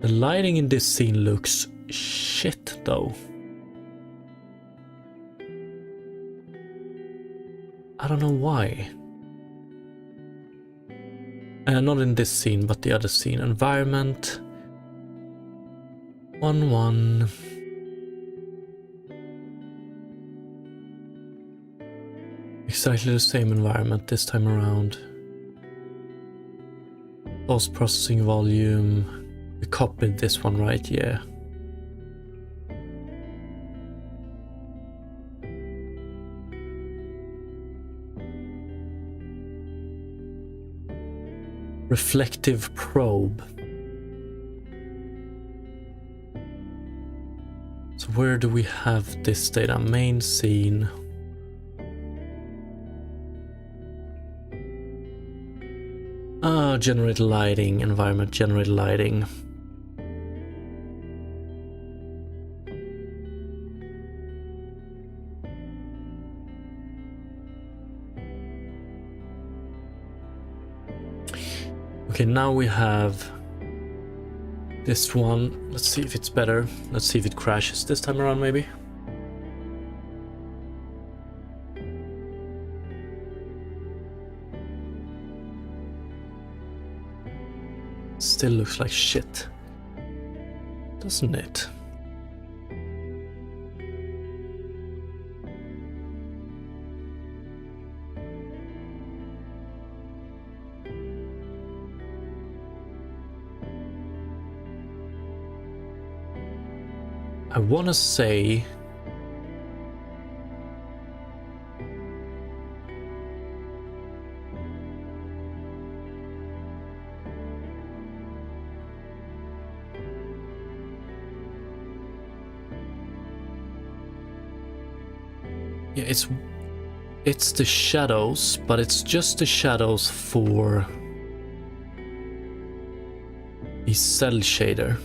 The lighting in this scene looks shit though. I don't know why. Not in this scene, but the other scene. Environment. 1-1. Exactly the same environment this time around. Post-processing volume. We copied this one, right? Yeah. Reflective probe. So where do we have this data? Main scene. Generate lighting, environment, generate lighting. Okay, now we have this one. Let's see if it's better. Let's see if it crashes this time around, maybe. Still looks like shit, doesn't it? I wanna say yeah, it's the shadows, but it's just the shadows for the cell shader.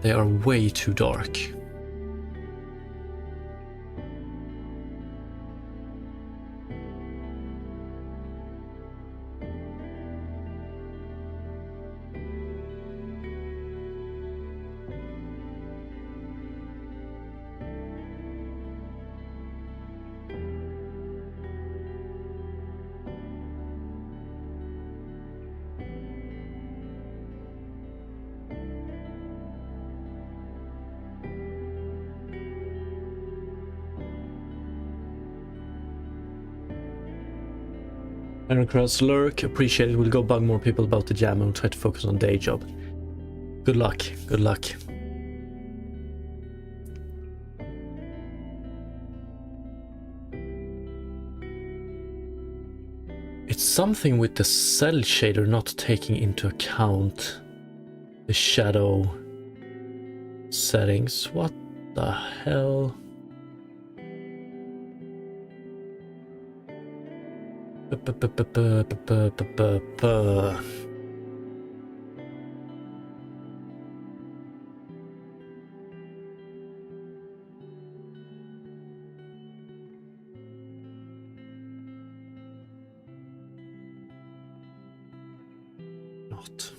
They are way too dark. Iron Cross lurk, appreciate it. We'll go bug more people about the jam and try to focus on day job. Good luck, good luck. It's something with the cell shader not taking into account the shadow settings. What the hell? Not.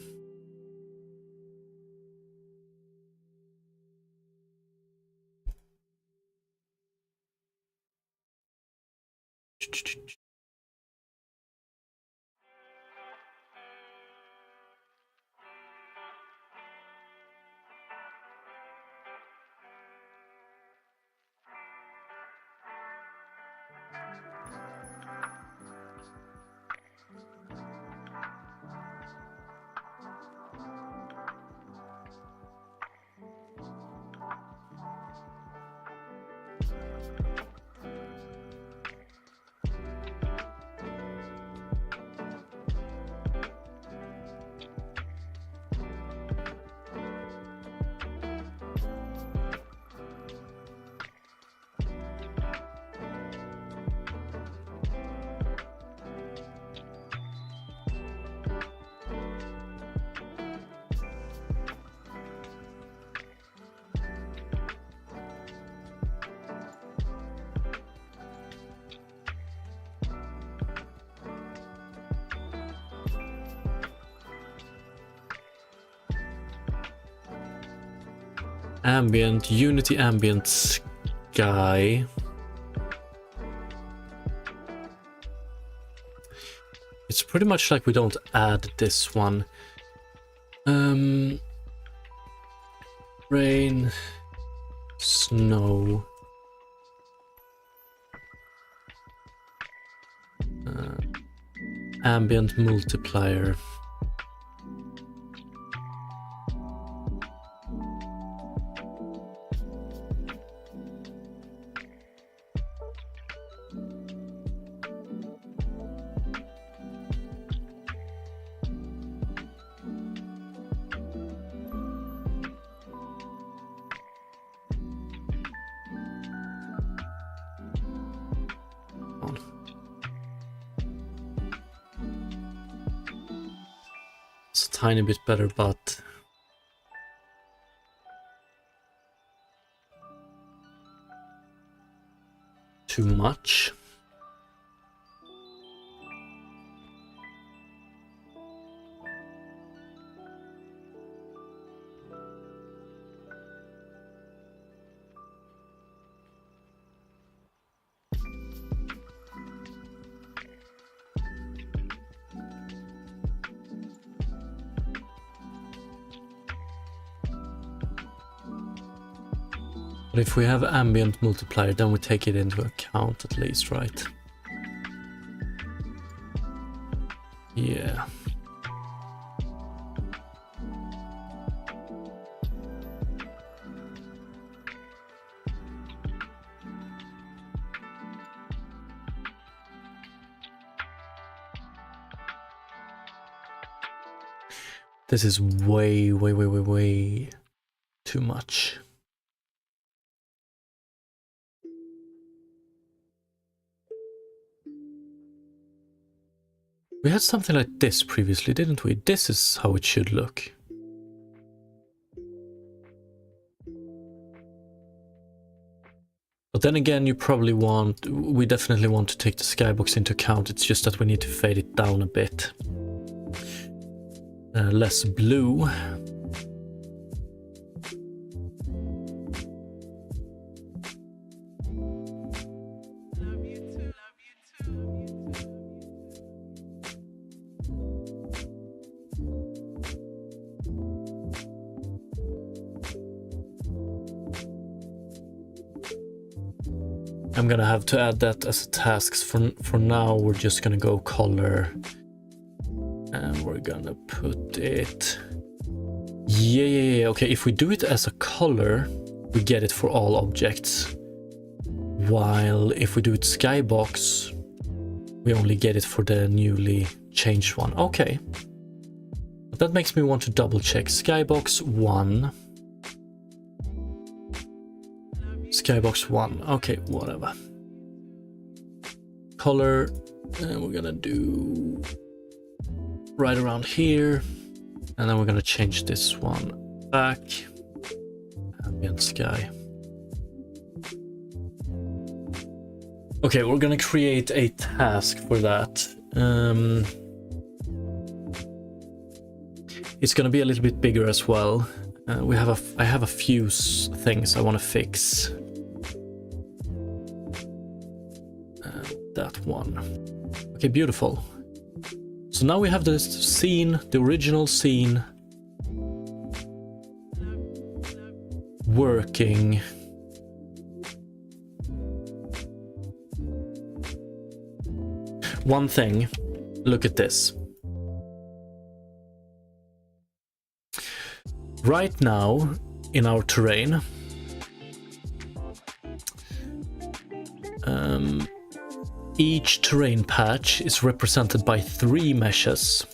Ambient, Unity ambient sky. It's pretty much like we don't add this one. Rain, snow. Ambient multiplier. It's a tiny bit better, but too much. But if we have ambient multiplier, then we take it into account at least, right? Yeah. This is way too much. We had something like this previously, didn't we? This is how it should look. But then again, you probably want... We definitely want to take the skybox into account. It's just that we need to fade it down a bit. Less blue. I'm gonna have to add that as a task. For now, we're just gonna go color. And we're gonna put it... Yeah. Okay, if we do it as a color, we get it for all objects. While if we do it skybox, we only get it for the newly changed one. Okay. But that makes me want to double check. Skybox 1. Skybox 1. Okay, whatever. Color, and we're gonna do right around here, and then we're gonna change this one back. Ambient sky. Okay, we're gonna create a task for that. It's gonna be a little bit bigger as well. I have a few things I want to fix. That one. Okay, beautiful. So now we have this scene, the original scene, working. One thing, look at this. Right now, in our terrain, each terrain patch is represented by 3 meshes.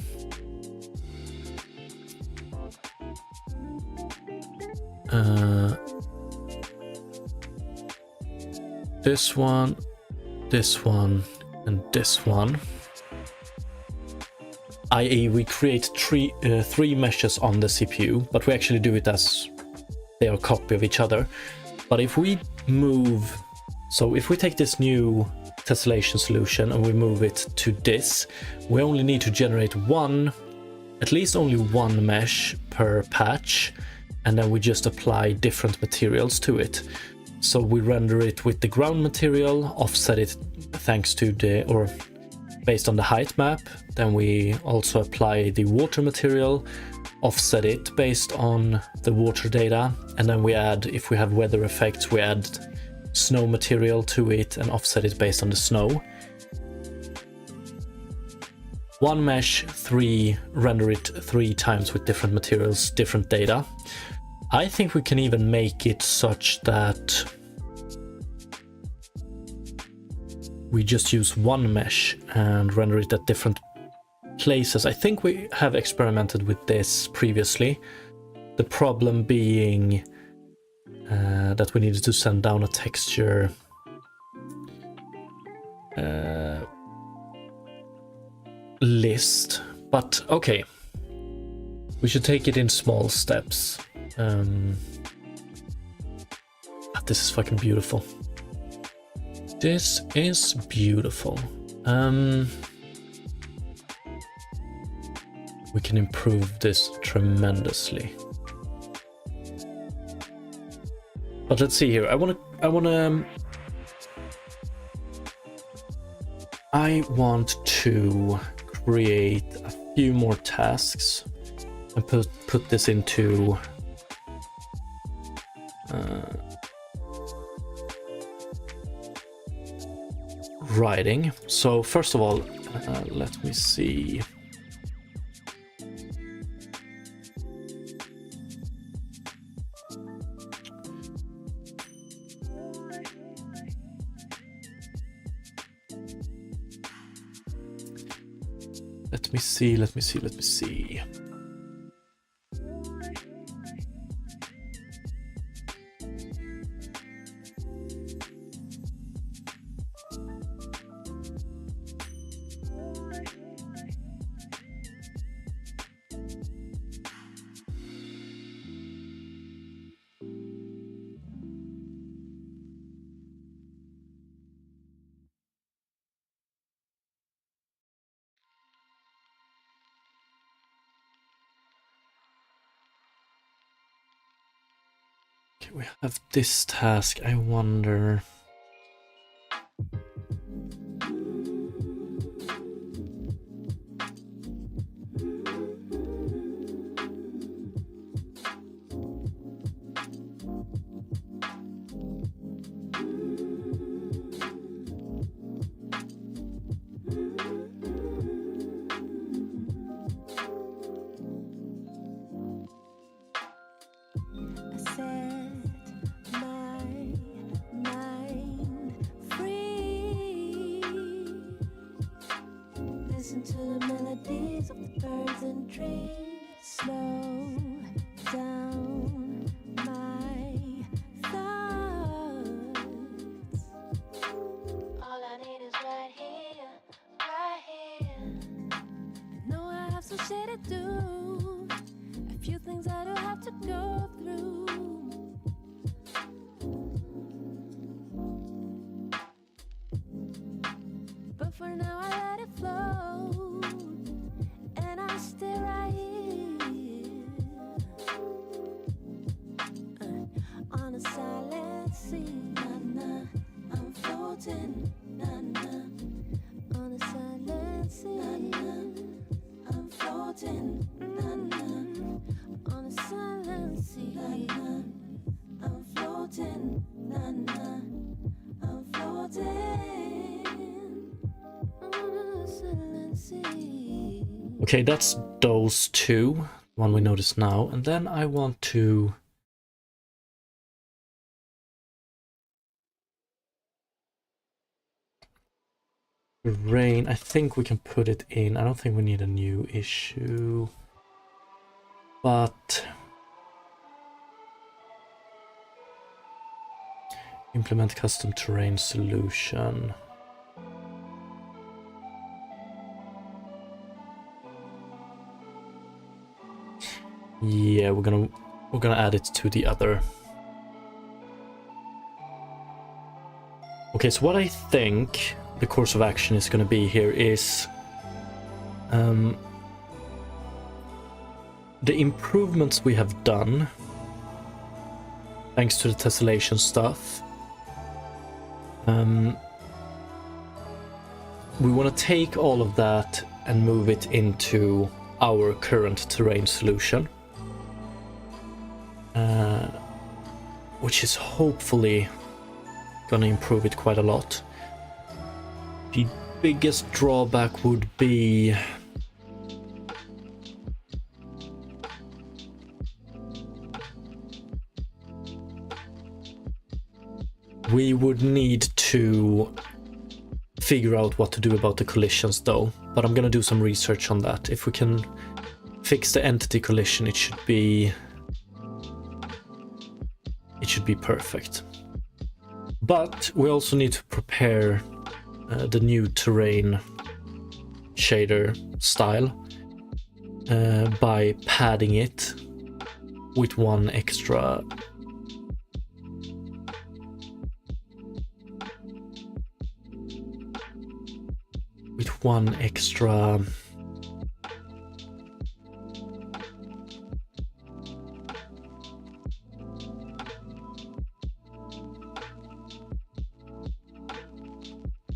This one, and this one. I.e. we create 3 meshes on the CPU, but we actually do it as they are a copy of each other. But if we move... So if we take this new tessellation solution and we move it to this, we only need to generate at least only one mesh per patch, and then we just apply different materials to it. So we render it with the ground material, offset it thanks to the, or based on the height map. Then we also apply the water material, offset it based on the water data, and then we add, if we have weather effects, we add snow material to it and offset it based on the snow. One mesh, render it 3 times with different materials, different data. I think we can even make it such that we just use one mesh and render it at different places. I think we have experimented with this previously. The problem being that we needed to send down a texture list, but okay. We should take it in small steps. This is fucking beautiful. This is beautiful. We can improve this tremendously. But let's see here. I want to create a few more tasks and put this into writing. So first of all, let me see. Let me see. We have this task. I wonder. Okay, that's those two, one we notice now, and then I want to rain. I think we can put it in. I don't think we need a new issue, but implement custom terrain solution. Yeah, we're gonna add it to the other. Okay, so what I think the course of action is going to be here is the improvements we have done thanks to the tessellation stuff. We want to take all of that and move it into our current terrain solution, which is hopefully gonna improve it quite a lot. The biggest drawback would be we would need to figure out what to do about the collisions though, but I'm gonna do some research on that. If we can fix the entity collision, it should be perfect. But we also need to prepare the new terrain shader style by padding it with one extra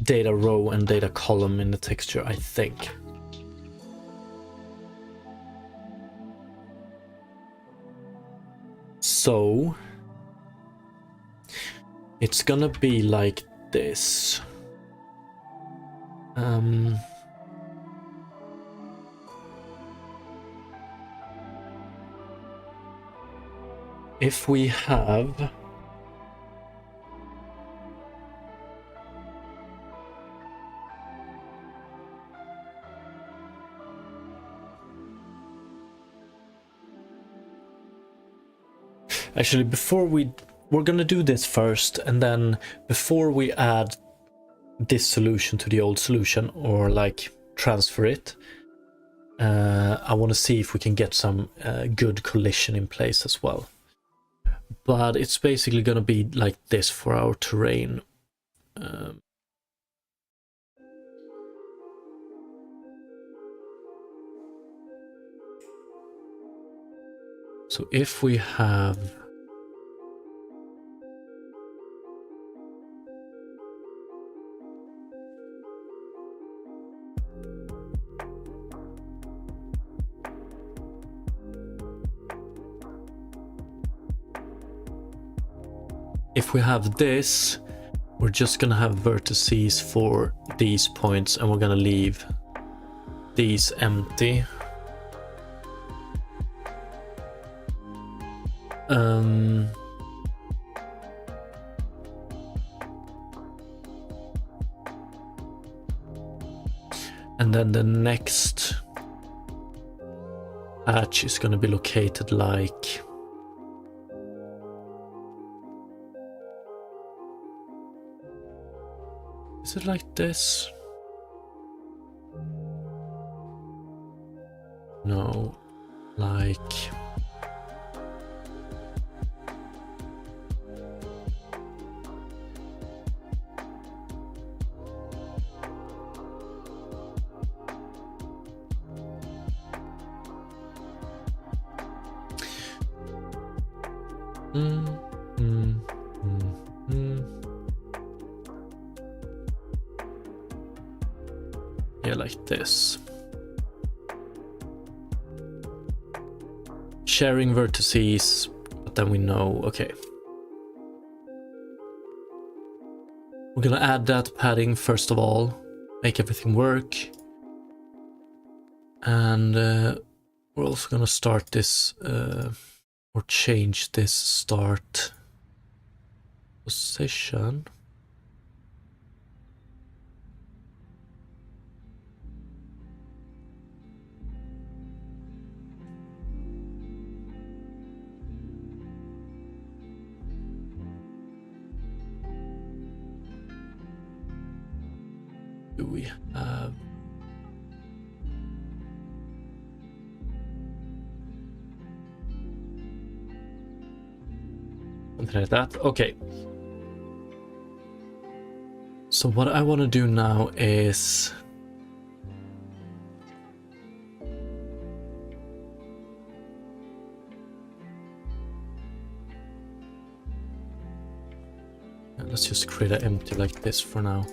data row and data column in the texture, I think. So it's gonna be like this. If we have actually, before we're gonna do this first, and then before we add this solution to the old solution, or like transfer it, I want to see if we can get some good collision in place as well. But it's basically gonna be like this for our terrain. So if we have this, we're just gonna have vertices for these points, and we're gonna leave these empty. And then the next patch is going to be located like is it like this? No, like yeah, like this. Sharing vertices, but then we know, okay. We're gonna add that padding first of all, make everything work. And we're also gonna start this, or change this start position. Do we have something like that? Okay. So what I want to do now is Let's just create an empty like this for now.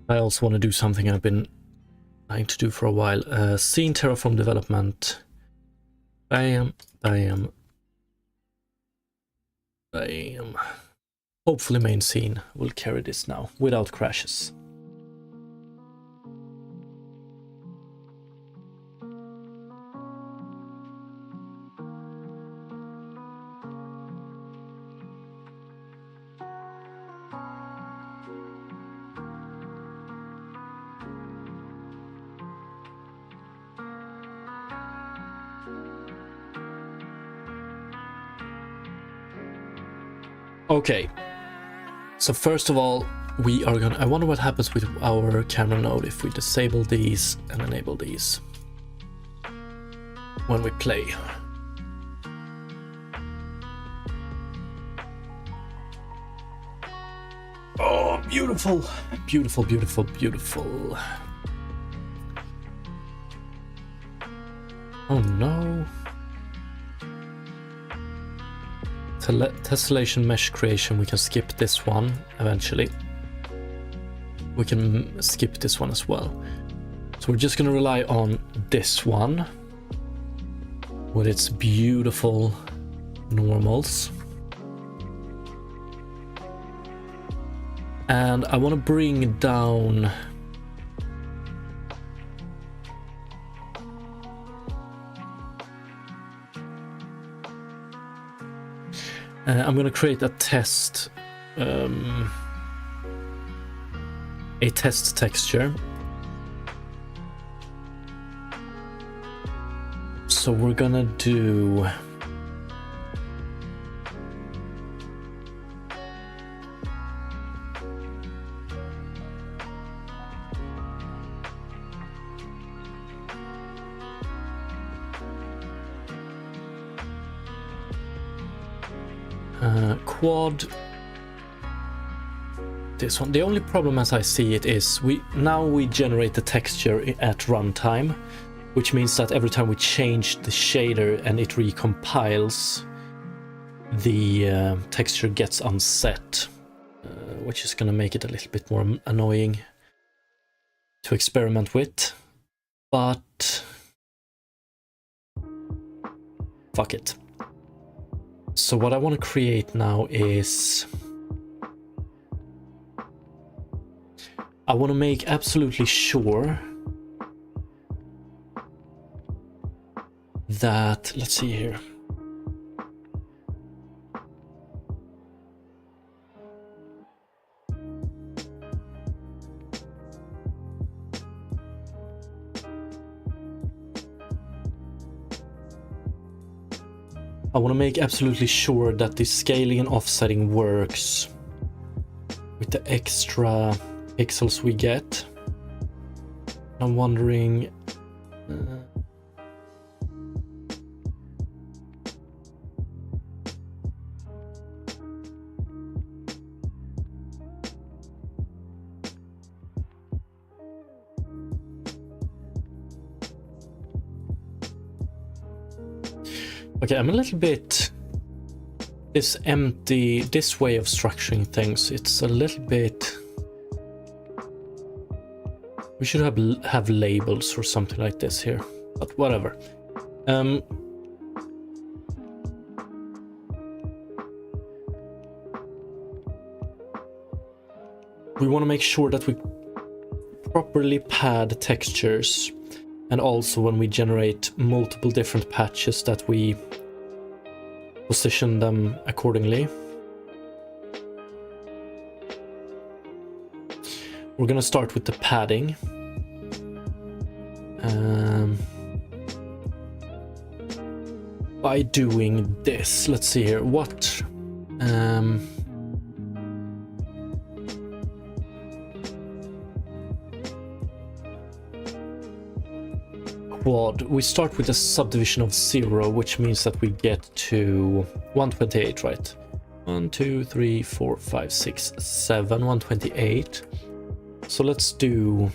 I also want to do something I've been trying to do for a while. Scene terraform development. Bam, bam, bam. Hopefully main scene will carry this now without crashes. Okay, so first of all, we are gonna, I wonder what happens with our camera node if we disable these and enable these when we play. Oh, beautiful, beautiful, beautiful, beautiful. Oh no. Tessellation mesh creation, we can skip this one eventually. We can skip this one as well. So we're just going to rely on this one with its beautiful normals. And I want to bring down I'm going to create a test texture. So we're gonna do quad. This one. The only problem as I see it is we generate the texture at runtime, which means that every time we change the shader and it recompiles, the texture gets unset, which is going to make it a little bit more annoying to experiment with. But fuck it. So what I want to create now is I want to make absolutely sure that, let's see here. I want to make absolutely sure that the scaling and offsetting works with the extra pixels we get. I'm wondering okay, I'm a little bit this way of structuring things, it's a little bit, we should have labels or something like this here, but whatever. We want to make sure that we properly pad textures, and also when we generate multiple different patches that we position them accordingly. We're gonna start with the padding. By doing this, let's see here, what quad, we start with a subdivision of 0, which means that we get to 128, right? 1, 2, 3, 4, 5, 6, 7, 128. So let's do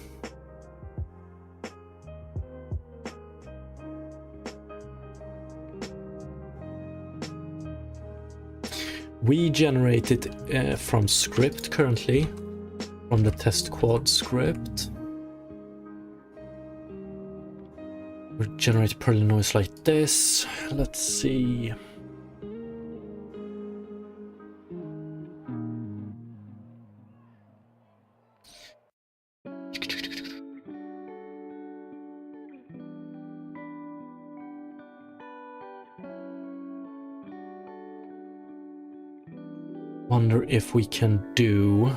we generate it from script currently, from the test quad script. We generate Perl noise like this. Let's see. Wonder if we can do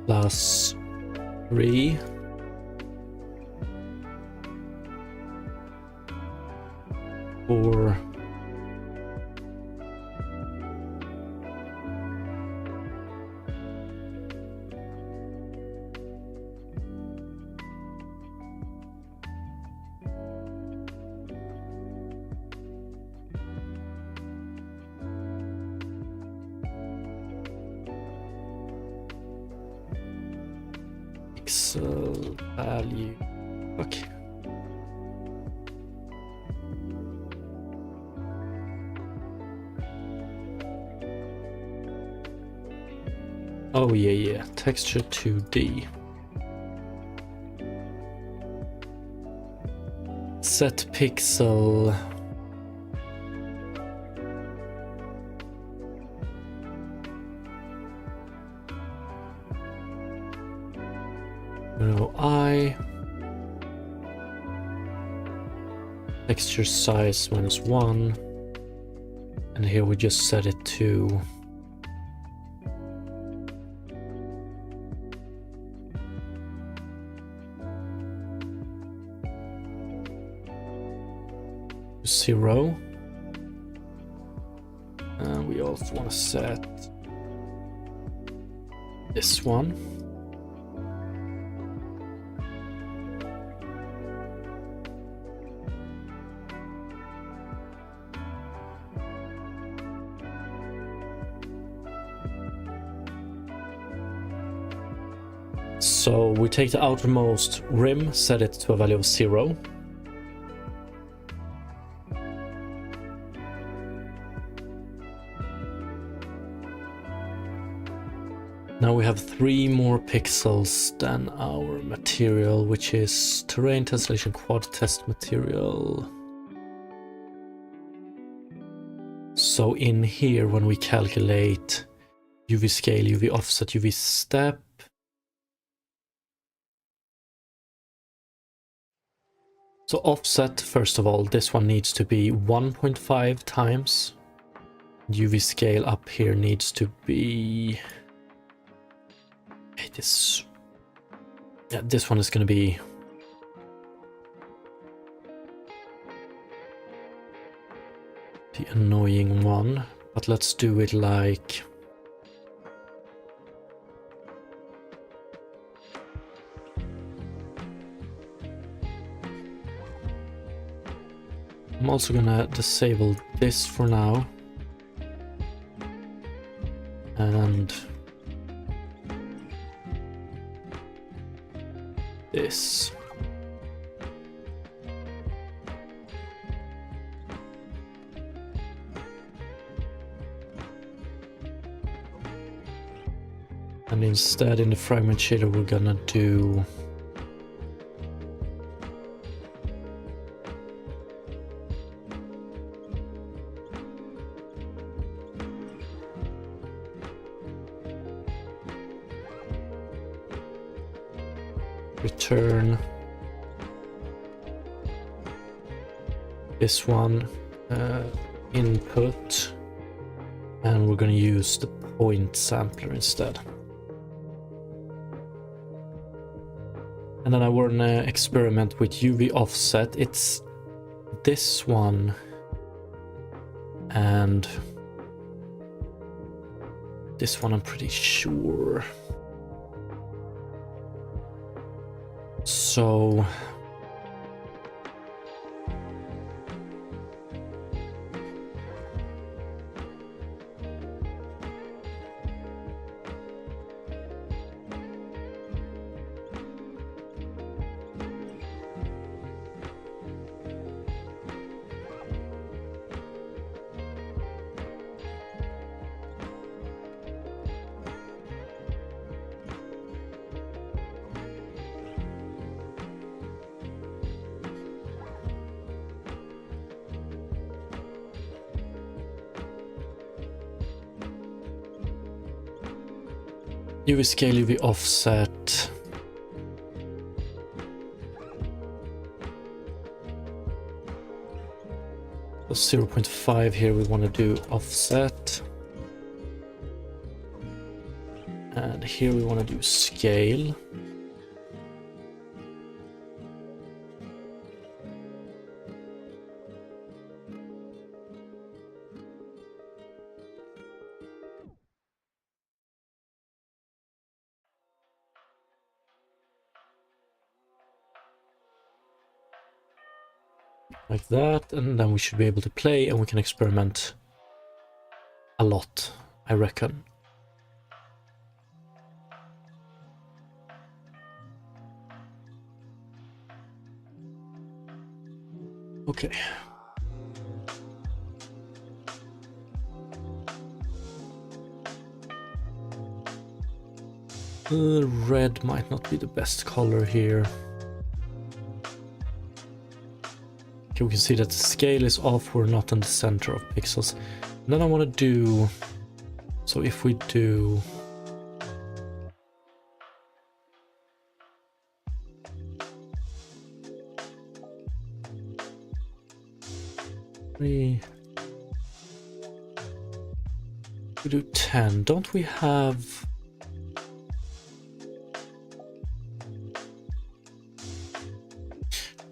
+3 4 pixel value. Okay. Oh yeah, texture 2D. Set pixel. I texture size -1, and here we just set it to zero. And we also want to set this one. So we take the outermost rim, set it to a value of 0. Now we have 3 more pixels than our material, which is terrain tessellation quad test material. So in here, when we calculate UV scale, UV offset, UV step, so offset, first of all, this one needs to be 1.5 times. UV scale up here needs to be... this one is going to be the annoying one, but let's do it like... I'm also gonna disable this for now, and this. And instead, in the fragment shader, we're gonna do return this one, input, and we're going to use the point sampler instead. And then I want to experiment with UV offset. It's this one and this one, I'm pretty sure. So UV scale, UV offset. So 0.5 here we want to do offset. And here we want to do scale. Like that, and then we should be able to play, and we can experiment a lot, I reckon. Okay. Red might not be the best color here. Okay, we can see that the scale is off, we're not in the center of pixels. And then I want to do, so if we do we do 10, don't we have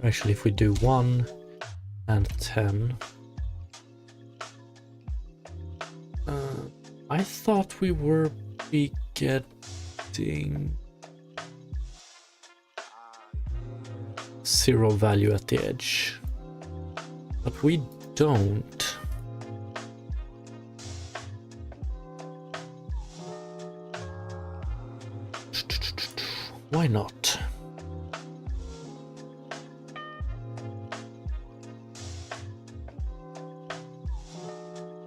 actually if we do 1 and 10. I thought we were getting 0 value at the edge, but we don't. Why not?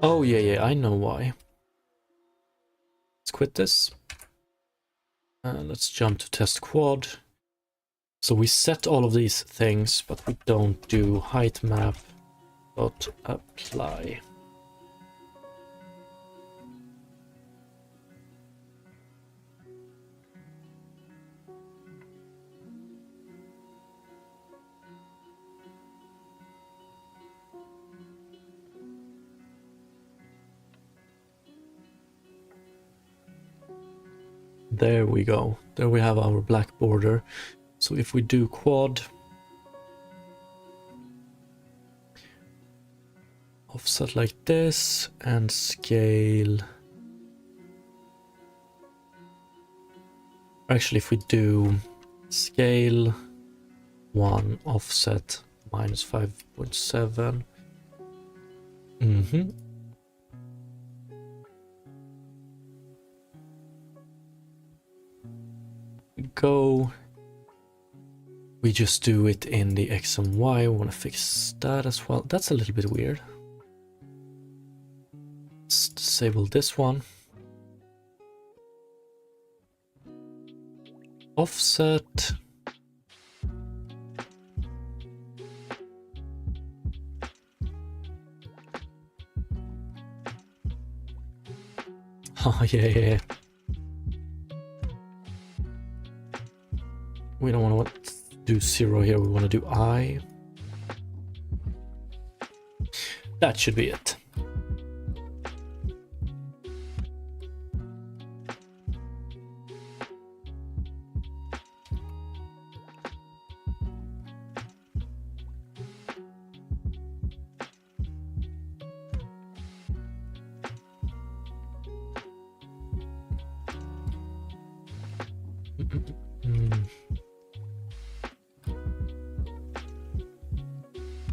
Oh, yeah, I know why. Let's quit this. Let's jump to test quad. So we set all of these things, but we don't do height map dot apply. There we go. There we have our black border. So if we do quad, offset like this, and scale. Actually, if we do scale 1, offset minus 5.7. Go. We just do it in the X and Y. We want to fix that as well. That's a little bit weird. Let's disable this one. Offset. Oh, yeah. We don't want to do 0 here, we want to do I. That should be it.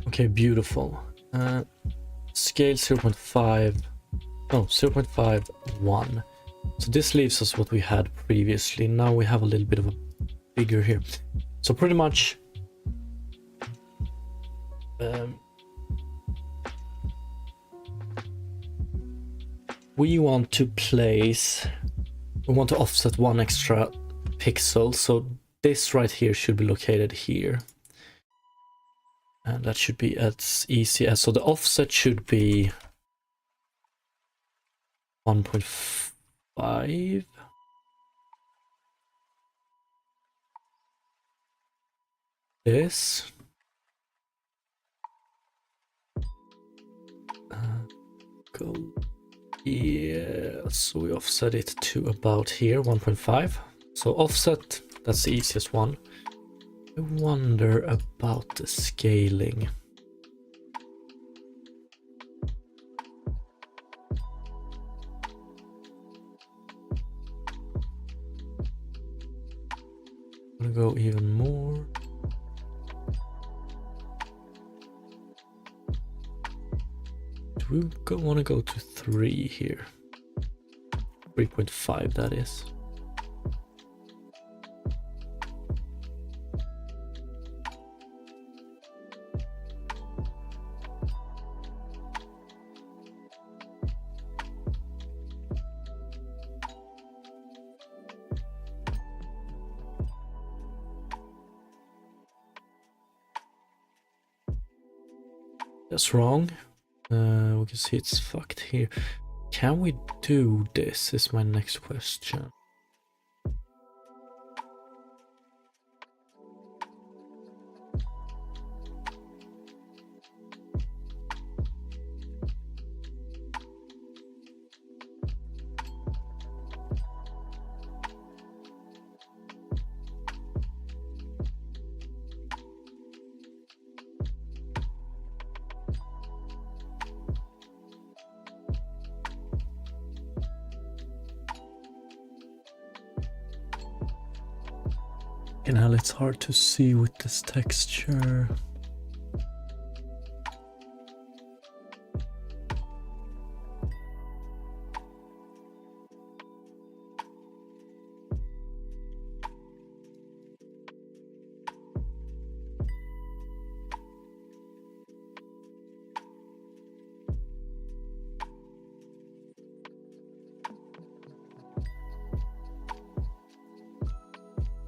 Okay, beautiful. Scale 0.5, no, 0.51. So this leaves us what we had previously. Now we have a little bit of a bigger here. So pretty much we want to offset 1 extra pixel. So this right here should be located here. And that should be as easy as, so the offset should be 1.5. This. Go. Yeah, so we offset it to about here, 1.5. So offset, that's the easiest one. I wonder about the scaling. I'm gonna go even more. Do we want to go to 3 here? 3.5 that is. That's wrong. We can see it's fucked here. Can we do this is my next question. And hell, it's hard to see with this texture.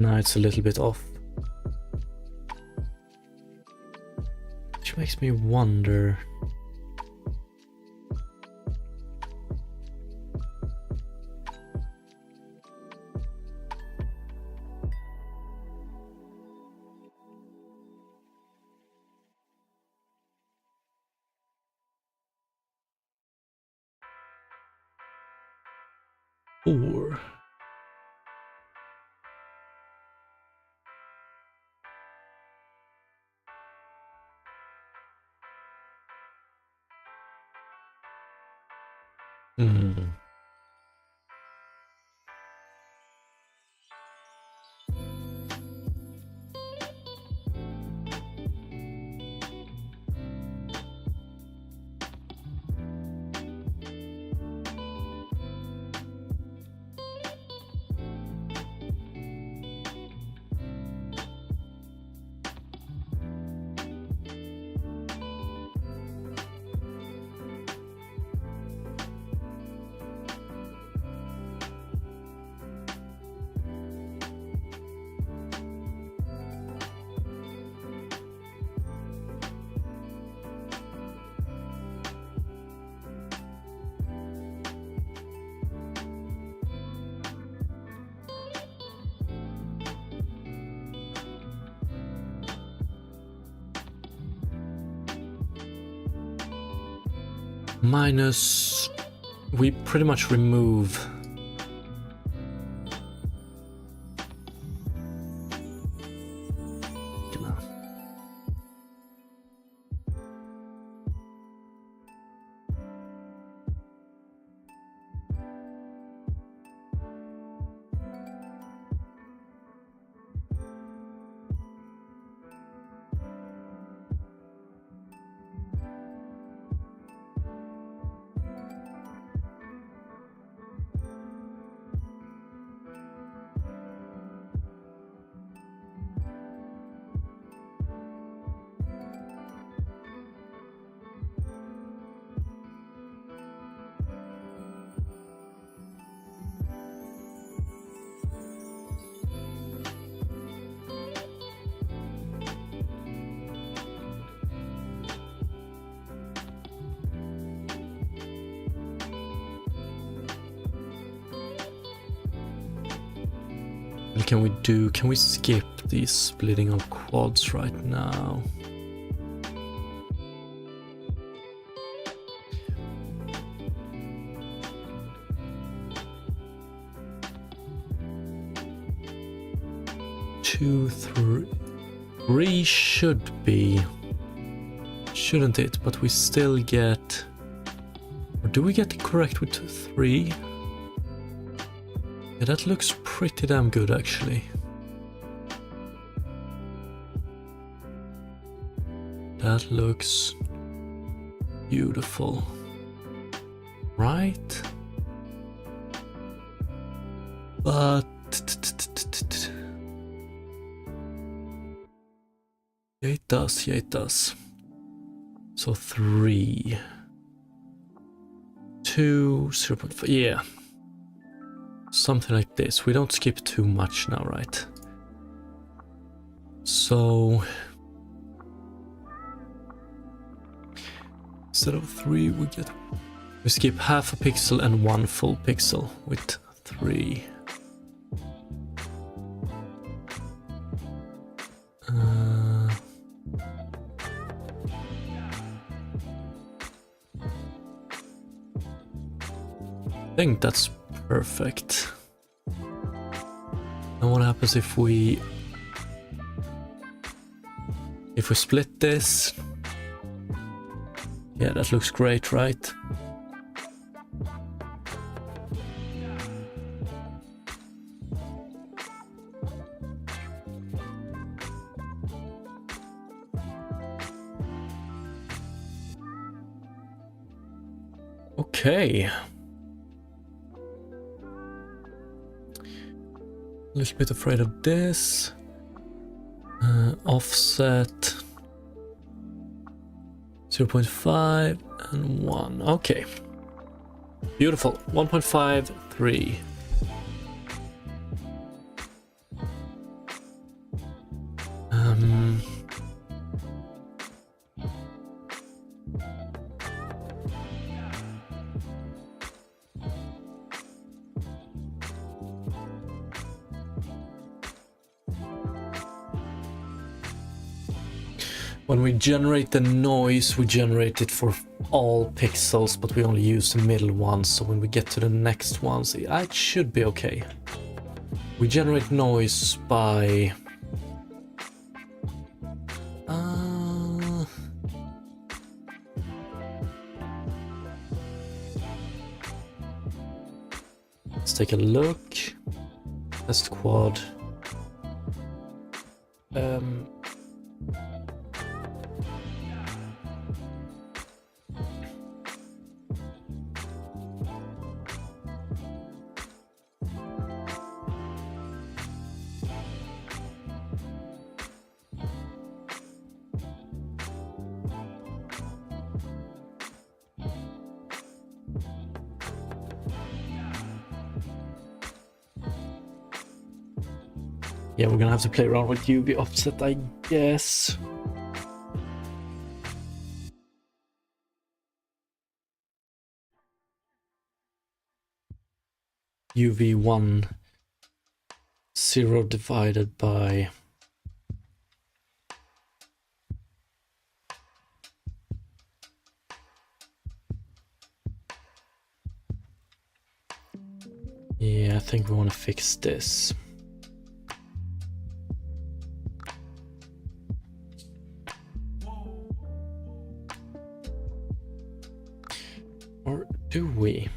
Now it's a little bit off. Which makes me wonder. Or minus, we pretty much remove can we skip the splitting of quads right now? Two, three should be, shouldn't it? But we still get, or do we get it correct with 3? Yeah, that looks pretty damn good actually. That looks beautiful, right? But yeah, it does. Yeah, it does. So 3, 2, 0.5. Yeah. Something like this. We don't skip too much now, right? So instead of 3, we skip half a pixel and 1 full pixel with 3. I think that's perfect. And what happens if we split this? Yeah, that looks great, right? Okay. A little bit afraid of this. Offset 0.5 and 1. Okay. Beautiful. 1.5, 3. When we generate the noise, we generate it for all pixels, but we only use the middle ones, so when we get to the next ones, it should be okay. We generate noise by... let's take a look. Test quad. Yeah, we're gonna have to play around with UV offset, I guess. UV 10 divided by... think we want to fix this. Or do we?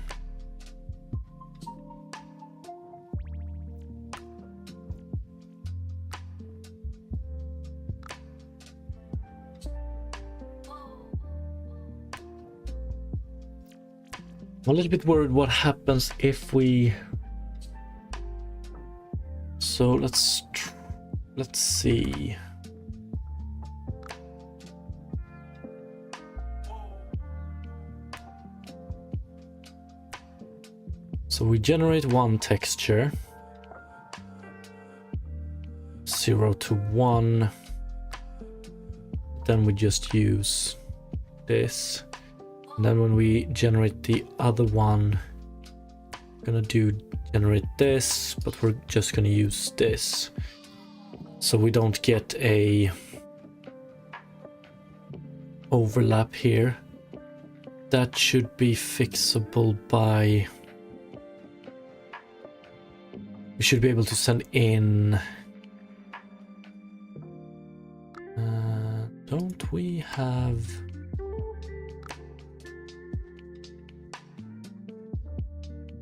I'm a little bit worried what happens if we... So let's see. So we generate one texture, 0 to 1, then we just use this, and then when we generate the other one, we're gonna generate this, but we're just gonna use this, so we don't get a overlap here. That should be fixable by... We should be able to send in... don't we have...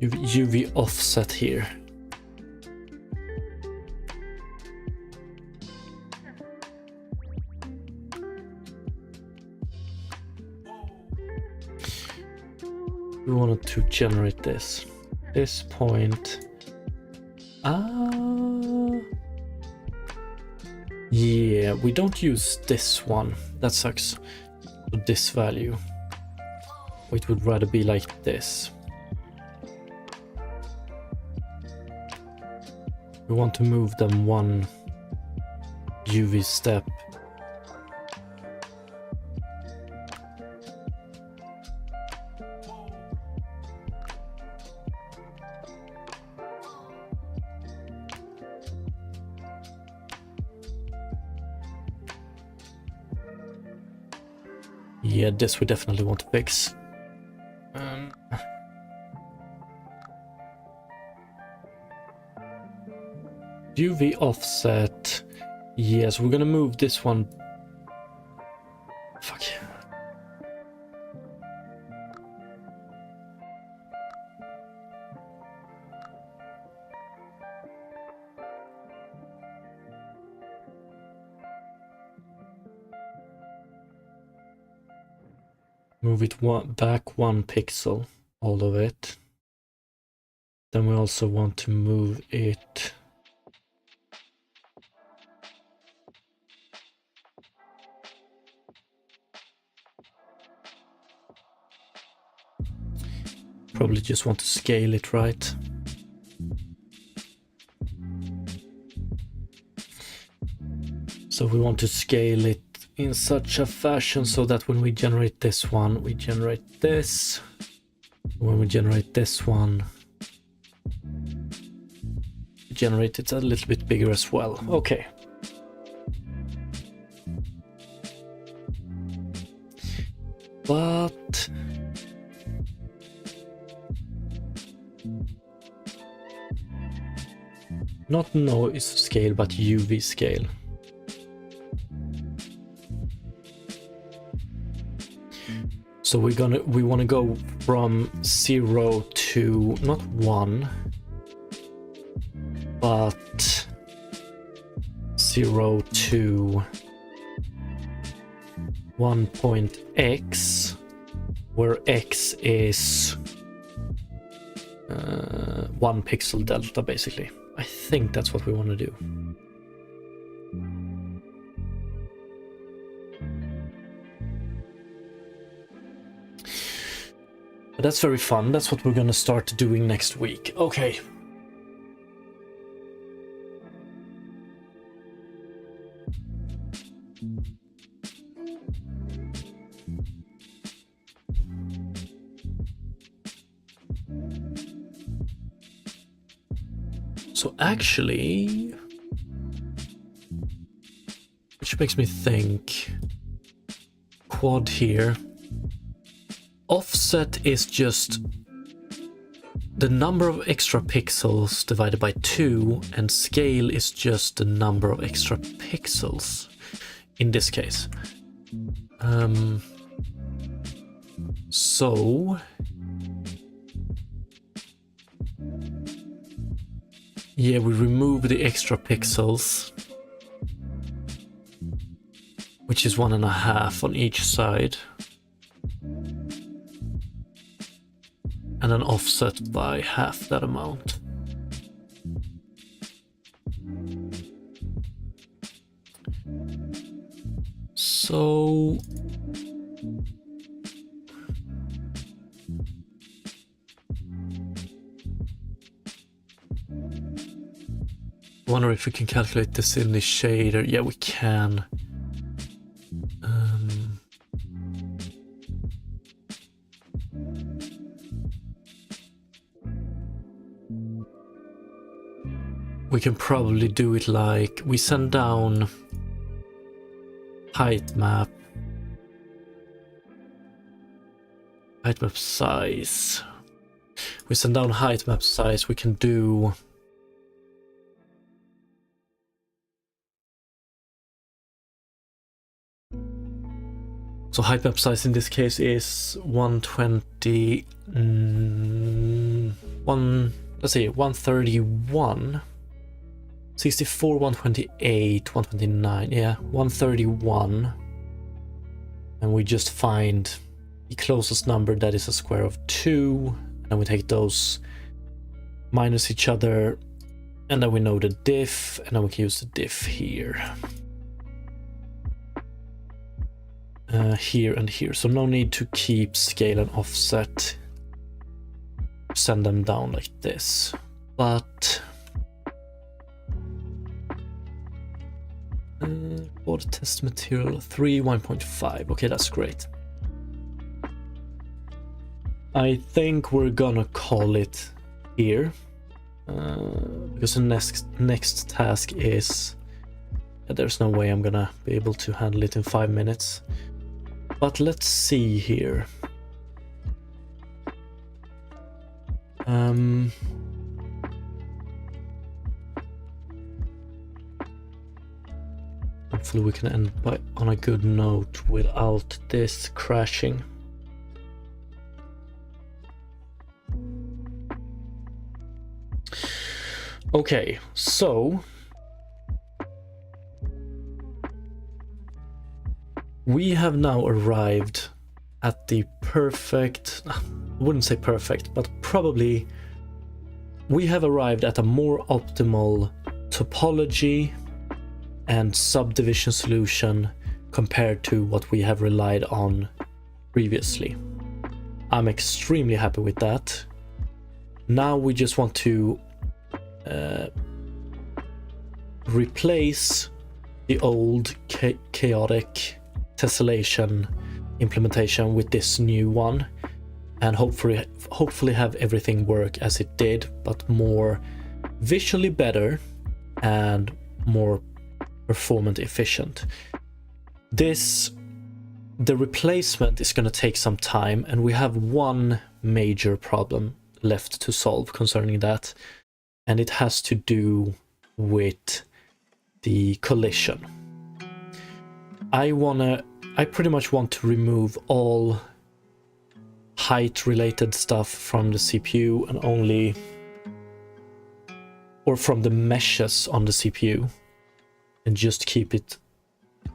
UV offset here? We wanted to generate this point. Yeah, we don't use this one. That sucks. This value. It would rather be like this. We want to move them one UV step. Yeah, this we definitely want to fix. UV offset. Yes, we're gonna move this one. Fuck. Move it back 1 pixel, all of it. Then we also want to move it probably just want to scale it right. So we want to scale it in such a fashion so that when we generate this one, we generate this. When we generate this one, we generate it a little bit bigger as well. Okay. But not noise scale, but UV scale. So we want to go from 0 to not 1, but 0 to 1.x, where x is 1 pixel delta, basically. I think that's what we want to do. But that's very fun. That's what we're gonna start doing next week. Okay. So actually, which makes me think, quad here. Offset is just the number of extra pixels divided by 2, and scale is just the number of extra pixels in this case. So yeah, we remove the extra pixels, which is 1.5 on each side, and then offset by half that amount. So I wonder if we can calculate this in the shader. Yeah, we can. We can probably do it like we send down height map size. We send down height map size. We can do so height map size in this case is 120 let's see, 131, 64, 128, 129, yeah, 131, and we just find the closest number that is a square of 2, and we take those, minus each other, and then we know the diff, and then we can use the diff here. Here and here, so no need to keep scale and offset. Send them down like this, but for the test material 3 1.5. Okay, that's great. I think we're gonna call it here because the next task is there's no way I'm gonna be able to handle it in 5 minutes. But let's see here. Hopefully we can end on a good note without this crashing. Okay, so we have now arrived at the perfect, I wouldn't say perfect, but probably we have arrived at a more optimal topology and subdivision solution compared to what we have relied on previously. I'm extremely happy with that. Now we just want to replace the old chaotic tessellation implementation with this new one, and hopefully have everything work as it did, but more visually better and more performant efficient. The replacement is going to take some time, and we have one major problem left to solve concerning that, and it has to do with the collision. I pretty much want to remove all height related stuff from the CPU and only, or from the meshes on the CPU, and just keep it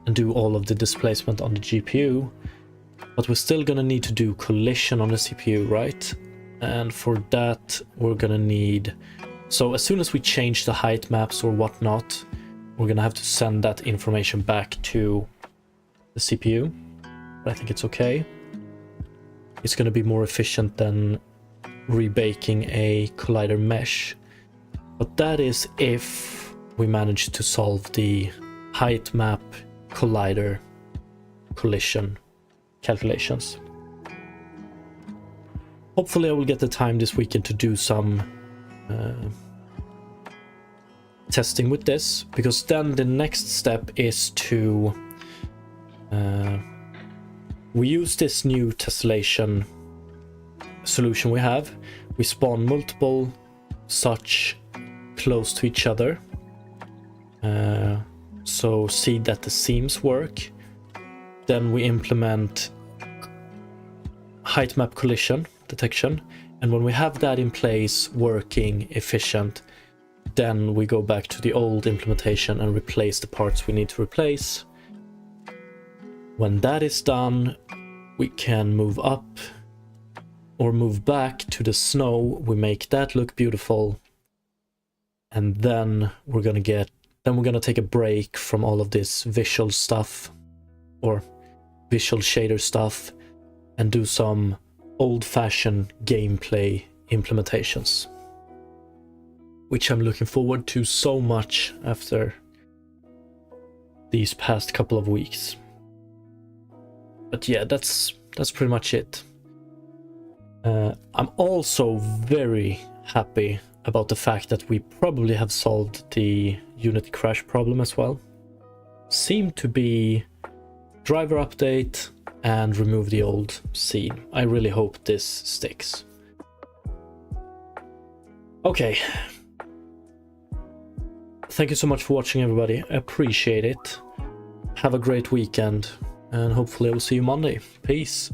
and do all of the displacement on the GPU. But we're still gonna need to do collision on the CPU, right? And for that we're gonna need, so as soon as we change the height maps or whatnot, we're gonna have to send that information back to the CPU, but I think it's okay. It's going to be more efficient than rebaking a collider mesh, but that is if we manage to solve the height map collider collision calculations. Hopefully I will get the time this weekend to do some testing with this, because then the next step is to we use this new tessellation solution we have. We spawn multiple such close to each other. So see that the seams work. Then we implement height map collision detection. And when we have that in place, working, efficient, then we go back to the old implementation and replace the parts we need to replace. When that is done, we can move up or move back to the snow. We make that look beautiful. And then we're gonna take a break from all of this visual stuff or visual shader stuff and do some old-fashioned gameplay implementations, which I'm looking forward to so much after these past couple of weeks. But yeah, that's pretty much it. I'm also very happy about the fact that we probably have solved the Unity crash problem as well. Seemed to be driver update and remove the old scene. I really hope this sticks. Okay. Thank you so much for watching, everybody. I appreciate it. Have a great weekend, and hopefully I will see you Monday. Peace.